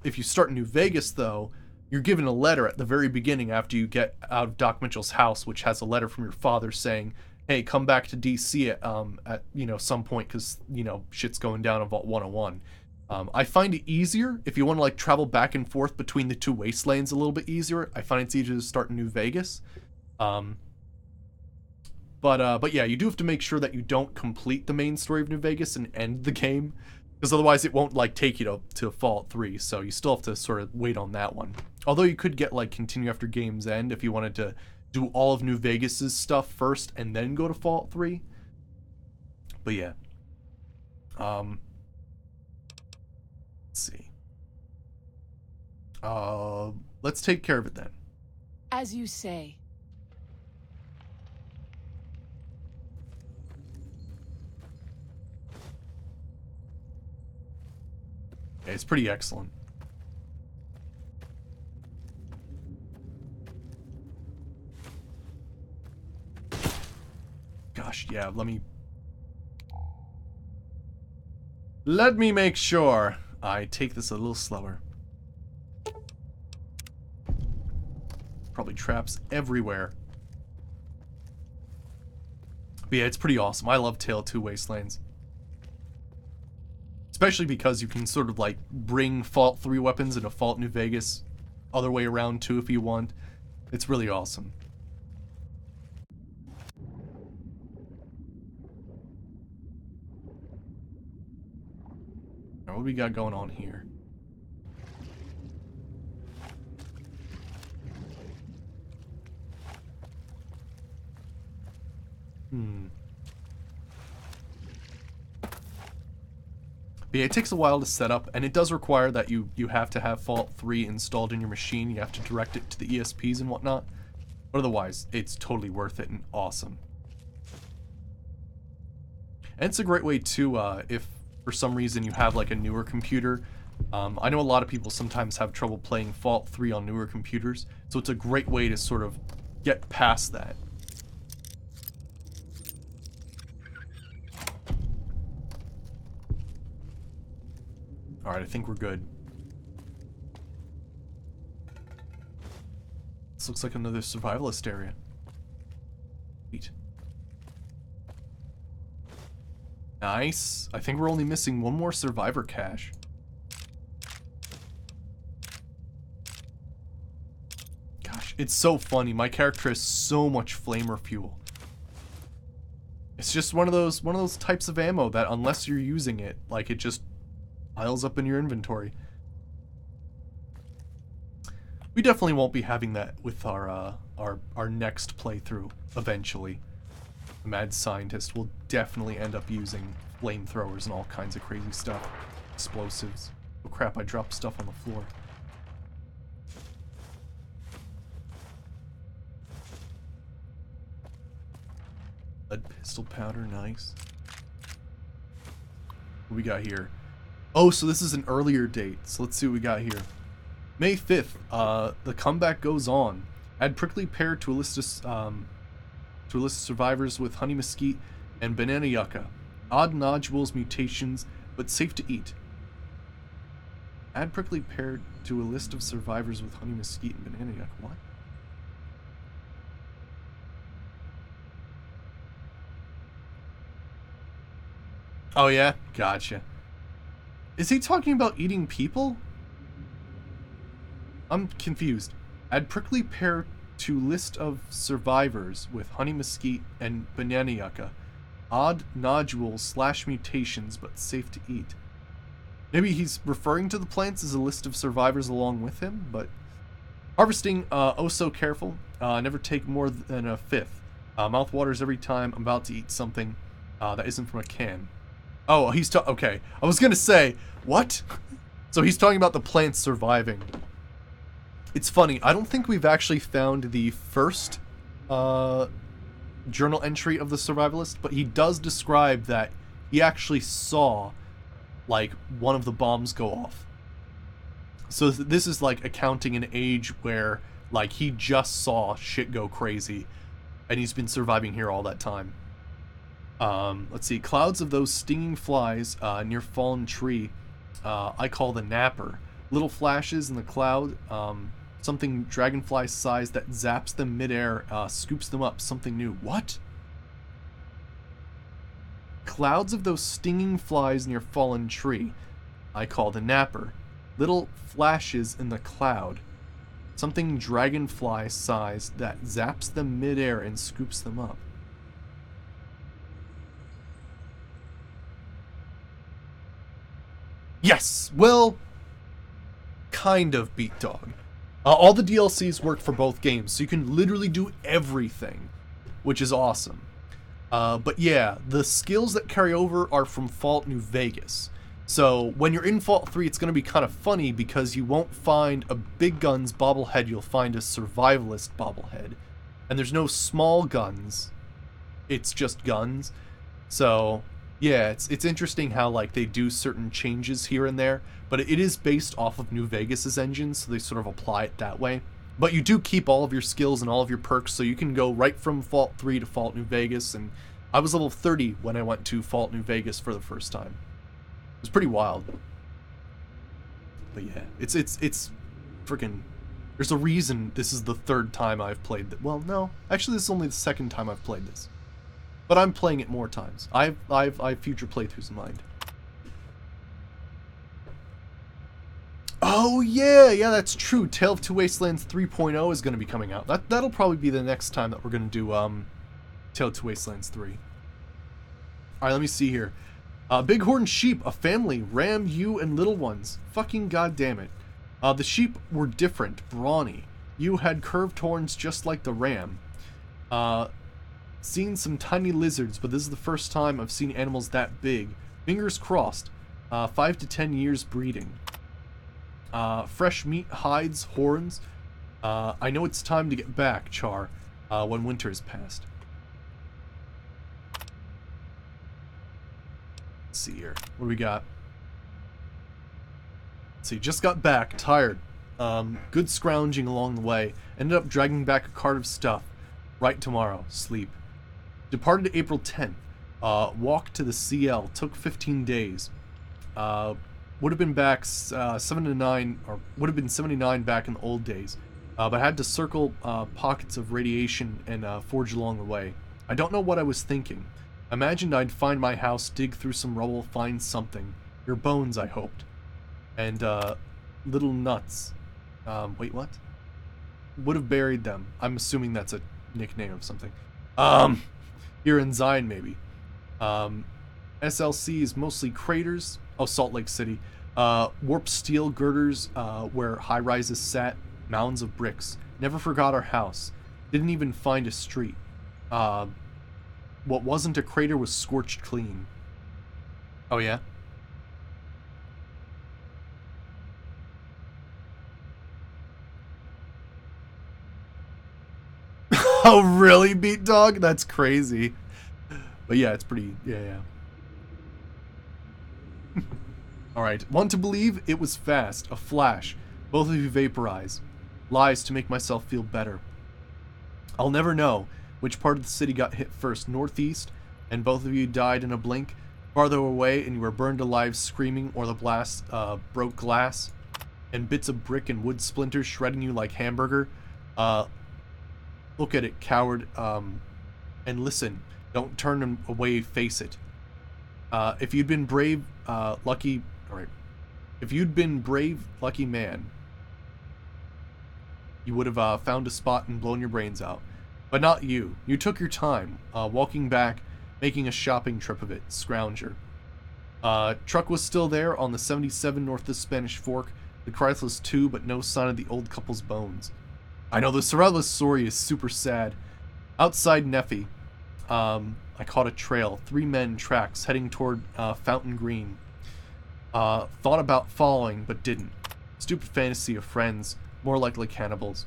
If you start in New Vegas, though, you're given a letter at the very beginning after you get out of Doc Mitchell's house, which has a letter from your father saying, hey, come back to DC at you know, some point, because, you know, shit's going down in Vault 101. I find it easier if you want to like travel back and forth between the two wastelands a little bit easier. I find it's easier to start in New Vegas. But yeah, you do have to make sure that you don't complete the main story of New Vegas and end the game, because otherwise it won't like take you to Fallout 3, so you still have to sort of wait on that one. Although you could get like continue after game's end if you wanted to do all of New Vegas's stuff first and then go to Fallout 3. But yeah. Let's see. Let's take care of it then. As you say. Yeah, it's pretty excellent. Gosh, yeah, let me make sure I take this a little slower. probably traps everywhere. But yeah, it's pretty awesome. I love Tale 2 Wastelands. Especially because you can sort of like bring Fallout 3 weapons into Fallout New Vegas. Other way around too if you want. It's really awesome. Now, what do we got going on here? But yeah, it takes a while to set up, and it does require that you have to have Fallout 3 installed in your machine. You have to direct it to the ESPs and whatnot. But otherwise, it's totally worth it and awesome. And it's a great way to, if for some reason you have like a newer computer. I know a lot of people sometimes have trouble playing Fallout 3 on newer computers, so it's a great way to sort of get past that. Alright, I think we're good. This looks like another survivalist area. Sweet. Nice. I think we're only missing one more survivor cache. Gosh, it's so funny. My character has so much flamer fuel. It's just one of those types of ammo that unless you're using it, like it just piles up in your inventory. We definitely won't be having that with our next playthrough eventually. The mad scientist will definitely end up using flamethrowers and all kinds of crazy stuff. Explosives. Oh crap, I dropped stuff on the floor. Lead pistol powder, nice. What we got here? Oh, so this is an earlier date. So let's see what we got here. May 5th, the comeback goes on. Add prickly pear to a list of survivors with honey mesquite and banana yucca. Odd nodules, mutations, but safe to eat. Add prickly pear to a list of survivors with honey mesquite and banana yucca. What? Oh yeah, gotcha. Is he talking about eating people? I'm confused. Add prickly pear to list of survivors with honey mesquite and banana yucca. Odd nodules / mutations, but safe to eat. Maybe he's referring to the plants as a list of survivors along with him, but... Harvesting, oh so careful. Never take more than a fifth. Mouth waters every time I'm about to eat something that isn't from a can. Oh, he's okay. I was gonna say, what? So he's talking about the plants surviving. It's funny, I don't think we've actually found the first journal entry of the survivalist, but he does describe that he actually saw, like, one of the bombs go off. So this is, like, accounting an age where, like, he just saw shit go crazy, and he's been surviving here all that time. Let's see, clouds of those stinging flies near fallen tree, I call the napper. Little flashes in the cloud, something dragonfly size that zaps them midair, scoops them up, something new. What? Clouds of those stinging flies near fallen tree, I call the napper. Little flashes in the cloud, something dragonfly size that zaps them midair and scoops them up. Yes, well, kind of Beat Dog. All the DLCs work for both games, so you can literally do everything, which is awesome. But yeah, the skills that carry over are from Fallout New Vegas. So when you're in Fallout 3, it's going to be kind of funny because you won't find a big guns bobblehead, you'll find a survivalist bobblehead. And there's no small guns, it's just guns. So... yeah, it's interesting how, like, they do certain changes here and there, but it is based off of New Vegas's engine, so they sort of apply it that way. But you do keep all of your skills and all of your perks, so you can go right from Fallout 3 to Fallout New Vegas, and I was level 30 when I went to Fallout New Vegas for the first time. It was pretty wild. But yeah, it's freaking There's a reason this is the third time I've played it. Well, no. Actually, this is only the second time I've played this. But I'm playing it more times. I have future playthroughs in mind. Oh, yeah, that's true. Tale of Two Wastelands 3.0 is going to be coming out. That'll probably be the next time that we're going to do Tale of Two Wastelands 3. Alright, let me see here. Bighorn sheep, a family, ram, ewe, and little ones. Fucking goddamn it. The sheep were different, brawny. Ewe had curved horns just like the ram. Seen some tiny lizards, but this is the first time I've seen animals that big. Fingers crossed. 5 to 10 years breeding. Fresh meat, hides, horns. I know it's time to get back, Char, when winter has passed. Let's see here. What do we got? Let's see, just got back, tired. Good scrounging along the way. Ended up dragging back a cart of stuff. Right tomorrow. Sleep. Departed April 10th. Walk to the CL. Took 15 days. Would have been back 7 to 9, or would have been 79 back in the old days. But had to circle pockets of radiation and forge along the way. I don't know what I was thinking. Imagined I'd find my house, dig through some rubble, find something. Your bones, I hoped. And little nuts. Wait, what? Would have buried them. I'm assuming that's a nickname of something. Here in Zion, maybe. SLC is mostly craters. Oh, Salt Lake City. Warped steel girders where high-rises sat. Mounds of bricks. Never forgot our house. Didn't even find a street. What wasn't a crater was scorched clean. Oh, yeah? Oh, really, Beat Dog? That's crazy. But yeah, it's pretty... Yeah. Alright, want to believe it was fast. A flash. Both of you vaporize. Lies to make myself feel better. I'll never know which part of the city got hit first. Northeast, and both of you died in a blink. Farther away, and you were burned alive screaming, or the blast broke glass, and bits of brick and wood splinters shredding you like hamburger. Look at it, coward, and listen. Don't turn away, face it. If you'd been brave, lucky... Alright. If you'd been brave, lucky man, you would have found a spot and blown your brains out. But not you. You took your time, walking back, making a shopping trip of it, scrounger. Truck was still there on the 77 north of the Spanish Fork, the Chrysler's too, but no sign of the old couple's bones. I know, the surrounding story is super sad. Outside Neffy, I caught a trail. 3 men tracks heading toward Fountain Green. Thought about following, but didn't. Stupid fantasy of friends, more likely cannibals.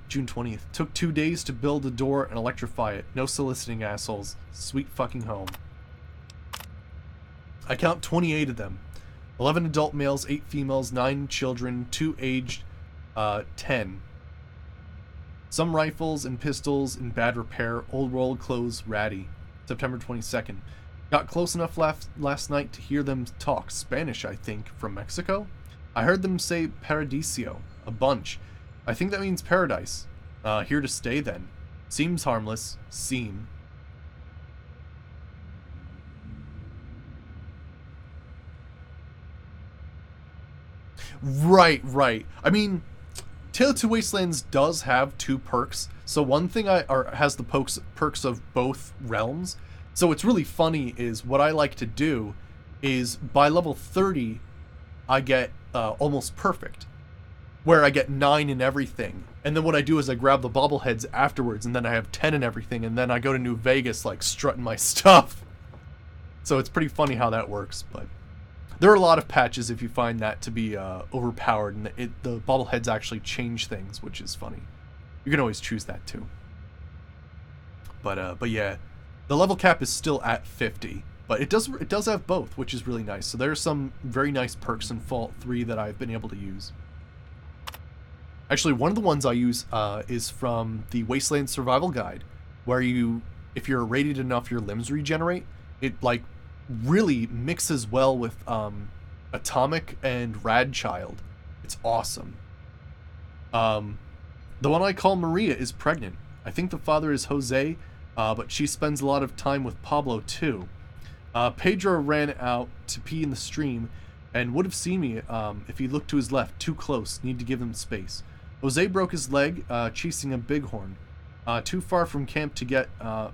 June 20th. Took 2 days to build a door and electrify it. No soliciting, assholes. Sweet fucking home. I count 28 of them. 11 adult males, 8 females, 9 children, 2 aged 10. Some rifles and pistols in bad repair. Old world clothes ratty. September 22nd. Got close enough last night to hear them talk. Spanish, I think, from Mexico? I heard them say Paradiso. A bunch. I think that means paradise. Here to stay then. Seems harmless. Seem. Right. I mean, Tale of Two Wastelands does have 2 perks. So one thing has the perks of both realms. So what's really funny is what I like to do is by level 30, I get almost perfect, where I get 9 in everything. And then what I do is I grab the bobbleheads afterwards, and then I have 10 in everything, and then I go to New Vegas like strutting my stuff. So it's pretty funny how that works, but there are a lot of patches if you find that to be overpowered, and the bobbleheads actually change things, which is funny. You can always choose that too. But yeah, the level cap is still at 50, but it does have both, which is really nice. So there are some very nice perks in Fallout 3 that I've been able to use. Actually, one of the ones I use is from the Wasteland Survival Guide, where if you're irradiated enough, your limbs regenerate. It like really mixes well with Atomic and Rad Child. It's awesome. The one I call Maria is pregnant. I think the father is Jose, but she spends a lot of time with Pablo too. Pedro ran out to pee in the stream and would have seen me if he looked to his left. Too close. Need to give him space. Jose broke his leg chasing a bighorn. Too far from camp to get for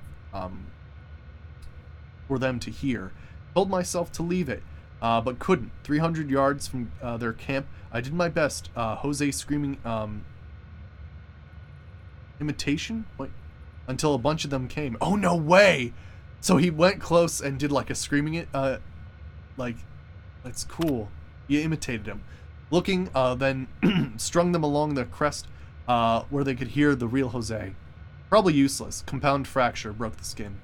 them to hear. Told myself to leave it, but couldn't. 300 yards from their camp. I did my best. Jose screaming imitation? What? Until a bunch of them came. Oh, no way! So he went close and did like a screaming like, that's cool. He imitated him. Looking, then strung them along the crest where they could hear the real Jose. Probably useless. Compound fracture broke the skin.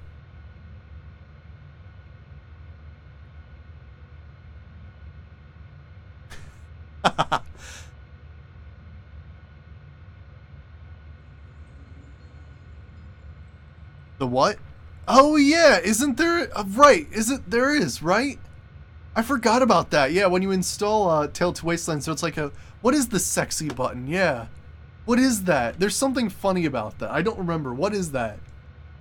The what? Oh yeah, isn't there right, there is, right? I forgot about that. Yeah, when you install Tale to Wasteland, so it's like what is the sexy button? Yeah. What is that? There's something funny about that. I don't remember. What is that?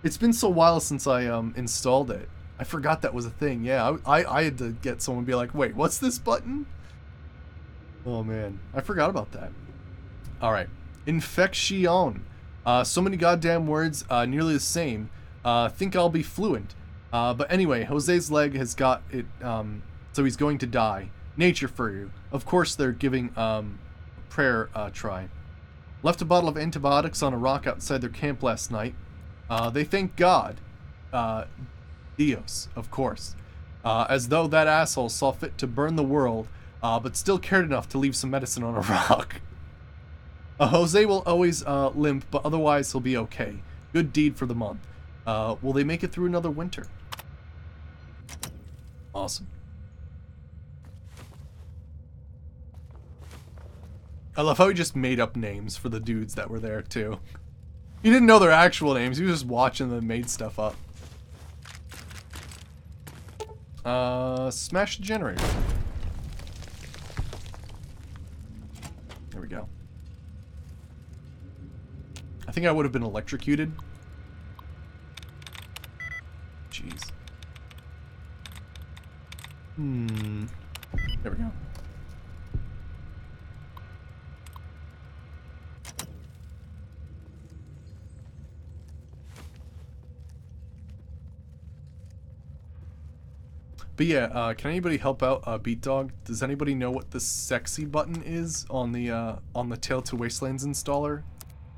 It's been so while since I installed it. I forgot that was a thing. Yeah, I had to get someone to be like, "Wait, what's this button?" Oh man, I forgot about that. All right. Infection. So many goddamn words, nearly the same. Think I'll be fluent. But anyway, Jose's leg has got it, so he's going to die. Nature for you. Of course they're giving prayer try. Left a bottle of antibiotics on a rock outside their camp last night. They thank God. Dios, of course. As though that asshole saw fit to burn the world, but still cared enough to leave some medicine on a rock. Jose will always limp, but otherwise he'll be okay. Good deed for the month. Will they make it through another winter? Awesome. I love how he just made up names for the dudes that were there, too. He didn't know their actual names. He was just watching them and made stuff up. Smash the generator. There we go. I think I would have been electrocuted. Jeez. There we go. But yeah, can anybody help out Beat Dog? Does anybody know what the sexy button is on the Tale to Wastelands installer?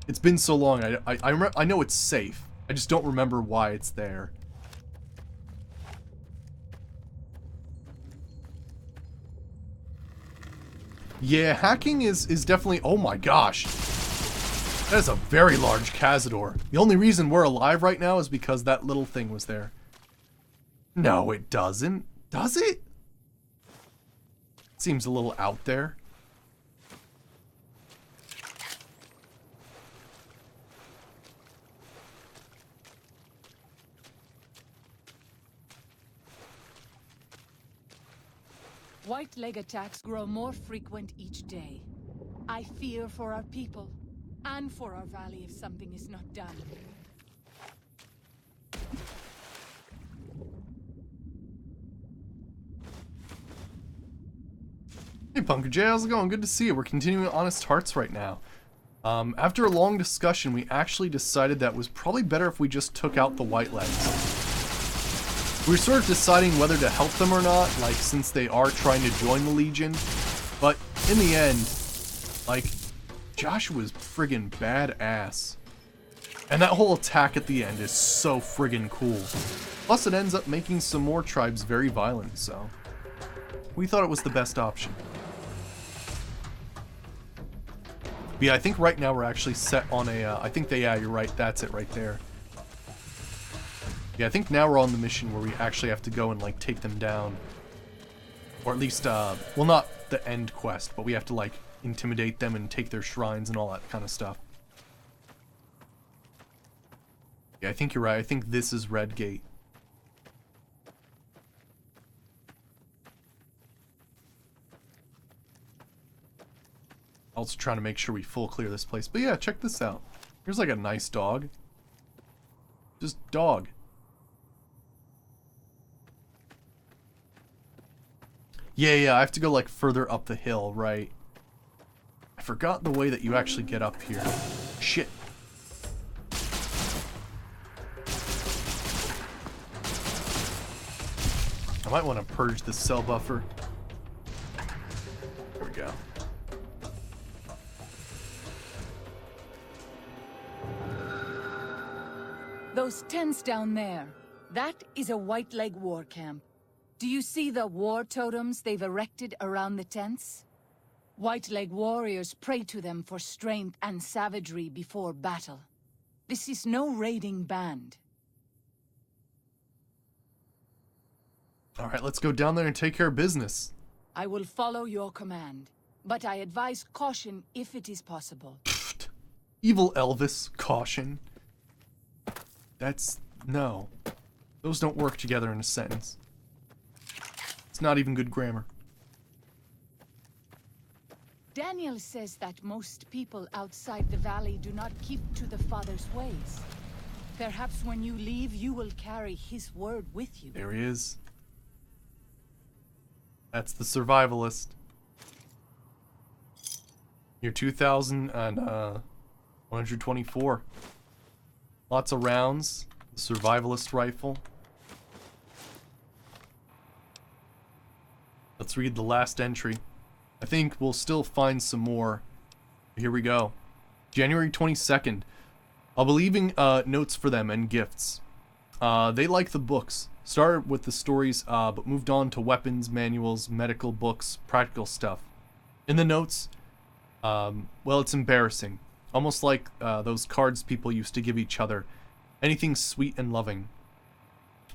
It's been so long. I know it's safe. I just don't remember why it's there. Yeah, hacking is definitely... Oh my gosh. That is a very large Cazador. The only reason we're alive right now is because that little thing was there. No, it doesn't. Does it? Seems a little out there. White leg attacks grow more frequent each day. I fear for our people, and for our valley if something is not done. Hey Punker J, how's it going? Good to see you. We're continuing Honest Hearts right now. After a long discussion, we actually decided that it was probably better if we just took out the white legs. We were sort of deciding whether to help them or not, like, since they are trying to join the Legion. But in the end, like, Joshua's friggin' badass. And that whole attack at the end is so friggin' cool. Plus it ends up making some more tribes very violent, so we thought it was the best option. But yeah, I think right now we're actually set on a, yeah, you're right, that's it right there. Yeah, I think now we're on the mission where we actually have to go and, like, take them down. Or at least, well, not the end quest, but we have to, like, intimidate them and take their shrines and all that kind of stuff. Yeah, I think you're right. I think this is Red Gate. Also trying to make sure we full clear this place. But yeah, check this out. Here's like a nice dog. Just dog. Yeah, I have to go like further up the hill, right? I forgot the way that you actually get up here. Shit. I might want to purge this cell buffer. There we go. Those tents down there, that is a White Leg war camp. Do you see the war totems they've erected around the tents? White Leg warriors pray to them for strength and savagery before battle. This is no raiding band. Alright, let's go down there and take care of business. I will follow your command, but I advise caution if it is possible. Pfft. Evil Elvis, caution. No. Those don't work together in a sentence. It's not even good grammar. Daniel says that most people outside the valley do not keep to the Father's ways. Perhaps when you leave, you will carry his word with you. There he is. That's the survivalist. Year 2124. Lots of rounds. The survivalist rifle. Let's read the last entry. I think we'll still find some more. Here we go. January 22nd. I'll be leaving notes for them and gifts. They like the books. Started with the stories, but moved on to weapons, manuals, medical books, practical stuff. In the notes, well, it's embarrassing. Almost like those cards people used to give each other. Anything sweet and loving.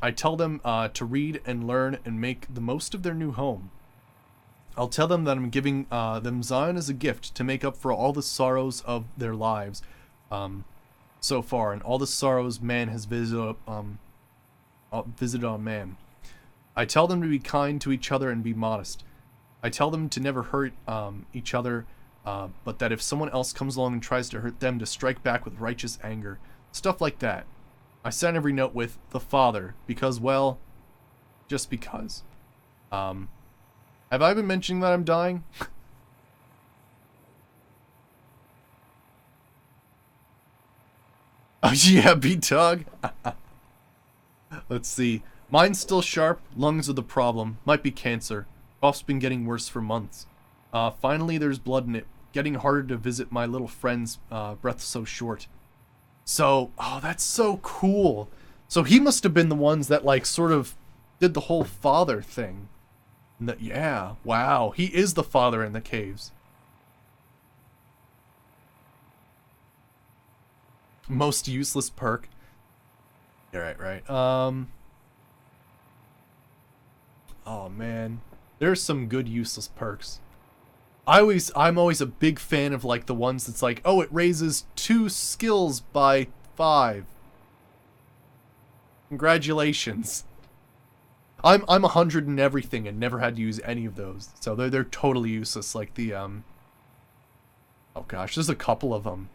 I tell them to read and learn and make the most of their new home. I'll tell them that I'm giving them Zion as a gift to make up for all the sorrows of their lives so far, and all the sorrows man has visited on man. I tell them to be kind to each other and be modest. I tell them to never hurt each other, but that if someone else comes along and tries to hurt them, to strike back with righteous anger. Stuff like that. I sign every note with the Father, because, well, just because. Have I been mentioning that I'm dying? Oh yeah, B-Tug. Let's see. Mind's still sharp, lungs are the problem. Might be cancer. Cough's been getting worse for months. Finally there's blood in it. Getting harder to visit my little friend's breath so short. So, oh, that's so cool. So he must have been the ones that, like, sort of did the whole father thing. And that, yeah, wow, he is the father in the caves. Most useless perk. Right. Oh man, there's some good useless perks. I'm always a big fan of like the ones that's like, oh, it raises 2 skills by 5. Congratulations. I'm 100 in everything and never had to use any of those, so they're totally useless. Like the oh gosh, there's a couple of them.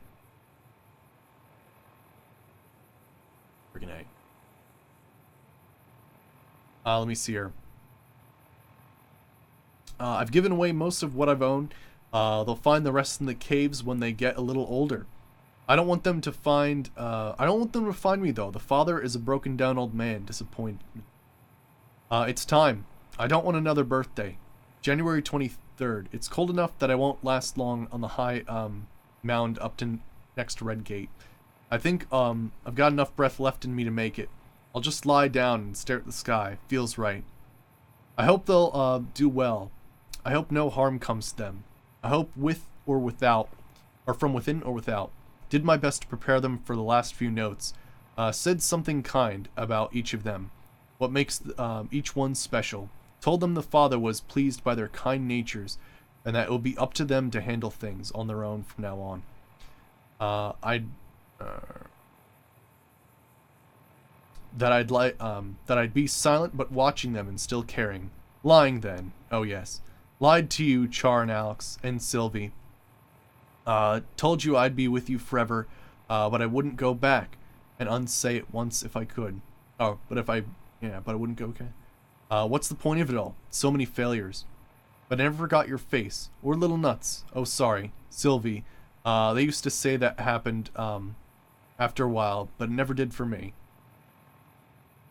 Friggin' A. Let me see here. I've given away most of what I've owned. They'll find the rest in the caves when they get a little older. I don't want them to find me though. The father is a broken down old man, disappointed. It's time. I don't want another birthday. January 23rd. It's cold enough that I won't last long on the high mound up to next to Red Gate. I think I've got enough breath left in me to make it. I'll just lie down and stare at the sky. Feels right. I hope they'll do well. I hope no harm comes to them. I hope with or without, or from within or without. Did my best to prepare them for the last few notes. Said something kind about each of them. What makes each one special. Told them the Father was pleased by their kind natures, and that it will be up to them to handle things on their own from now on. That I'd be silent but watching them and still caring. Lying then. Oh yes. Lied to you, Char and Alex, and Sylvie. Told you I'd be with you forever, but I wouldn't go back and unsay it once if I could. Oh, but I wouldn't go, okay. What's the point of it all? So many failures. But I never forgot your face. Or little nuts. Oh, sorry. Sylvie. They used to say that happened, after a while, but it never did for me.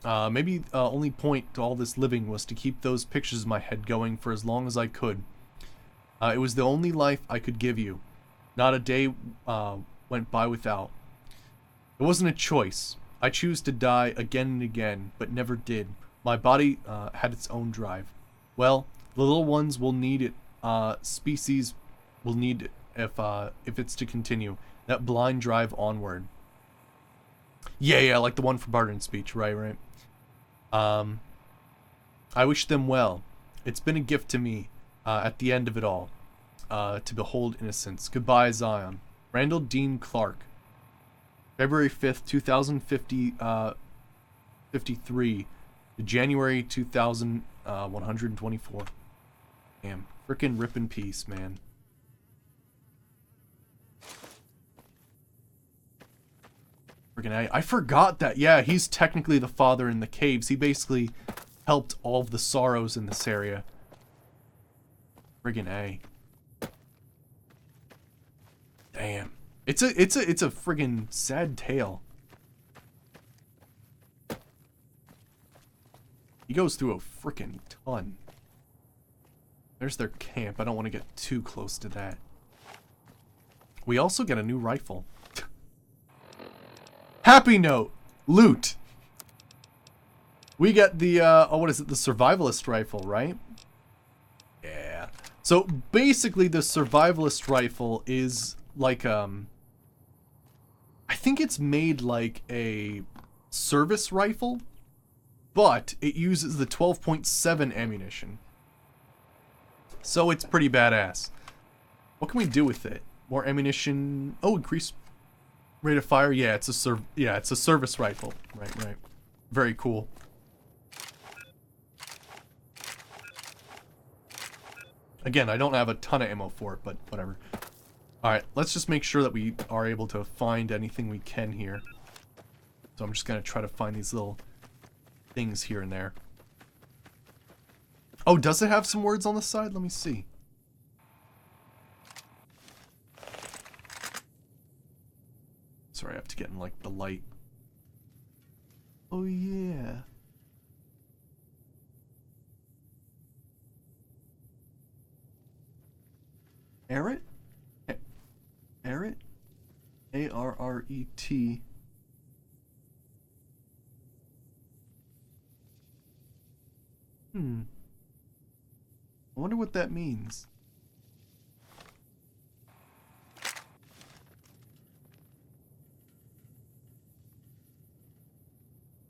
Maybe only point to all this living was to keep those pictures in my head going for as long as I could. It was the only life I could give you. Not a day went by without. It wasn't a choice. I choose to die again and again, but never did. My body had its own drive. Well, the little ones will need it. Species will need it if it's to continue. That blind drive onward. Yeah, like the one for Barton's speech, right. I wish them well. It's been a gift to me, at the end of it all, to behold innocence. Goodbye, Zion. Randall Dean Clark. February 5th, 53 to January 2124. Damn, frickin' rip in peace, man. I forgot that. Yeah, he's technically the father in the caves. He basically helped all of the sorrows in this area. Friggin' A. Damn. It's a friggin' sad tale. He goes through a frickin' ton. There's their camp. I don't want to get too close to that. We also get a new rifle. Happy note! Loot! We get the, what is it? The survivalist rifle, right? Yeah. So, basically, the survivalist rifle is like, I think it's made like a service rifle, but it uses the 12.7 ammunition. So, it's pretty badass. What can we do with it? More ammunition. Oh, increase rate of fire. Yeah, it's a service rifle. Right. Very cool. Again, I don't have a ton of ammo for it, but whatever. Alright, let's just make sure that we are able to find anything we can here. So I'm just gonna try to find these little things here and there. Oh, does it have some words on the side? Let me see. Sorry, I have to get in, like, the light. Oh, yeah. Arret? Arret? A-R-R-E-T. I wonder what that means.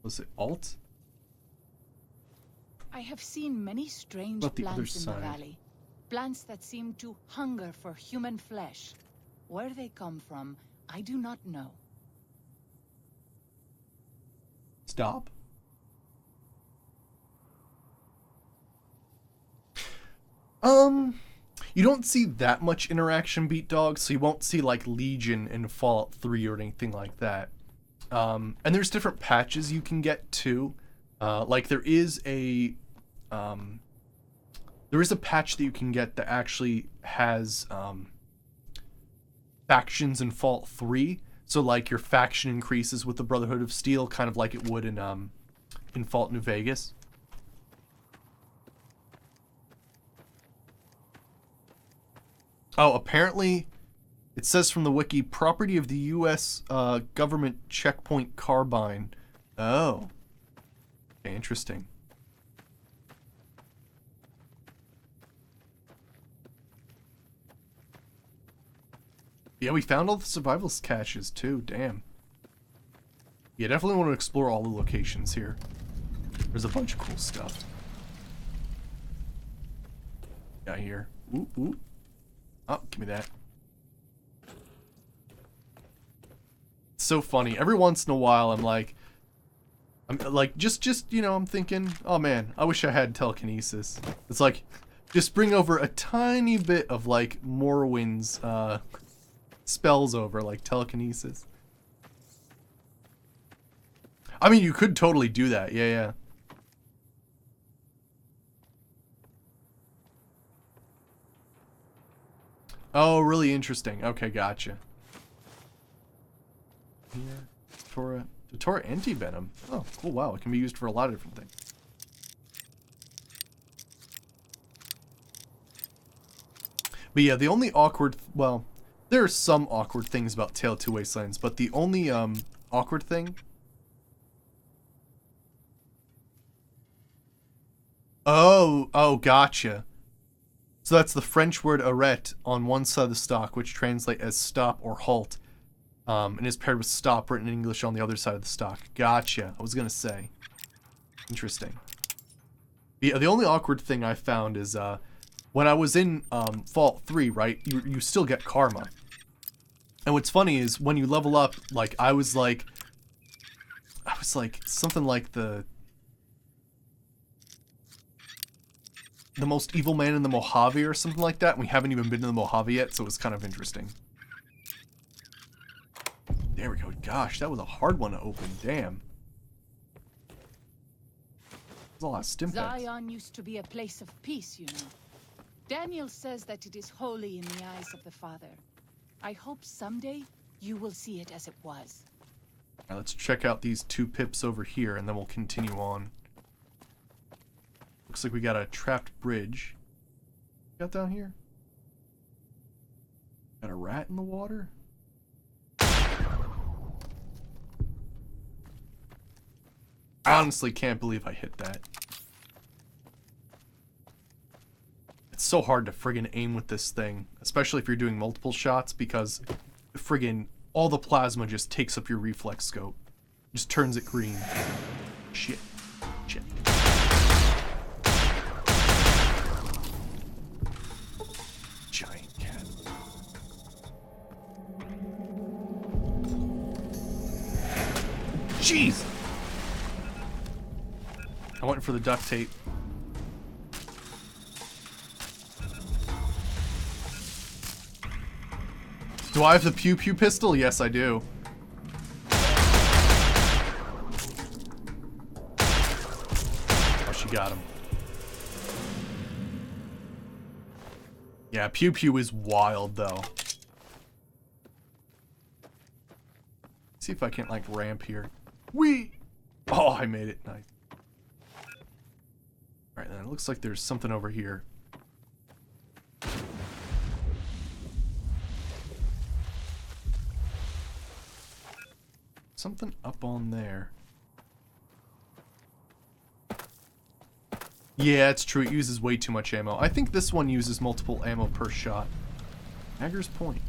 Was it alt? I have seen many strange About the other plants in the side. valley. Plants that seem to hunger for human flesh. Where they come from, I do not know. Stop. You don't see that much interaction, Beat Dog, so you won't see like Legion in Fallout 3 or anything like that. And there's different patches you can get too. Like there is a patch that you can get that actually has factions in Fallout 3. So like your faction increases with the Brotherhood of Steel, kind of like it would in Fallout New Vegas. Oh, apparently, it says from the wiki, property of the U.S. Government checkpoint carbine. Oh. Okay, interesting. Yeah, we found all the survivalist caches, too. Damn. Yeah, definitely want to explore all the locations here. There's a bunch of cool stuff. Got here. Ooh, ooh. Oh, give me that. It's so funny. Every once in a while, I'm like, you know, I'm thinking, oh man, I wish I had telekinesis. It's like, just bring over a tiny bit of like Morrowind's spells over, like telekinesis. I mean, you could totally do that. Yeah, yeah. Oh, really interesting. Okay, gotcha. Yeah, Datora anti-venom. Oh, cool. Wow, it can be used for a lot of different things. But yeah, the only awkward... Well, there are some awkward things about Tale of Two Wastelands, but the only awkward thing... Oh, gotcha. So that's the French word arrête on one side of the stock, which translates as stop or halt. And is paired with stop written in English on the other side of the stock. Gotcha. I was going to say. Interesting. Yeah, the only awkward thing I found is when I was in Fallout 3, right, you still get karma. And what's funny is when you level up, like, I was like something like the most evil man in the Mojave or something like that. And we haven't even been to the Mojave yet, so it was kind of interesting. There we go. Gosh, that was a hard one to open. Damn. There's a lot of stim packs. Zion used to be a place of peace, you know. Daniel says that it is holy in the eyes of the Father. I hope someday you will see it as it was. Alright, let's check out these 2 pips over here, and then we'll continue on. Looks like we got a trapped bridge. Got down here? Got a rat in the water? I honestly can't believe I hit that. It's so hard to friggin' aim with this thing, especially if you're doing multiple shots, because friggin' all the plasma just takes up your reflex scope. Just turns it green. Shit. Shit. Giant cat. Jeez! I went for the duct tape. Do I have the pew pew pistol? Yes, I do. Oh, she got him. Yeah, pew pew is wild though. See if I can't like ramp here. Whee! Oh, I made it. Nice. Alright, then it looks like there's something over here. Something up on there. Yeah, it's true. It uses way too much ammo. I think this one uses multiple ammo per shot. Dagger's Point.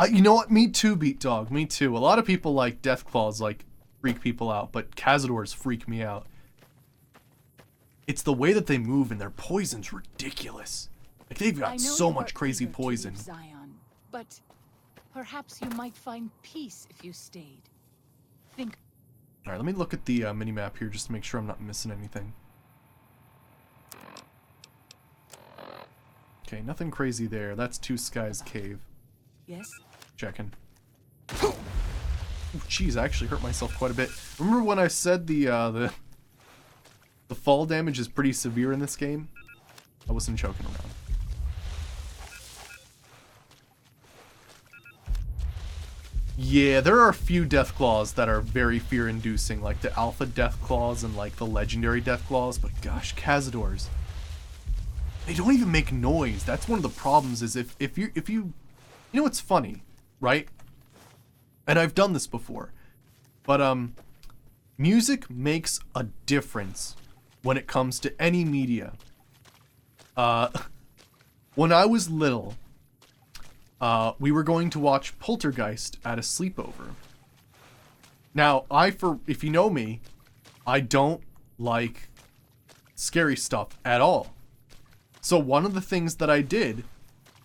You know what? Me too, Beat Dog. Me too. A lot of people like Deathclaws, like, freak people out, but Cazadors freak me out. It's the way that they move, and their poison's ridiculous. Like, they've got so much crazy poison. Zion, but perhaps you might find peace if you stayed. Think. All right, let me look at the mini-map here just to make sure I'm not missing anything. Okay, nothing crazy there. That's Two Skies Cave. Yes? Checking. Oh, jeez, I actually hurt myself quite a bit. Remember when I said the fall damage is pretty severe in this game? I wasn't joking around. Yeah, there are a few Deathclaws that are very fear-inducing, like the Alpha Deathclaws and like the Legendary Deathclaws, but gosh, Cazadors. They don't even make noise. That's one of the problems is if you know what's funny, right? And I've done this before. But music makes a difference when it comes to any media. When I was little, we were going to watch Poltergeist at a sleepover. Now, if you know me, I don't like scary stuff at all. So one of the things that I did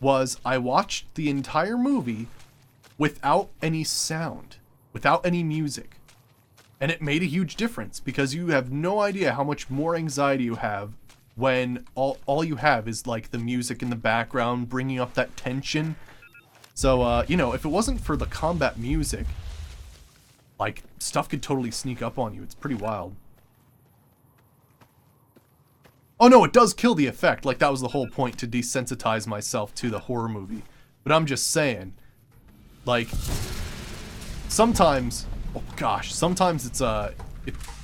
was I watched the entire movie without any sound, without any music. And it made a huge difference because you have no idea how much more anxiety you have when all you have is like the music in the background bringing up that tension. So, you know, if it wasn't for the combat music, like, stuff could totally sneak up on you. It's pretty wild. Oh no, it does kill the effect. Like, that was the whole point, to desensitize myself to the horror movie. But I'm just saying, like, sometimes, oh gosh, sometimes it's,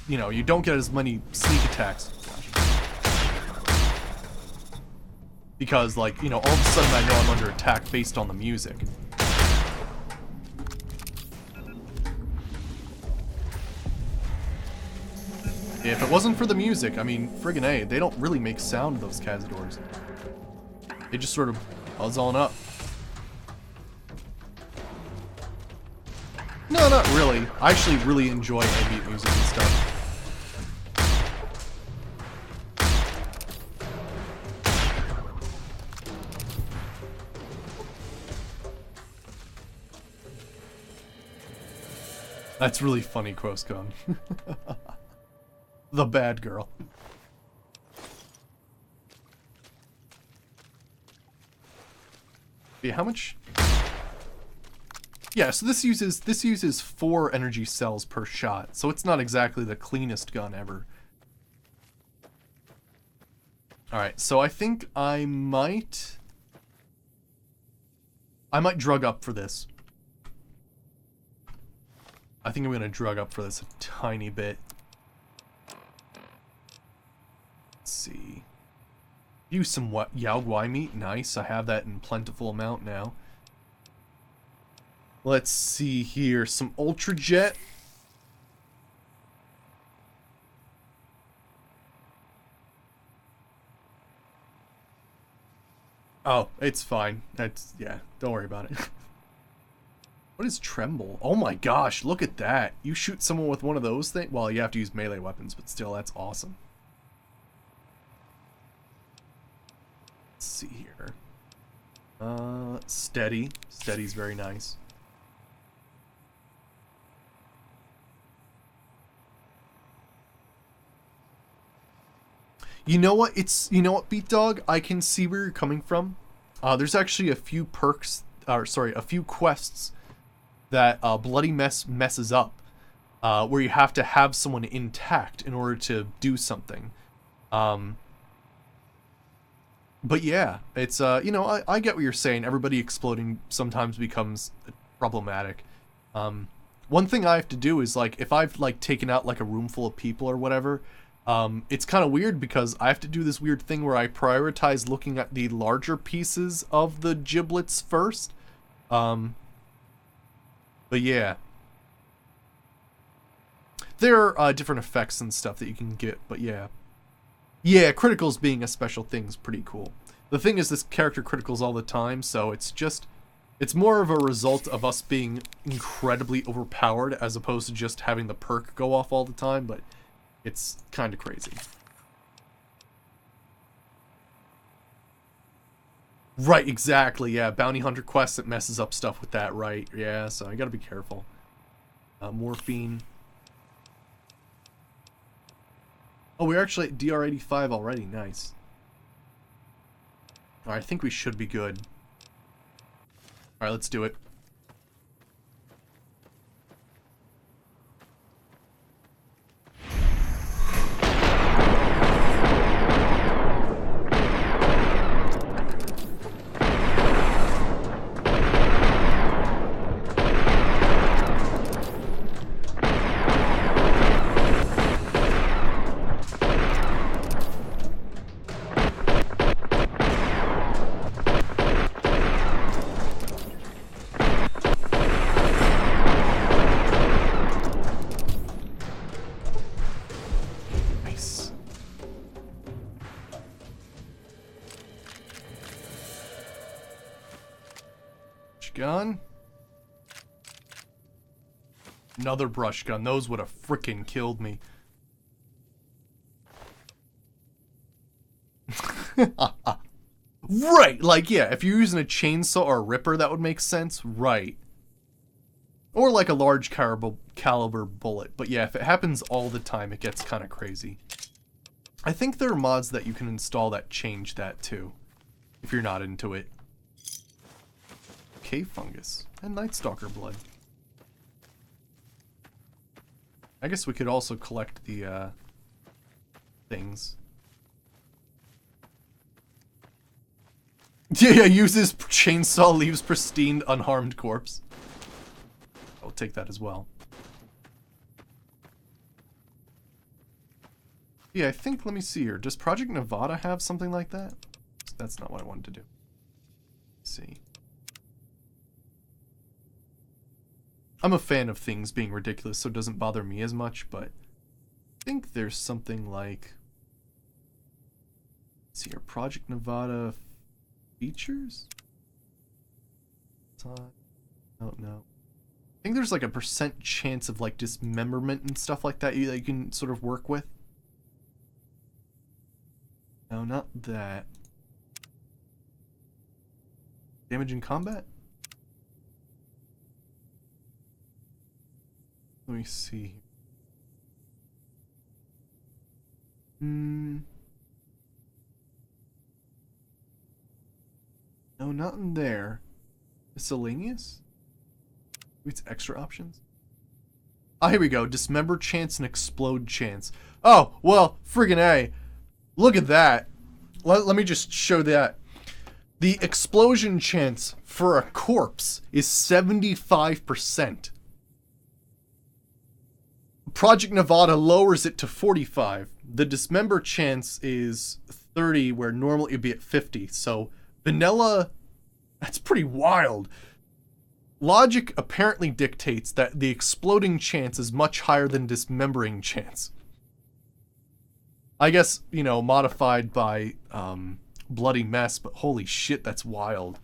you know, you don't get as many sneak attacks. Because, like, you know, all of a sudden I know I'm under attack based on the music. If it wasn't for the music, I mean, friggin' A, they don't really make sound, those Cazadors. They just sort of buzz on up. No, not really. I actually really enjoy ambient music and stuff. That's really funny, Crosscon. The bad girl. Yeah, how much? Yeah, so this uses 4 energy cells per shot, so it's not exactly the cleanest gun ever. Alright, so I think I might drug up for this. I think I'm gonna drug up for this a tiny bit. Let's see. Use some Yao Guai meat. Nice, I have that in plentiful amount now. Let's see here. Some Ultra Jet. Oh, it's fine. That's, yeah, don't worry about it. What is Tremble? Oh my gosh, look at that. You shoot someone with one of those things? Well, you have to use melee weapons, but still, that's awesome. Let's see here. Steady. Steady's very nice. You know what? You know what, Beat Dog? I can see where you're coming from. There's actually a few perks, or sorry, a few quests that Bloody Mess messes up, where you have to have someone intact in order to do something. But yeah, it's, you know, I get what you're saying. Everybody exploding sometimes becomes problematic. One thing I have to do is, like, if I've, like, taken out, like, a room full of people or whatever, it's kind of weird because I have to do this weird thing where I prioritize looking at the larger pieces of the giblets first. But yeah. There are different effects and stuff that you can get, but yeah. Yeah, criticals being a special thing is pretty cool. The thing is, this character criticals all the time, so it's just... It's more of a result of us being incredibly overpowered as opposed to just having the perk go off all the time, but it's kind of crazy. Right, exactly, yeah. Bounty Hunter quest that messes up stuff with that, right. Yeah, so I gotta be careful. Morphine. Oh, we're actually at DR85 already. Nice. Alright, I think we should be good. Alright, let's do it. Gun. Another brush gun. Those would have frickin' killed me. Right, like, yeah, if you're using a chainsaw or a ripper, that would make sense. Right. Or like a large caliber bullet. But yeah, if it happens all the time, it gets kind of crazy. I think there are mods that you can install that change that too, if you're not into it. Cave fungus and Night Stalker blood. I guess we could also collect the things. Yeah, uses chainsaw, leaves pristine, unharmed corpse. I'll take that as well. Yeah, I think, let me see here. Does Project Nevada have something like that? That's not what I wanted to do. Let's see. I'm a fan of things being ridiculous, so it doesn't bother me as much, but I think there's something like... Let's see here. Project Nevada features? I don't know. I think there's like a % chance of like dismemberment and stuff like that that you can sort of work with. No, not that. Damage in combat? Let me see. No, not in there. Miscellaneous? It's extra options. Ah, here we go. Dismember chance and explode chance. Oh, well, friggin' A. Look at that. Let me just show that. The explosion chance for a corpse is 75%. Project Nevada lowers it to 45. The dismember chance is 30, where normally it'd be at 50. So, vanilla, that's pretty wild. Logic apparently dictates that the exploding chance is much higher than dismembering chance. I guess, you know, modified by bloody mess, but holy shit, that's wild.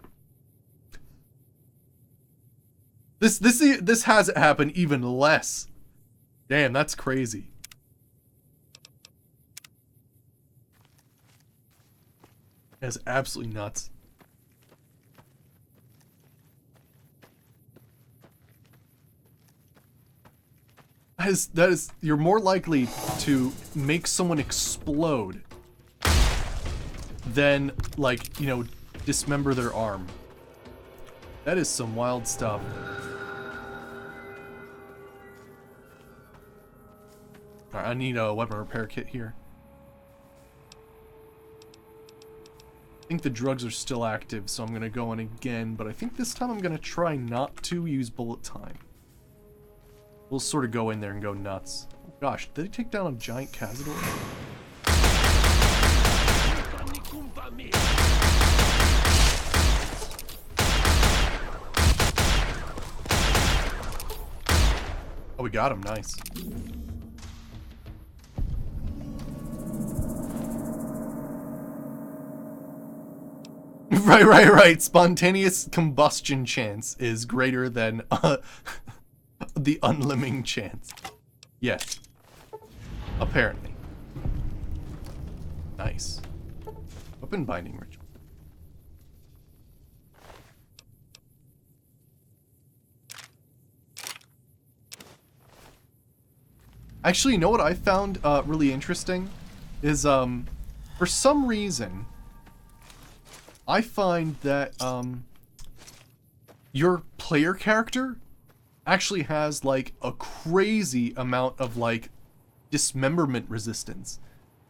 This has it happen even less. Damn, that's crazy. That's absolutely nuts. That is, you're more likely to make someone explode than, like, you know, dismember their arm. That is some wild stuff. Alright, I need a weapon repair kit here. I think the drugs are still active, so I'm gonna go in again, but I think this time I'm gonna try not to use bullet time. We'll sort of go in there and go nuts. Oh gosh, did he take down a giant Cazador? Oh, we got him. Nice. Right. Spontaneous combustion chance is greater than the unlimbing chance. Yes. Apparently. Nice. Weapon binding ritual. Actually, you know what I found really interesting? Is, for some reason, I find that, your player character actually has, like, a crazy amount of, like, dismemberment resistance.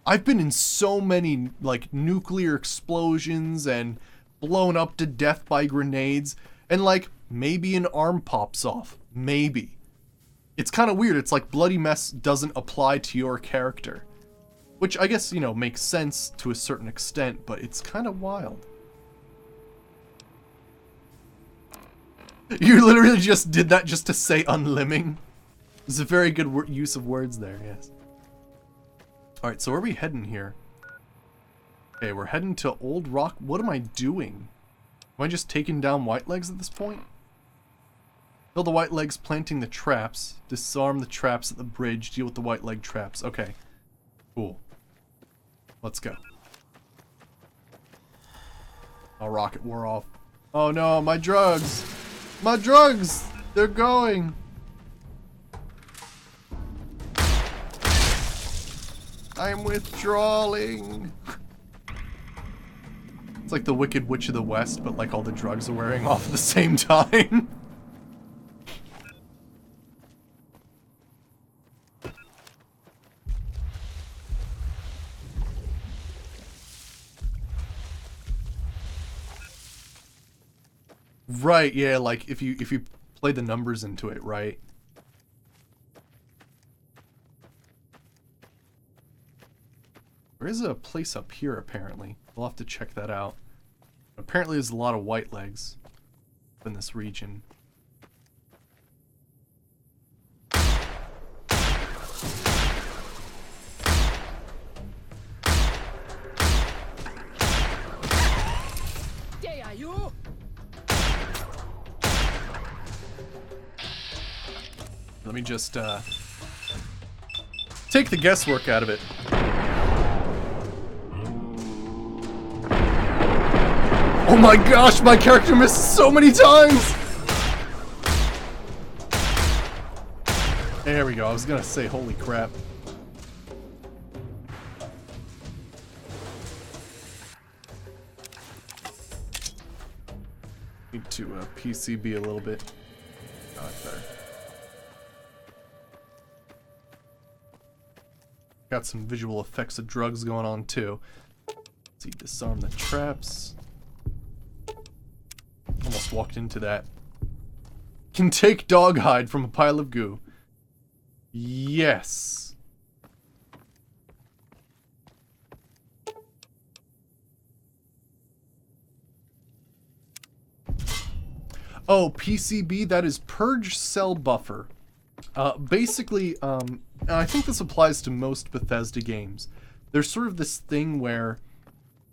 I've been in so many, like, nuclear explosions and blown up to death by grenades, and, like, maybe an arm pops off. Maybe. It's kind of weird. It's like bloody mess doesn't apply to your character. Which I guess, you know, makes sense to a certain extent, but it's kind of wild. You literally just did that just to say unlimbing. It's a very good use of words there, yes. Alright, so where are we heading here? Okay, we're heading to Old Rock. What am I doing? Am I just taking down white legs at this point? Kill the white legs, planting the traps. Disarm the traps at the bridge. Deal with the white leg traps. Okay. Cool. Let's go. Oh, rocket wore off. Oh no, my drugs! My drugs! They're going! I'm withdrawing. It's like the Wicked Witch of the West, but like all the drugs are wearing off at the same time. Right, yeah, like if you play the numbers into it, right? There is a place up here, apparently. We'll have to check that out. Apparently there's a lot of white legs in this region. Let me just take the guesswork out of it. Oh my gosh, my character missed so many times! There we go, I was gonna say holy crap. Need to PCB a little bit. Oh, that's better. Got some visual effects of drugs going on too. Let's see, disarm the traps. Almost walked into that. Can take dog hide from a pile of goo. Yes. Oh, PCB, that is Purge Cell Buffer. Basically, and I think this applies to most Bethesda games. There's sort of this thing where,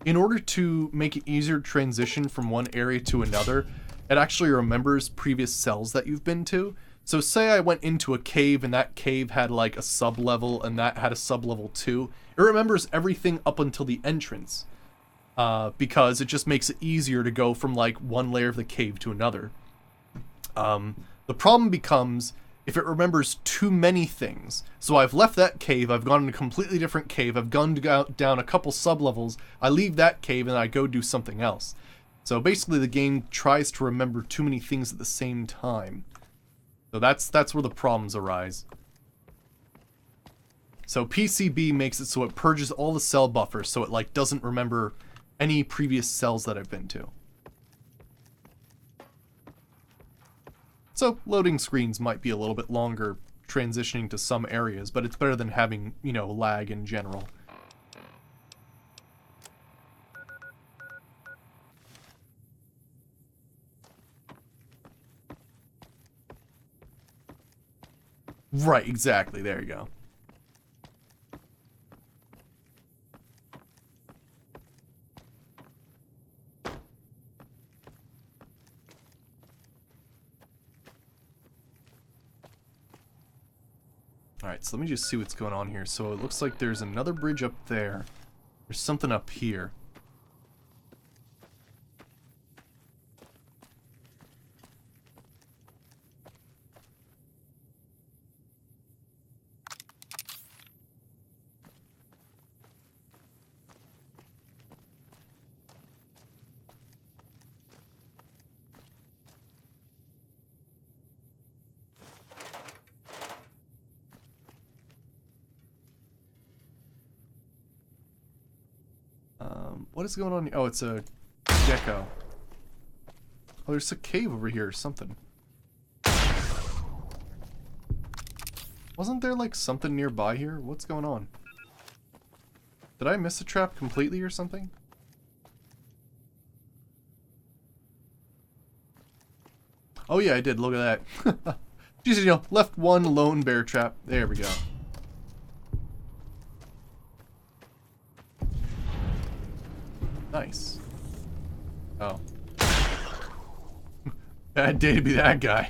in order to make it easier to transition from one area to another, it actually remembers previous cells that you've been to. So say I went into a cave and that cave had like a sub-level and that had a sub-level too. It remembers everything up until the entrance. Because it just makes it easier to go from like one layer of the cave to another. The problem becomes if it remembers too many things. So I've left that cave, I've gone in a completely different cave, I've gone down a couple sub-levels, I leave that cave and I go do something else. So basically the game tries to remember too many things at the same time. So that's where the problems arise. So PCB makes it so it purges all the cell buffers, so it like doesn't remember any previous cells that I've been to. So loading screens might be a little bit longer transitioning to some areas, but it's better than having, you know, lag in general. Right, exactly. There you go. Alright, so let me just see what's going on here. So it looks like there's another bridge up there. There's something up here. What is going on? Oh, it's a gecko. Oh, there's a cave over here or something. Wasn't there like something nearby here? What's going on? Did I miss a trap completely or something? Oh yeah, I did. Look at that. Jesus, you know, left one lone bear trap. There we go. Nice. Oh. Bad day to be that guy.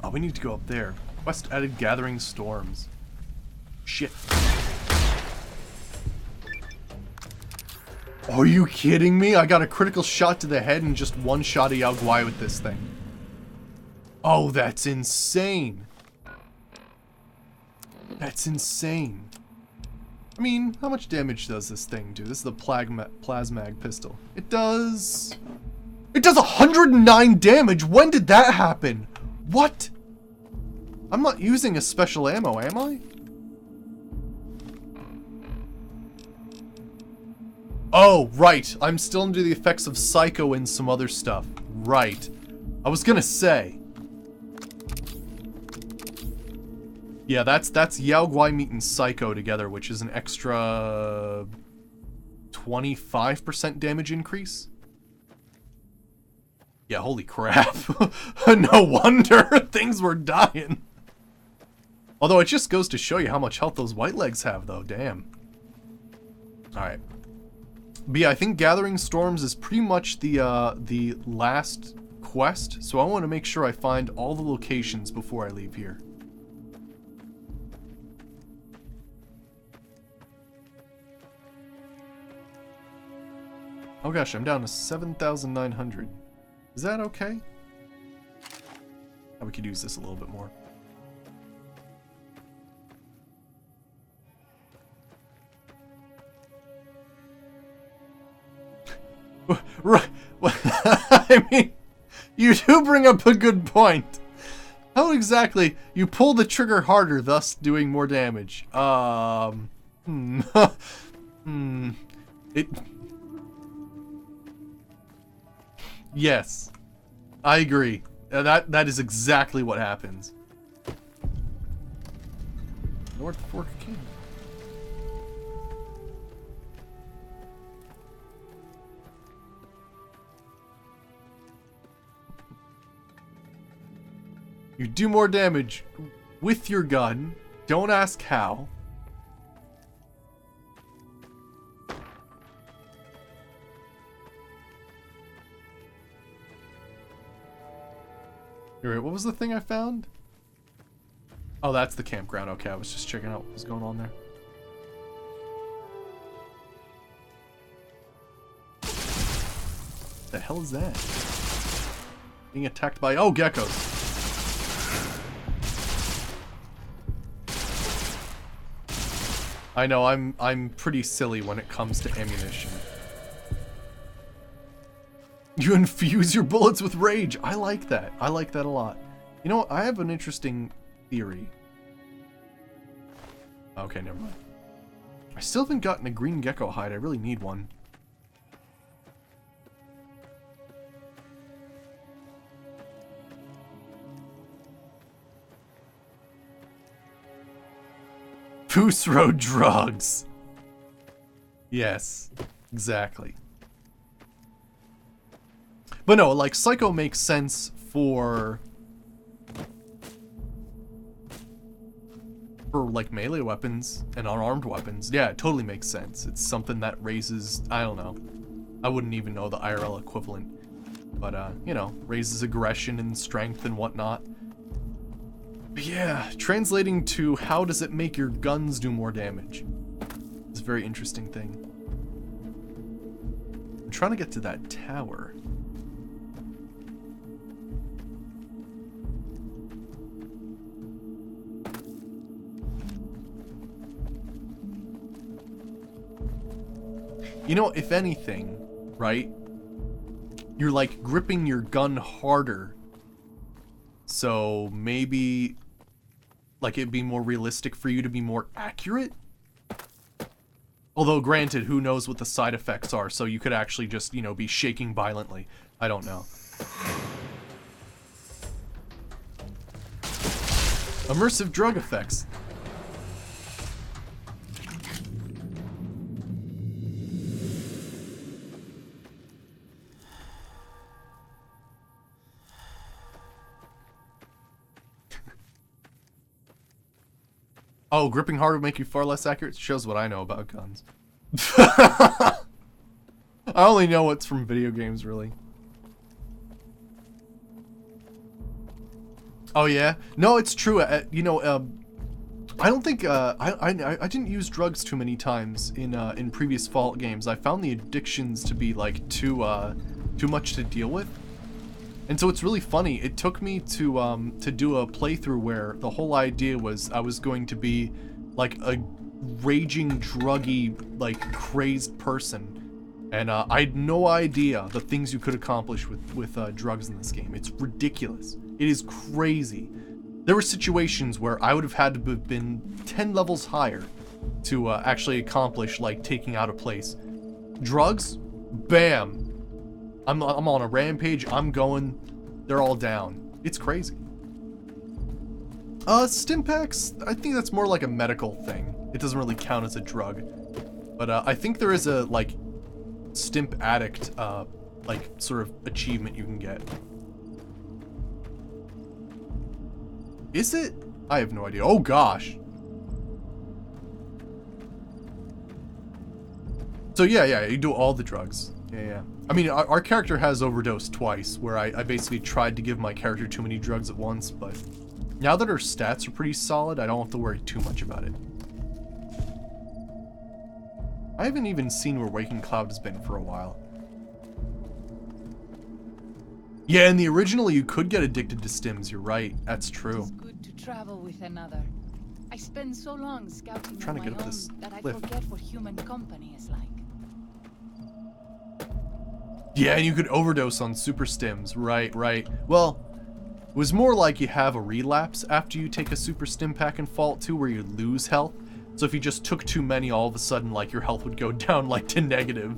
Oh, we need to go up there. Quest added gathering storms. Shit. Are you kidding me? I got a critical shot to the head and just one shot of Yao Guai with this thing. Oh, that's insane. That's insane. I mean, how much damage does this thing do? This is the plasmag pistol. It does 109 damage. When did that happen? What? I'm not using a special ammo, am I? Oh, right. I'm still under the effects of Psycho and some other stuff. Right. I was gonna say. Yeah, that's Yao Guai Meat and Psycho together, which is an extra 25% damage increase. Yeah, holy crap. No wonder things were dying. Although it just goes to show you how much health those white legs have, though. Damn. Alright. But yeah, I think Gathering Storms is pretty much the last quest, so I want to make sure I find all the locations before I leave here. Oh gosh, I'm down to 7,900. Is that okay? Oh, we could use this a little bit more. Right. I mean, you do bring up a good point. How exactly you pull the trigger harder, thus doing more damage? It. Yes, I agree. That is exactly what happens. North Fork King. You do more damage with your gun. Don't ask how. Wait, what was the thing I found? Oh, that's the campground. Okay, I was just checking out what was going on there. The hell is that? Being attacked by geckos. I know I'm pretty silly when it comes to ammunition. You infuse your bullets with rage. I like that. I like that a lot. You know what? I have an interesting theory. Okay, never mind. I still haven't gotten a green gecko hide. I really need one. Foos Road drugs. Yes, exactly. But no, like, Psycho makes sense for like melee weapons and unarmed weapons. Yeah, it totally makes sense. It's something that raises, I don't know, I wouldn't even know the IRL equivalent, but you know, raises aggression and strength and whatnot. But yeah, translating to how does it make your guns do more damage? It's a very interesting thing. I'm trying to get to that tower. You know, if anything, right? You're like gripping your gun harder. So maybe like it'd be more realistic for you to be more accurate. Although granted, who knows what the side effects are, so you could actually just, you know, be shaking violently. I don't know. Immersive drug effects. Oh, gripping hard would make you far less accurate? Shows what I know about guns. I only know what's from video games, really. Oh, yeah? No, it's true. You know, I don't think, I didn't use drugs too many times in previous Fallout games. I found the addictions to be, like, too much to deal with. And so it's really funny. It took me to do a playthrough where the whole idea was I was going to be like a raging, druggy, like crazed person. And I had no idea the things you could accomplish with drugs in this game. It's ridiculous. It is crazy. There were situations where I would have had to have been 10 levels higher to actually accomplish, like, taking out a place. Drugs? Bam! I'm on a rampage, I'm going, they're all down. It's crazy. Stimpaks, I think that's more like a medical thing. It doesn't really count as a drug. But I think there is a, like, Stimp addict, like, sort of achievement you can get. Is it? I have no idea. Oh gosh. So yeah, you do all the drugs. Yeah. I mean, our character has overdosed twice, where I basically tried to give my character too many drugs at once, but now that her stats are pretty solid, I don't have to worry too much about it. I haven't even seen where Waking Cloud has been for a while. Yeah, in the original, you could get addicted to stims. You're right. That's true. It's good to travel with another. I spend so long scouting Trying on to my get up own this that I cliff. forget what human company is like. Yeah, and you could overdose on super stims. Right. Well, it was more like you have a relapse after you take a super stim pack in Fallout 2 where you lose health. So if you just took too many, all of a sudden, like, your health would go down, like, to negative.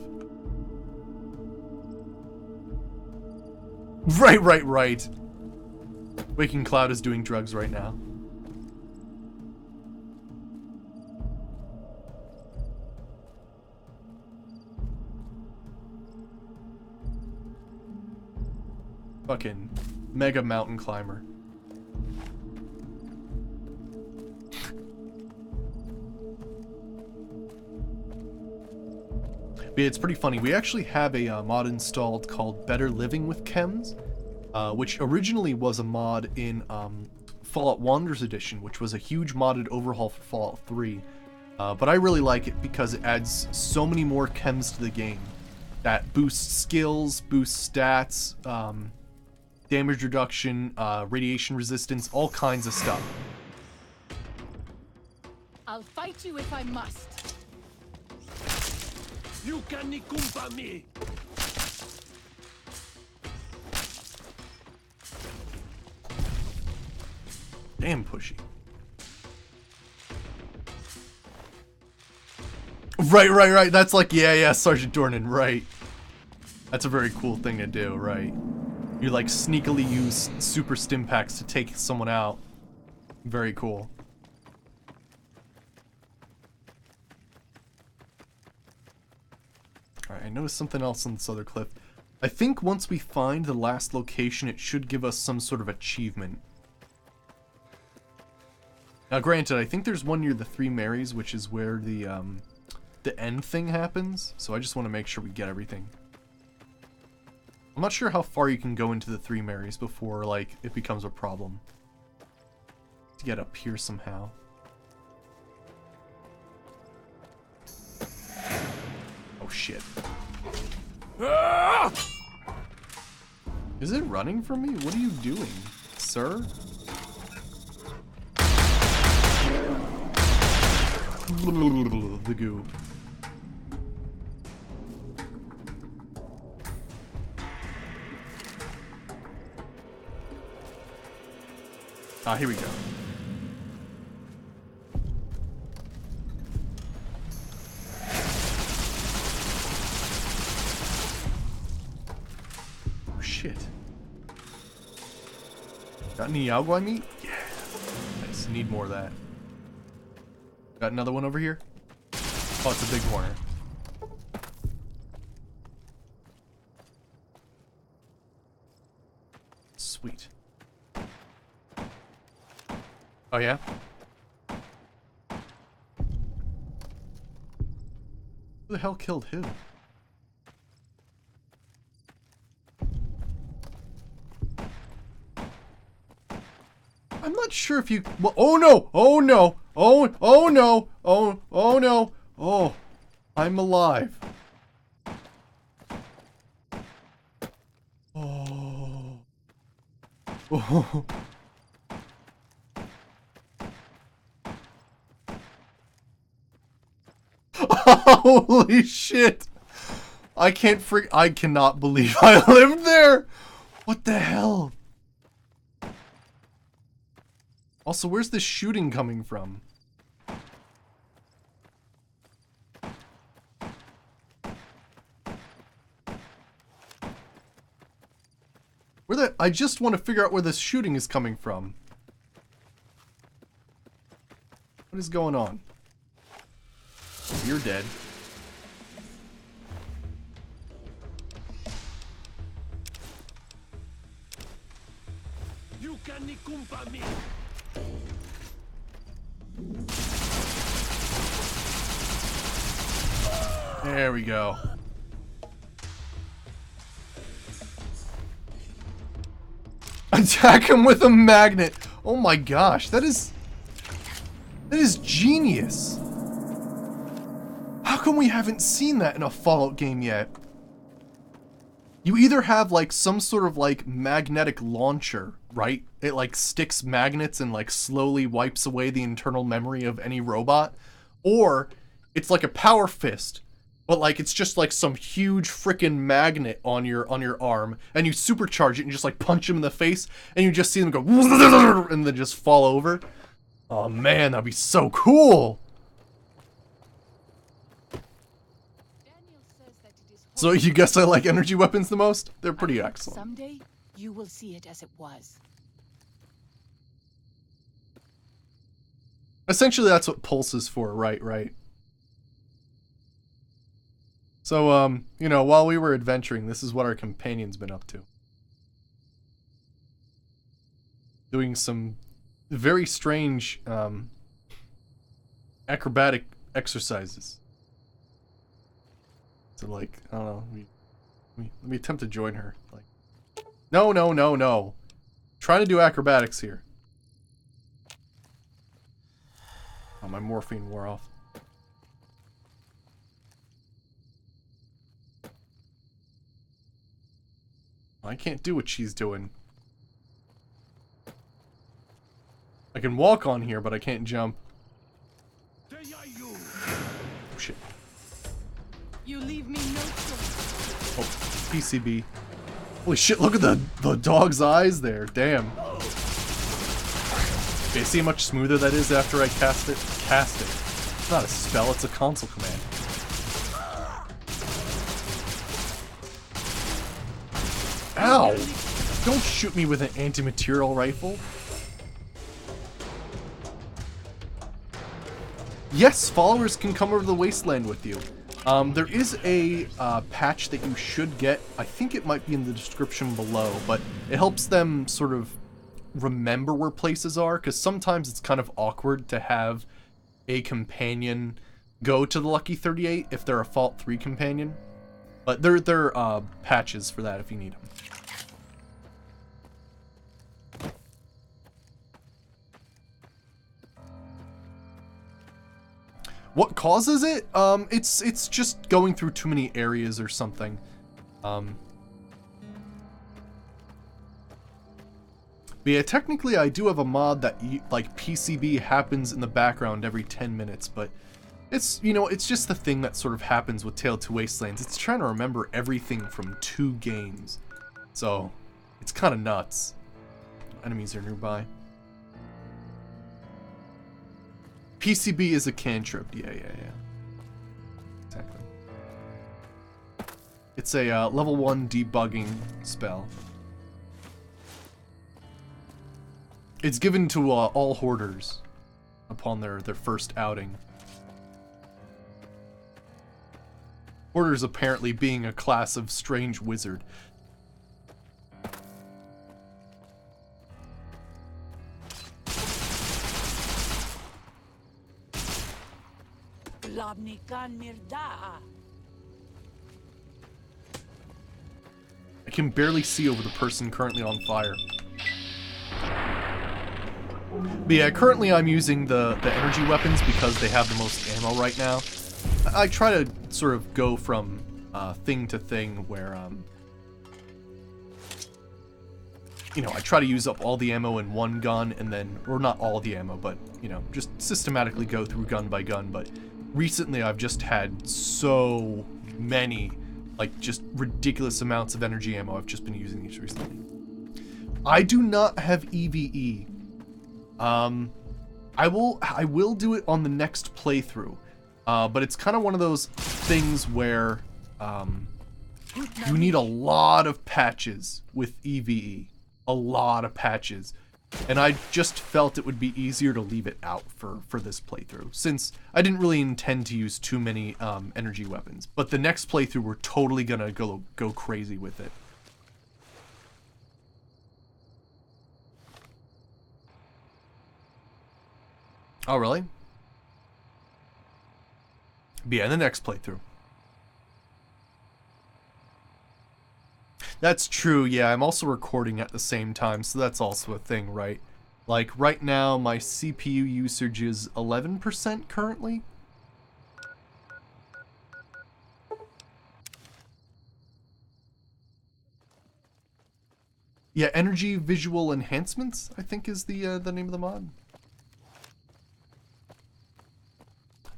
Right. Waking Cloud is doing drugs right now. Fucking mega mountain climber. But yeah, it's pretty funny. We actually have a mod installed called Better Living with Chems, which originally was a mod in Fallout Wanderers Edition, which was a huge modded overhaul for Fallout 3. But I really like it because it adds so many more chems to the game that boosts skills, boosts stats, damage reduction, radiation resistance, all kinds of stuff. I'll fight you if I must. You can nikumpa me. Damn pushy. Right. That's like, yeah, Sergeant Dornan, right. That's a very cool thing to do, right. You, like, sneakily use super stim packs to take someone out. Very cool. Alright, I noticed something else on this other cliff. I think once we find the last location, it should give us some sort of achievement. Now, granted, I think there's one near the Three Marys, which is where the end thing happens, so I just want to make sure we get everything. I'm not sure how far you can go into the Three Marys before, like, it becomes a problem. To get up here somehow. Oh, shit. Is it running from me? What are you doing, sir? The goo. Ah, here we go. Oh, shit. Got any Yaogwai meat? Yeah. Nice. Need more of that. Got another one over here? Oh, it's a big corner. Sweet. Oh, yeah? Who the hell killed who? I'm not sure if you... Well, oh no! Oh no! Oh no! Oh no! Oh, I'm alive. Oh, Holy shit! I cannot believe I lived there! What the hell? Also, where's this shooting coming from? I just want to figure out where this shooting is coming from. What is going on? You're dead. You can nikumpa me. There we go. Attack him with a magnet. Oh my gosh, that is genius. How come we haven't seen that in a Fallout game yet? You either have like some sort of like magnetic launcher, right? It like sticks magnets and like slowly wipes away the internal memory of any robot, or it's like a power fist, but like it's just like some huge freaking magnet on your arm, and you supercharge it and just like punch him in the face, and you just see them go and then just fall over. Oh man, that'd be so cool. So you guess I like energy weapons the most? They're pretty excellent. Someday you will see it as it was. Essentially, that's what Pulse is for, right? So, you know, while we were adventuring, this is what our companion's been up to. Doing some very strange, acrobatic exercises. So, like, I don't know, let me attempt to join her. Like, no. Trying to do acrobatics here. Oh, my morphine wore off. I can't do what she's doing. I can walk on here, but I can't jump. Oh, shit. You leave me no choice. Oh, PCB. Holy shit, look at the dog's eyes there. Damn. Okay, see how much smoother that is after I cast it? Cast it. It's not a spell, it's a console command. Ow! Don't shoot me with an anti-material rifle. Yes, followers can come over to the wasteland with you. There is a patch that you should get. I think it might be in the description below, but it helps them sort of remember where places are, because sometimes it's kind of awkward to have a companion go to the Lucky 38 if they're a Fallout 3 companion. But there are patches for that if you need them. What causes it? It's just going through too many areas or something. But yeah, technically I do have a mod that, like, PCB happens in the background every 10 minutes, but it's, you know, it's just the thing that sort of happens with Tale of Two Wastelands. It's trying to remember everything from 2 games. So, it's kind of nuts. Enemies are nearby. PCB is a cantrip. Yeah. Exactly. It's a level 1 debugging spell. It's given to all hoarders upon their first outing. Hoarders apparently being a class of strange wizard. I can barely see over the person currently on fire. But yeah, currently I'm using the energy weapons because they have the most ammo right now. I try to sort of go from thing to thing where you know, I try to use up all the ammo in one gun and then, or not all the ammo, but, you know, just systematically go through gun by gun. But recently I've just had so many, like, just ridiculous amounts of energy ammo. I've just been using these recently. I do not have EVE. I will do it on the next playthrough. But it's kind of one of those things where, you need a lot of patches with EVE. A lot of patches. And I just felt it would be easier to leave it out for this playthrough, since I didn't really intend to use too many energy weapons. But the next playthrough, we're totally gonna go crazy with it. Oh, really? But yeah, in the next playthrough. That's true, yeah, I'm also recording at the same time, so that's also a thing, right? Like, right now, my CPU usage is 11% currently. Yeah, Energy Visual Enhancements, I think is the name of the mod.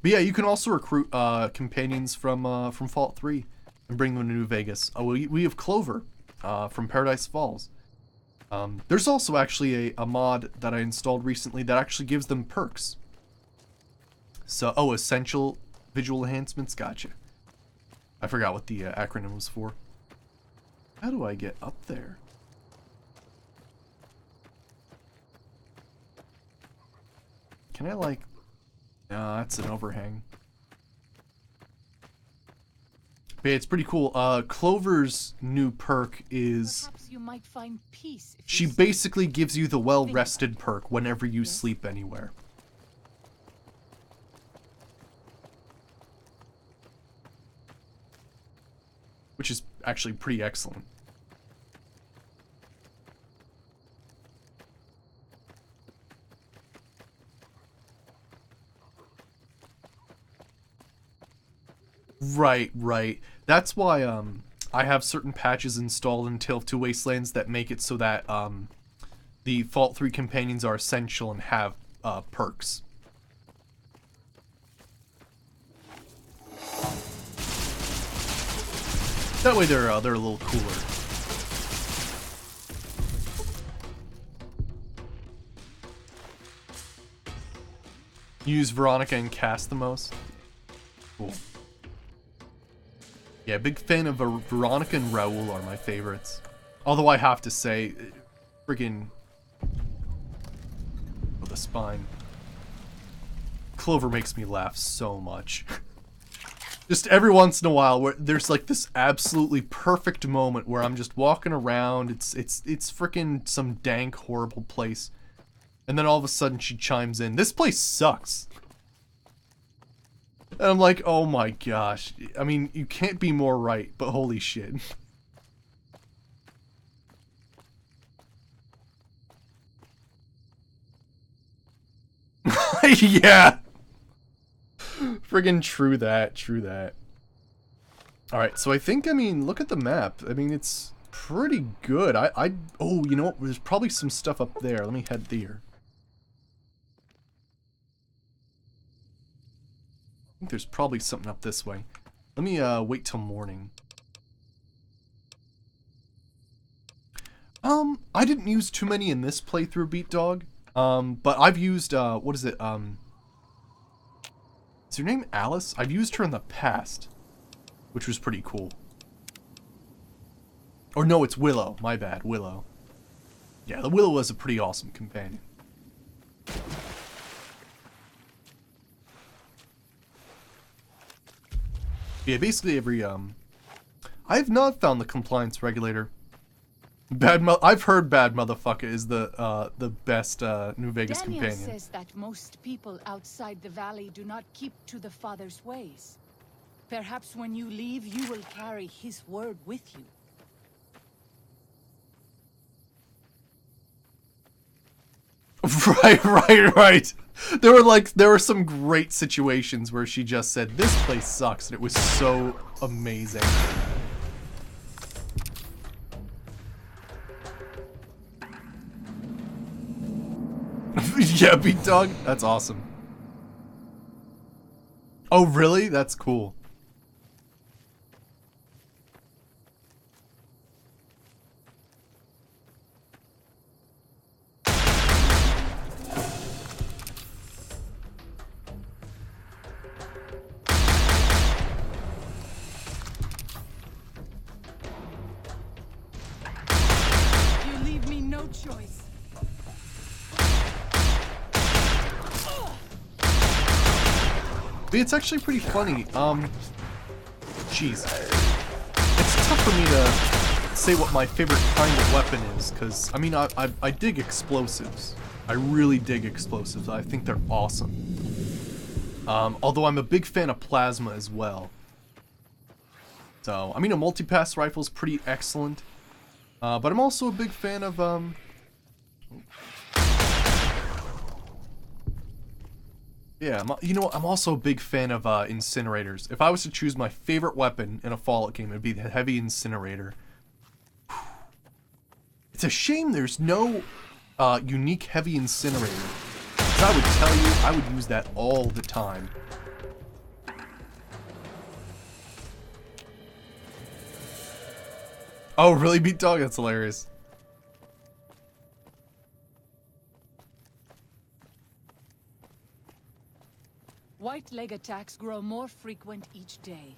But yeah, you can also recruit companions from Fallout 3 and bring them to New Vegas. Oh, we have Clover from Paradise Falls. There's also actually a mod that I installed recently that actually gives them perks. So, oh, Essential Visual Enhancements, gotcha. I forgot what the acronym was for. How do I get up there? Can I, like... No, that's an overhang. But yeah, it's pretty cool. Clover's new perk is... You might find peace if she you basically gives you the well-rested perk whenever you sleep anywhere. Which is actually pretty excellent. Right. That's why I have certain patches installed in Tale of Two Wastelands that make it so that the Fallout 3 companions are essential and have perks. That way they're a little cooler. Use Veronica and Cass the most. Cool. Yeah, big fan of Veronica and Raoul are my favorites. Although I have to say, friggin' oh, the spine. Clover makes me laugh so much. Just every once in a while, where there's like this absolutely perfect moment where I'm just walking around. It's frickin' some dank, horrible place, and then all of a sudden she chimes in. This place sucks. And I'm like, oh my gosh. I mean, you can't be more right, but holy shit. Yeah. Friggin' true that. Alright, so I think, I mean, look at the map. I mean, it's pretty good. Oh, you know what? There's probably some stuff up there. Let me head there. I think there's probably something up this way. Let me wait till morning. I didn't use too many in this playthrough, Beat Dog. But I've used what is it? Is her name Alice? I've used her in the past, which was pretty cool. Or no, it's Willow. My bad, Willow. Yeah, the Willow was a pretty awesome companion. Yeah, basically every, I have not found the compliance regulator. I've heard Bad Motherfucker is the best, New Vegas Daniel companion. says that most people outside the valley do not keep to the Father's ways. Perhaps when you leave, you will carry his word with you. Right. There were some great situations where she just said, "This place sucks," and it was so amazing. Yeah, beat dog. That's awesome. Oh, really? That's cool. You leave me no choice. It's actually pretty funny. Jeez. It's tough for me to say what my favorite kind of weapon is, because, I mean, I dig explosives. I really dig explosives. I think they're awesome. Although I'm a big fan of plasma as well. So, I mean, a multi-pass rifle is pretty excellent. But I'm also a big fan of, yeah, you know what? I'm also a big fan of incinerators. If I was to choose my favorite weapon in a Fallout game, it'd be the heavy incinerator. It's a shame there's no unique heavy incinerator. 'Cause I would tell you, I would use that all the time. Oh, really, Beat Dog? That's hilarious. White leg attacks grow more frequent each day.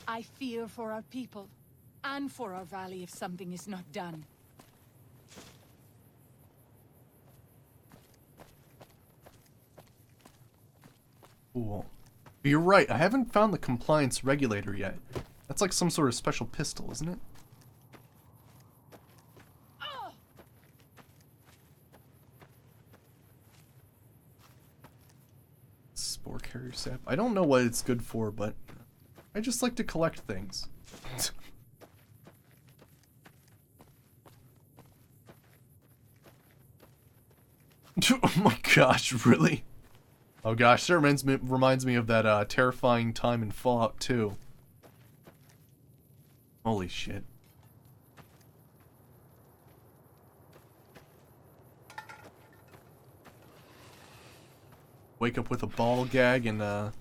I fear for our people, and for our valley if something is not done. Cool. But you're right, I haven't found the compliance regulator yet. That's like some sort of special pistol, isn't it? Spore carrier sap. I don't know what it's good for, but I just like to collect things. Oh my gosh, really? Oh gosh, that reminds me of that terrifying time in Fallout 2. Holy shit. Wake up with a ball gag and a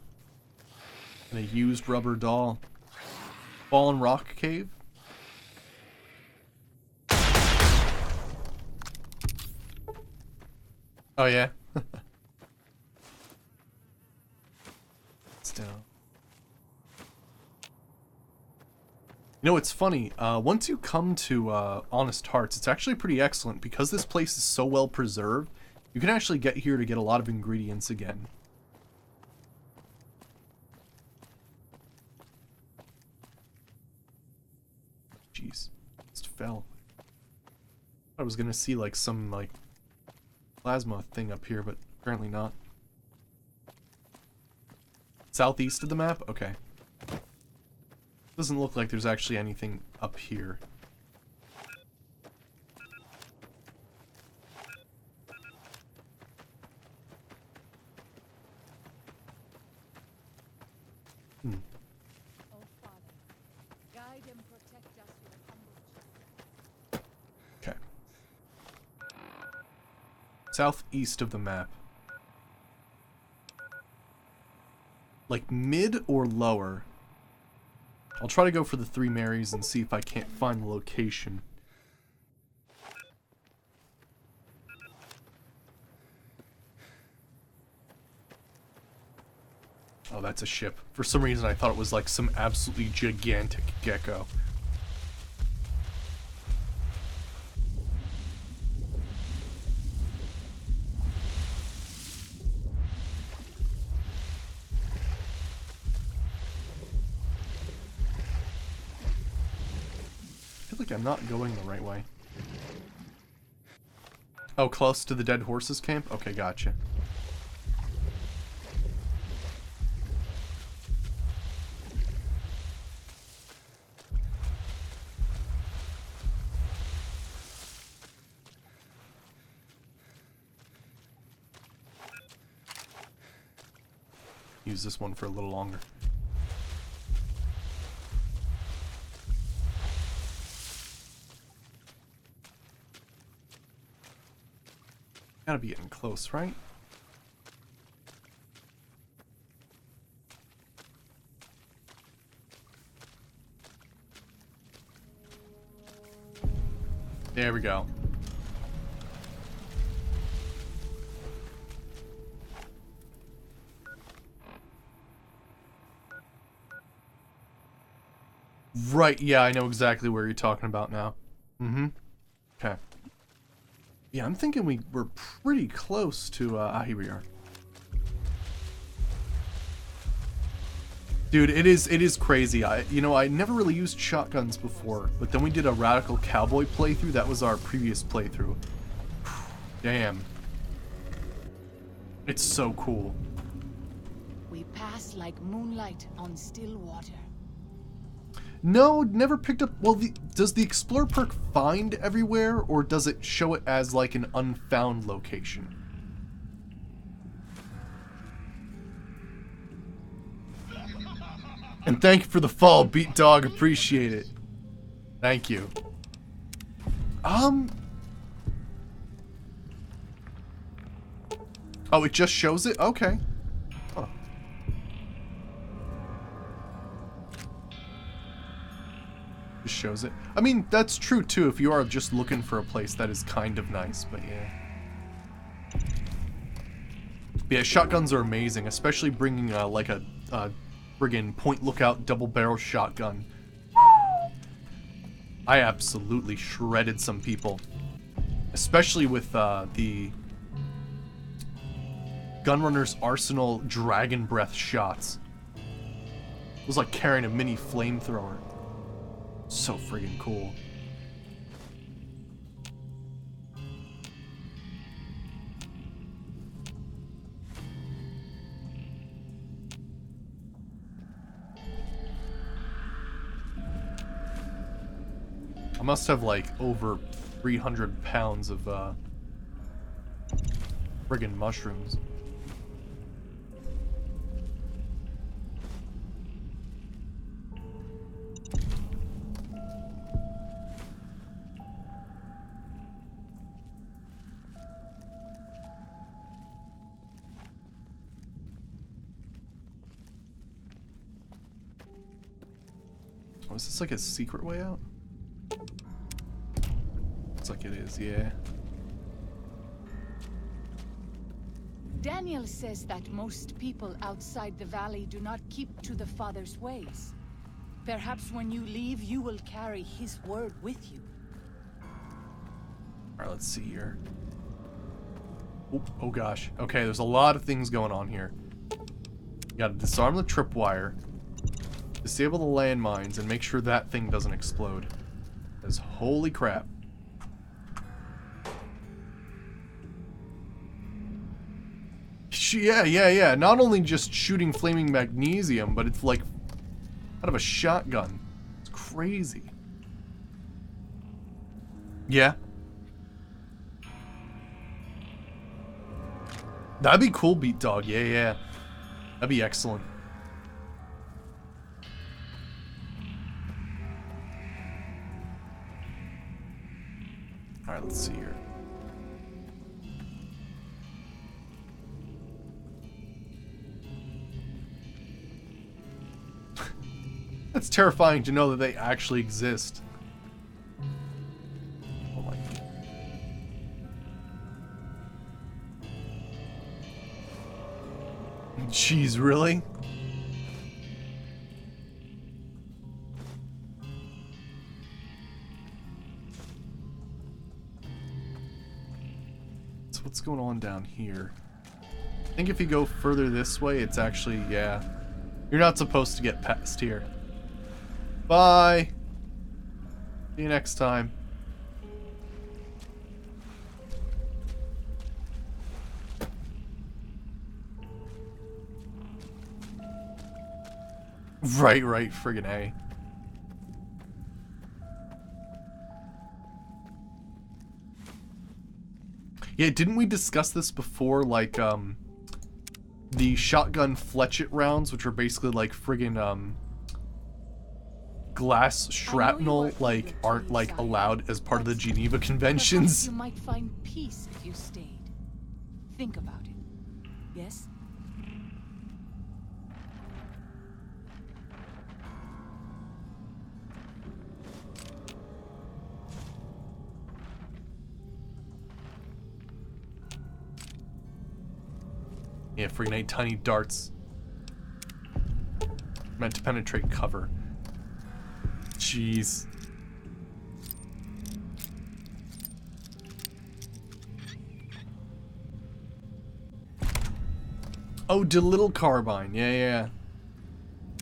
used rubber doll. Fallen rock cave? Oh yeah? Still. You know, it's funny, once you come to Honest Hearts, it's actually pretty excellent because this place is so well preserved. You can actually get here to get a lot of ingredients again. Jeez, just fell. I was gonna see like some like plasma thing up here, but apparently not. Southeast of the map? Okay. Doesn't look like there's actually anything up here. Oh, Father, guide and protect us with humble. Okay. Southeast of the map. Like mid or lower? I'll try to go for the Three Marys and see if I can't find the location. Oh, that's a ship. For some reason I thought it was like some absolutely gigantic gecko. I feel like I'm not going the right way. Oh, close to the dead horses camp? Okay, gotcha. Use this one for a little longer. Gotta be getting close, right? There we go. Right, yeah, I know exactly where you're talking about now. Mm-hmm. Okay. Yeah, I'm thinking we're pretty close to, here we are. Dude, it is crazy. I never really used shotguns before, but then we did a Radical Cowboy playthrough. That was our previous playthrough. Damn. It's so cool. We pass like moonlight on still water. No, never picked up... Well, does the Explore perk find everywhere, or does it show it as, like, an unfound location? And thank you for the fall, Beat Dog. Appreciate it. Thank you. Oh, it just shows it? Okay. Huh. Just shows it. I mean, that's true too if you are just looking for a place that is kind of nice, but yeah. But yeah, shotguns are amazing, especially bringing like a friggin' point lookout double barrel shotgun. I absolutely shredded some people, especially with the Gunrunner's Arsenal Dragon Breath shots. It was like carrying a mini flamethrower. So friggin' cool. I must have like over 300 pounds of friggin' mushrooms. Oh, is this like a secret way out? Looks like it is, yeah. Daniel says that most people outside the valley do not keep to the Father's ways. Perhaps when you leave, you will carry his word with you. Alright, let's see here. Oh gosh. Okay, there's a lot of things going on here. You gotta disarm the tripwire, disable the landmines, and make sure that thing doesn't explode. Because holy crap. Yeah. Not only just shooting flaming magnesium, but it's like out of a shotgun. It's crazy. Yeah. That'd be cool, Beat Dog. Yeah. That'd be excellent. Alright, let's see here. That's terrifying to know that they actually exist. Oh my God. Jeez, really? So what's going on down here? I think if you go further this way, it's actually, yeah. You're not supposed to get past here. Bye. See you next time. Right, friggin' A. Yeah, didn't we discuss this before? Like, the shotgun fletchet rounds, which are basically like friggin', glass shrapnel, like, aren't, like, allowed as part of the Geneva Conventions. You might find peace if you stayed. Think about it. Yes? Yeah, friggin' 8 tiny darts. Meant to penetrate cover. Jeez. Oh, the little carbine. Yeah.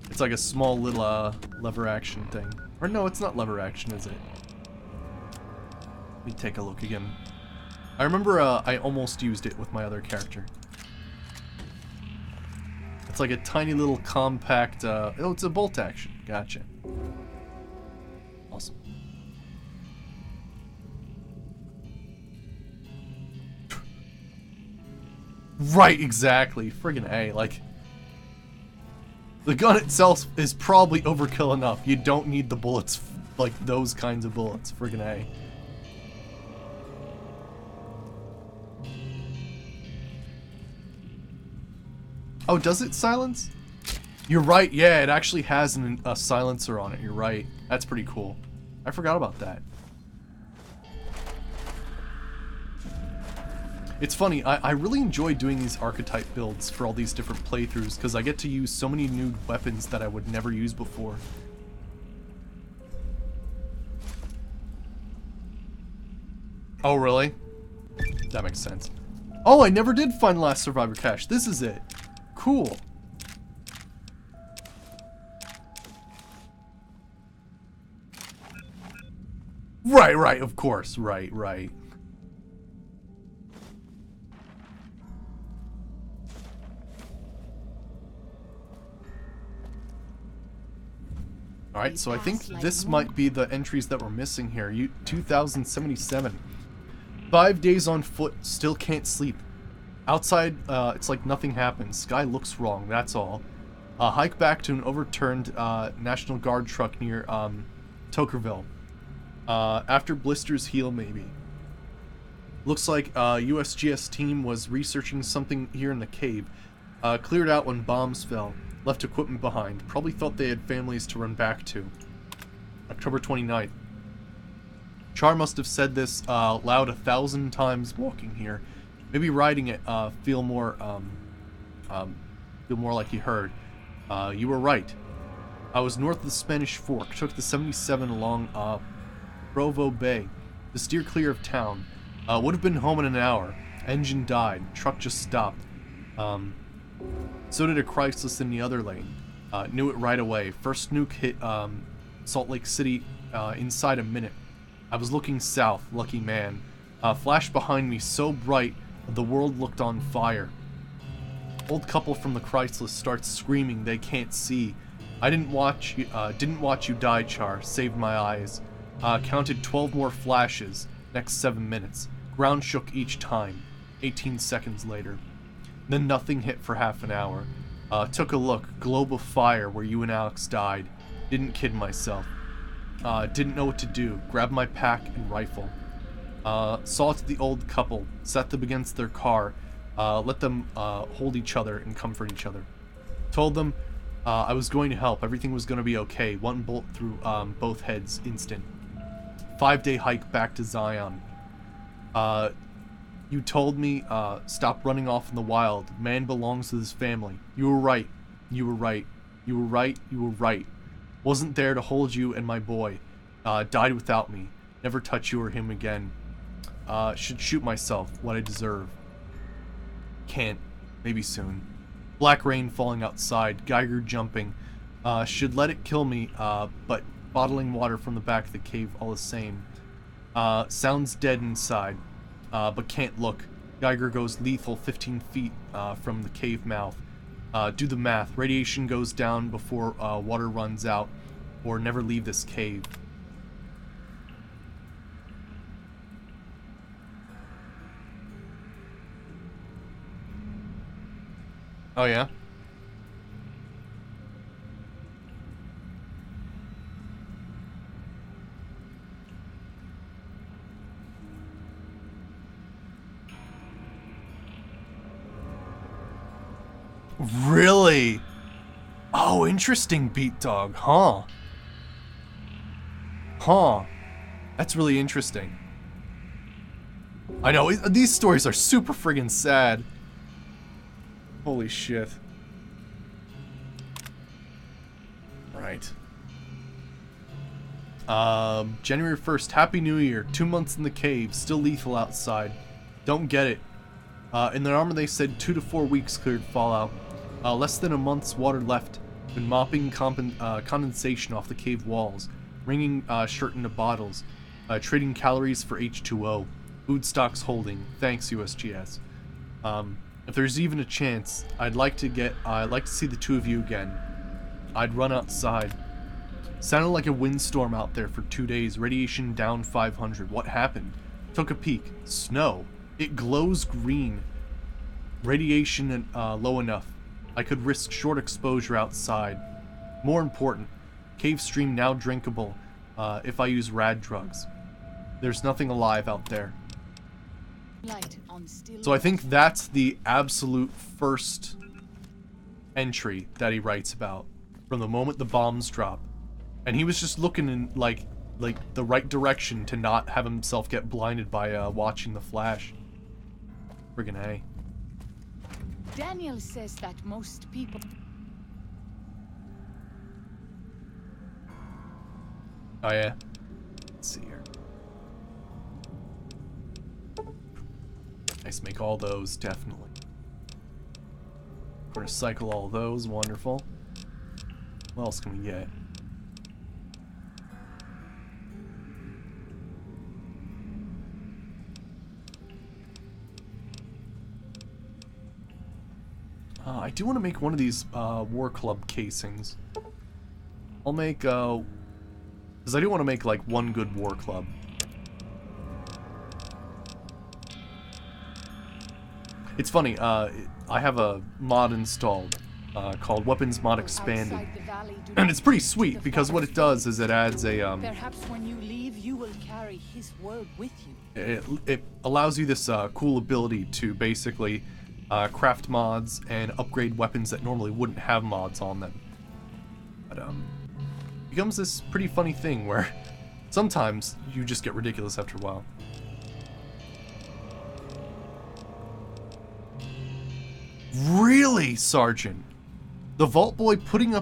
It's like a small little lever action thing. Or no, it's not lever action, is it? Let me take a look again. I remember I almost used it with my other character. It's like a tiny little compact, oh, it's a bolt action. Gotcha. Awesome. Right, exactly. Friggin' A, like... The gun itself is probably overkill enough. You don't need the bullets, like those kinds of bullets. Friggin' A. Oh, does it silence? You're right, yeah, it actually has a silencer on it. You're right. That's pretty cool. I forgot about that. It's funny, I really enjoy doing these archetype builds for all these different playthroughs, because I get to use so many new weapons that I would never use before. Oh, really? That makes sense. Oh, I never did find the last survivor cache. This is it. Cool. Right, of course. Right. Alright, so I think this might be the entries that we're missing here. 2077. 5 days on foot, still can't sleep. Outside, it's like nothing happens. Sky looks wrong, that's all. Hike back to an overturned National Guard truck near Tokerville. After blisters heal, maybe. Looks like USGS team was researching something here in the cave. Cleared out when bombs fell. Left equipment behind. Probably thought they had families to run back to. October 29th. Char must have said this loud 1,000 times walking here. Maybe riding it feel more like he heard. You were right. I was north of the Spanish Fork. Took the 77 along Provo Bay to steer clear of town. Would have been home in an hour. Engine died. Truck just stopped. So did a Chrysler in the other lane. Knew it right away. First nuke hit Salt Lake City inside a minute. I was looking south. Lucky man. Flash behind me so bright the world looked on fire. Old couple from the Chrysler starts screaming they can't see. I didn't watch you die, Char. Saved my eyes. Counted 12 more flashes. Next 7 minutes. Ground shook each time. 18 seconds later. Then nothing hit for half an hour. Took a look. Globe of fire where you and Alex died. Didn't kid myself. Didn't know what to do. Grabbed my pack and rifle. Saw it to the old couple. Sat them against their car. Let them hold each other and comfort each other. Told them I was going to help. Everything was going to be okay. One bolt through both heads. Instant. 5-day hike back to Zion. You told me, stop running off in the wild. Man belongs to his family. You were right. You were right. You were right. You were right. Wasn't there to hold you and my boy. Died without me. Never touch you or him again. Should shoot myself. What I deserve. Can't. Maybe soon. Black rain falling outside. Geiger jumping. Should let it kill me, but bottling water from the back of the cave all the same. Sounds dead inside. But can't look. Geiger goes lethal 15 feet from the cave mouth. Do the math. Radiation goes down before water runs out, or never leave this cave. Oh yeah? Really? Oh, interesting, Beat Dog, huh? That's really interesting. I know, these stories are super friggin' sad. Holy shit. Right. January 1st, Happy New Year. 2 months in the cave, still lethal outside. Don't get it. In their armor they said 2 to 4 weeks cleared fallout. Less than a month's water left. Been mopping condensation off the cave walls. Wringing shirt into bottles. Trading calories for H2O. Food stocks holding. Thanks, USGS. If there's even a chance, I'd like to see the two of you again. I'd run outside. Sounded like a windstorm out there for 2 days. Radiation down 500. What happened? Took a peek. Snow. It glows green. Radiation low enough. I could risk short exposure outside. More important, cave stream now drinkable if I use rad drugs. There's nothing alive out there. So I think that's the absolute first entry that he writes about. From the moment the bombs drop. And he was just looking in like the right direction to not have himself get blinded by watching the flash. Friggin' A. Daniel says that most people... Oh yeah. Let's see here. Nice, make all those, definitely. We're gonna cycle all those, wonderful. What else can we get? I do want to make one of these War Club casings. I'll make, because I do want to make like one good War Club. It's funny, I have a mod installed called Weapons Mod Expanded. And it's pretty sweet because what it does is it adds a Perhaps when you leave, you will carry his word with you. it allows you this cool ability to basically craft mods and upgrade weapons that normally wouldn't have mods on them. But becomes this pretty funny thing where sometimes you just get ridiculous after a while. Really, Sergeant? The Vault Boy putting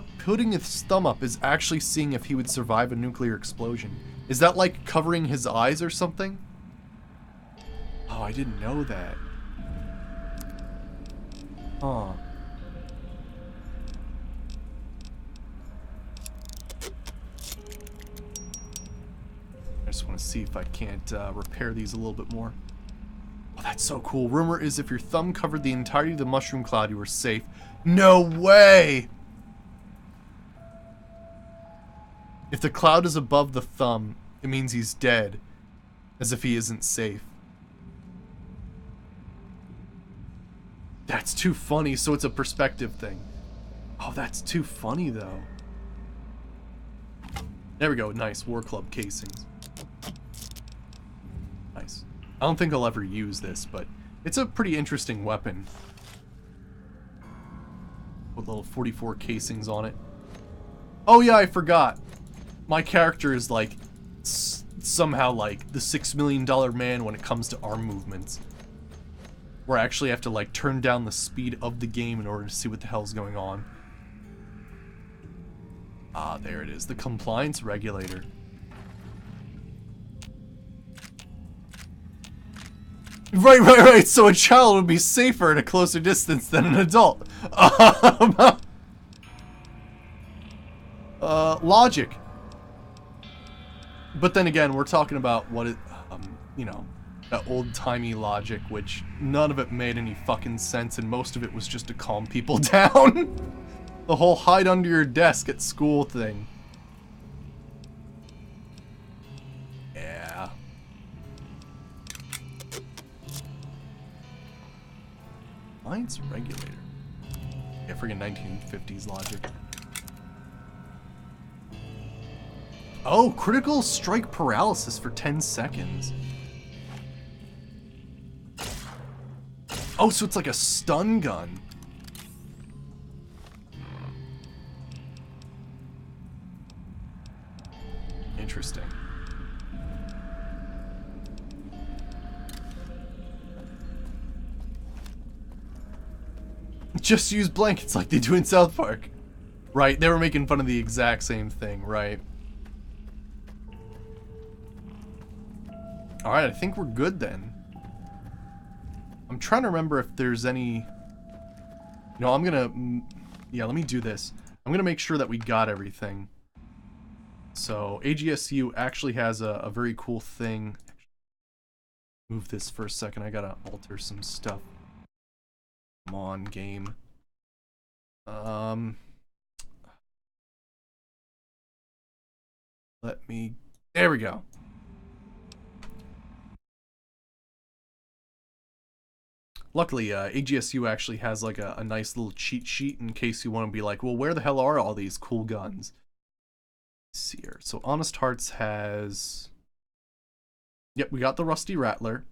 his thumb up is actually seeing if he would survive a nuclear explosion. Is that like covering his eyes or something? Oh, I didn't know that. Huh. I just want to see if I can't repair these a little bit more. Oh, that's so cool. Rumor is if your thumb covered the entirety of the mushroom cloud, you were safe. No way! If the cloud is above the thumb, it means he's dead. As if he isn't safe. That's too funny, so it's a perspective thing. Oh, that's too funny, though. There we go, nice. War Club casings. Nice. I don't think I'll ever use this, but it's a pretty interesting weapon. With little 44 casings on it. Oh yeah, I forgot. My character is like, somehow like, the $6 million man when it comes to arm movements. Where I actually have to like turn down the speed of the game in order to see what the hell's going on. Ah, there it is. The compliance regulator. Right. So a child would be safer at a closer distance than an adult. Logic. But then again, we're talking about what it, you know, that old-timey logic, which none of it made any fucking sense, and most of it was just to calm people down. The whole hide under your desk at school thing. Yeah. Compliance regulator. Yeah, friggin' 1950s logic. Oh, critical strike paralysis for 10 seconds. Oh, so it's like a stun gun. Interesting. Just use blankets like they do in South Park. Right, they were making fun of the exact same thing, right? Alright, I think we're good then. I'm trying to remember if there's any... No, I'm gonna... Yeah, let me do this. I'm gonna make sure that we got everything. So, AGSU actually has a very cool thing. Move this for a second, I gotta alter some stuff. Come on, game. Let me... There we go. Luckily, AGSU actually has like a nice little cheat sheet in case you want to be like, well, where the hell are all these cool guns? Let's see here. So Honest Hearts has... Yep, we got the Rusty Rattler.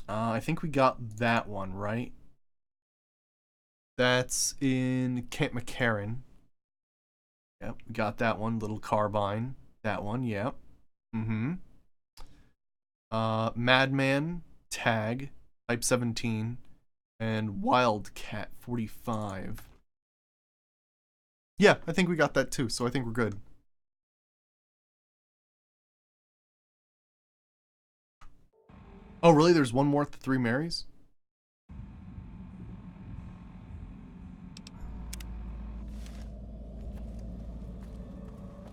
I think we got that one, right? That's in Camp McCarran. Yep, we got that one. Little Carbine. That one, yep. Madman, Tag, Type 17, and Wildcat 45. Yeah, I think we got that too, so I think we're good. Oh, really? There's one more at the Three Marys?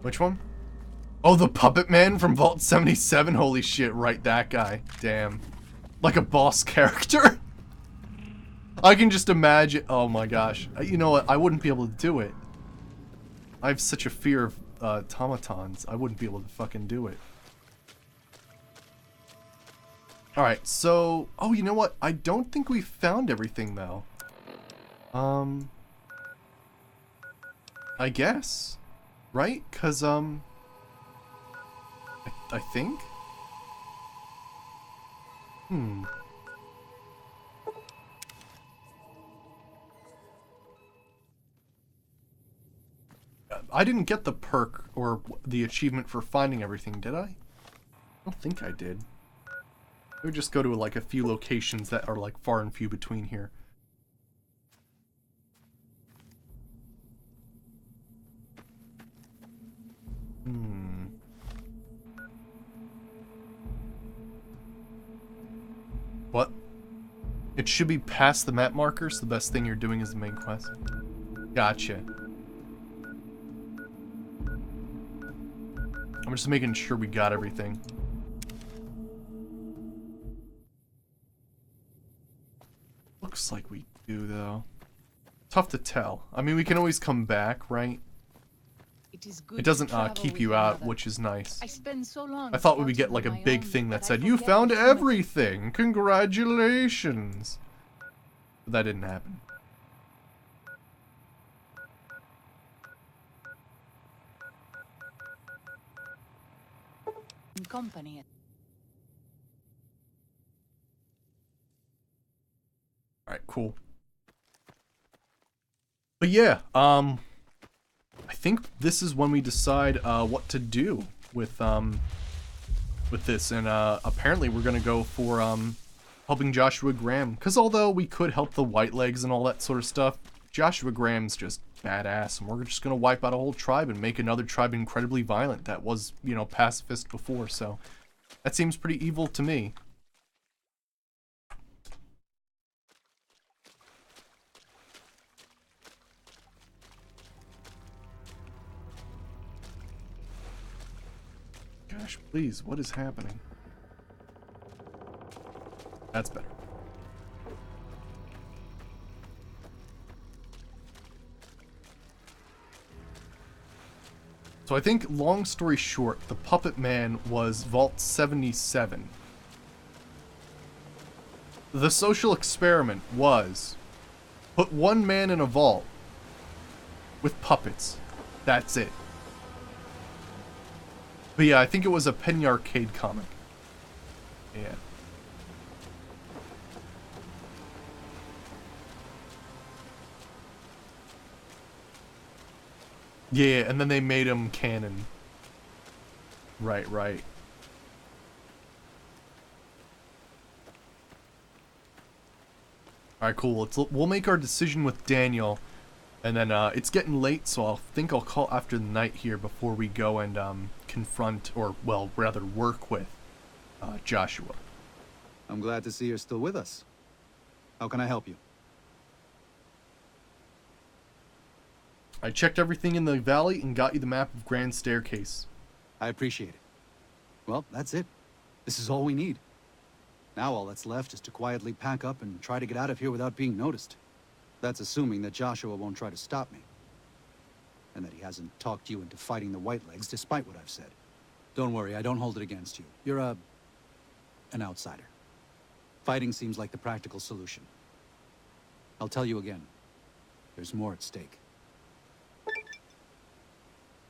Which one? Oh, the Puppet Man from Vault 77? Holy shit, right, that guy. Damn. Like a boss character? I can just imagine. Oh my gosh. You know what? I wouldn't be able to do it. I have such a fear of automatons. I wouldn't be able to fucking do it. Alright, so... Oh, you know what? I don't think we found everything, though. I guess. Right? Because, I think? I didn't get the perk or the achievement for finding everything, did I? I don't think I did. We would just go to like a few locations that are like far and few between here. What? It should be past the map markers. The best thing you're doing is the main quest. Gotcha. I'm just making sure we got everything. Looks like we do, though. Tough to tell. I mean, we can always come back, right? It doesn't keep you out, which is nice. I thought we would get like a big thing that said, "You found everything! Congratulations!" But that didn't happen. Company. Alright, cool. But yeah, I think this is when we decide what to do with this, and apparently we're gonna go for helping Joshua Graham, because although we could help the White Legs and all that sort of stuff, Joshua Graham's just badass, and we're just gonna wipe out a whole tribe and make another tribe incredibly violent that was, you know, pacifist before, so that seems pretty evil to me. Gosh, please, what is happening? That's better. So I think, long story short, the Puppet Man was Vault 77. The social experiment was put one man in a vault with puppets. That's it. But yeah, I think it was a Penny Arcade comic. Yeah. Yeah, and then they made him canon. Right, right. Alright, cool. We'll make our decision with Daniel. And then it's getting late, so I think I'll call after the night here before we go and confront, or, well, rather work with Joshua. I'm glad to see you're still with us. How can I help you? I checked everything in the valley and got you the map of Grand Staircase. I appreciate it. Well, that's it. This is all we need. Now all that's left is to quietly pack up and try to get out of here without being noticed. That's assuming that Joshua won't try to stop me. And that he hasn't talked you into fighting the Whitelegs, despite what I've said. Don't worry, I don't hold it against you. You're an outsider. Fighting seems like the practical solution. I'll tell you again. There's more at stake.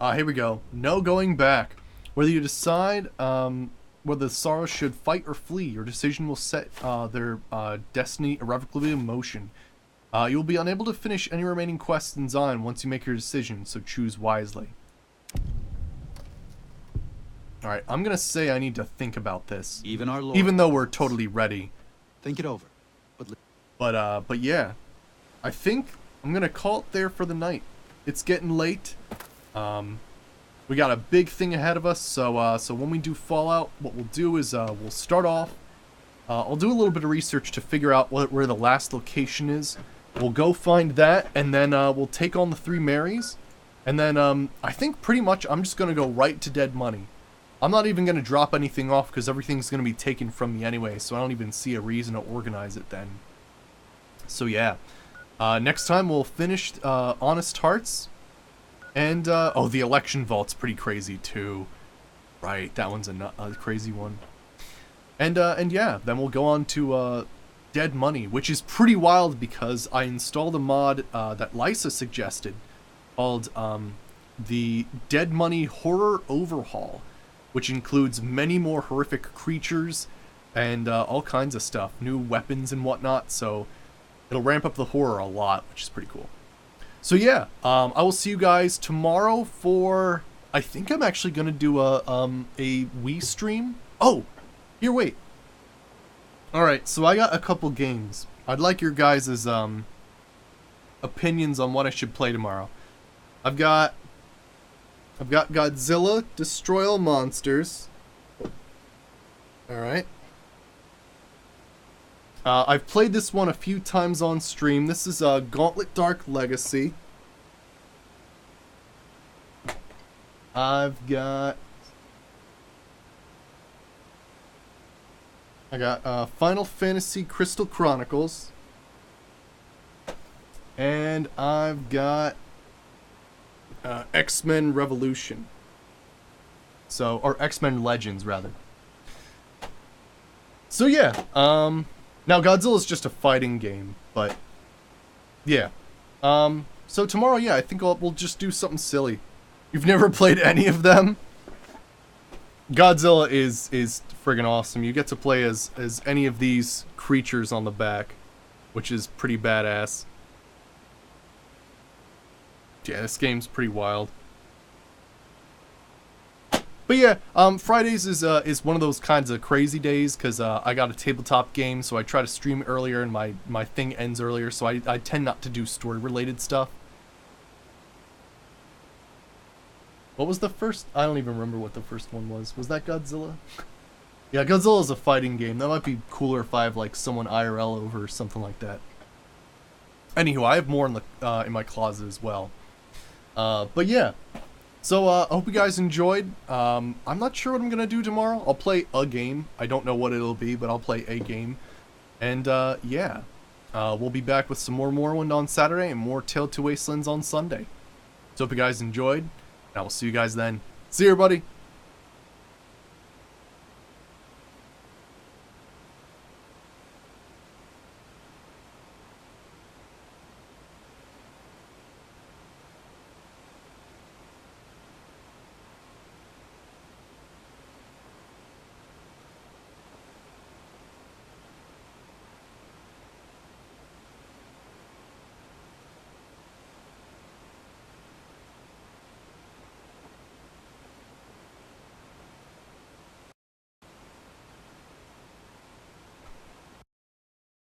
Here we go. No going back. Whether you decide whether the Sorrows should fight or flee, your decision will set their destiny irrevocably in motion. You will be unable to finish any remaining quests in Zion once you make your decision, so choose wisely. Alright, I'm gonna say I need to think about this. Even our Lord, even though we're totally ready. Think it over. But yeah. I think I'm gonna call it there for the night. It's getting late. We got a big thing ahead of us, so when we do Fallout, what we'll do is we'll start off. I'll do a little bit of research to figure out where the last location is. We'll go find that, and then we'll take on the 3 Marys. And then I think pretty much I'm just gonna go right to Dead Money. I'm not even gonna drop anything off because everything's gonna be taken from me anyway, so I don't even see a reason to organize it then. So yeah. Next time we'll finish Honest Hearts. And, oh, the Election Vault's pretty crazy, too. Right, that one's a crazy one. And yeah, then we'll go on to, Dead Money, which is pretty wild because I installed a mod, that Lysa suggested called, the Dead Money Horror Overhaul, which includes many more horrific creatures and, all kinds of stuff, new weapons and whatnot, so it'll ramp up the horror a lot, which is pretty cool. So yeah, I will see you guys tomorrow for, I think I'm actually going to do a Wii stream. Oh, here, wait. Alright, so I got a couple games. I'd like your guys' opinions on what I should play tomorrow. I've got Godzilla, Destroy All Monsters. Alright. I've played this one a few times on stream. This is Gauntlet Dark Legacy. I got Final Fantasy Crystal Chronicles. And I've got X-Men Revolution. So, or X-Men Legends, rather. So yeah, now, Godzilla's just a fighting game, but yeah. So tomorrow, yeah, I think we'll just do something silly. You've never played any of them? Godzilla is friggin' awesome. You get to play as any of these creatures on the back, which is pretty badass. Yeah, this game's pretty wild. But yeah, Fridays is one of those kinds of crazy days because I got a tabletop game, so I try to stream earlier and my thing ends earlier, so I tend not to do story-related stuff. What was the first? I don't even remember what the first one was. Was that Godzilla? Yeah, Godzilla's a fighting game. That might be cooler if I have like someone IRL over or something like that. Anywho, I have more in my closet as well. But yeah. So, I hope you guys enjoyed. I'm not sure what I'm gonna do tomorrow. I'll play a game. I don't know what it'll be, but I'll play a game. And, yeah. We'll be back with some more Morrowind on Saturday and more Tale 2 Wastelands on Sunday. So, hope you guys enjoyed. And I will see you guys then. See you, everybody!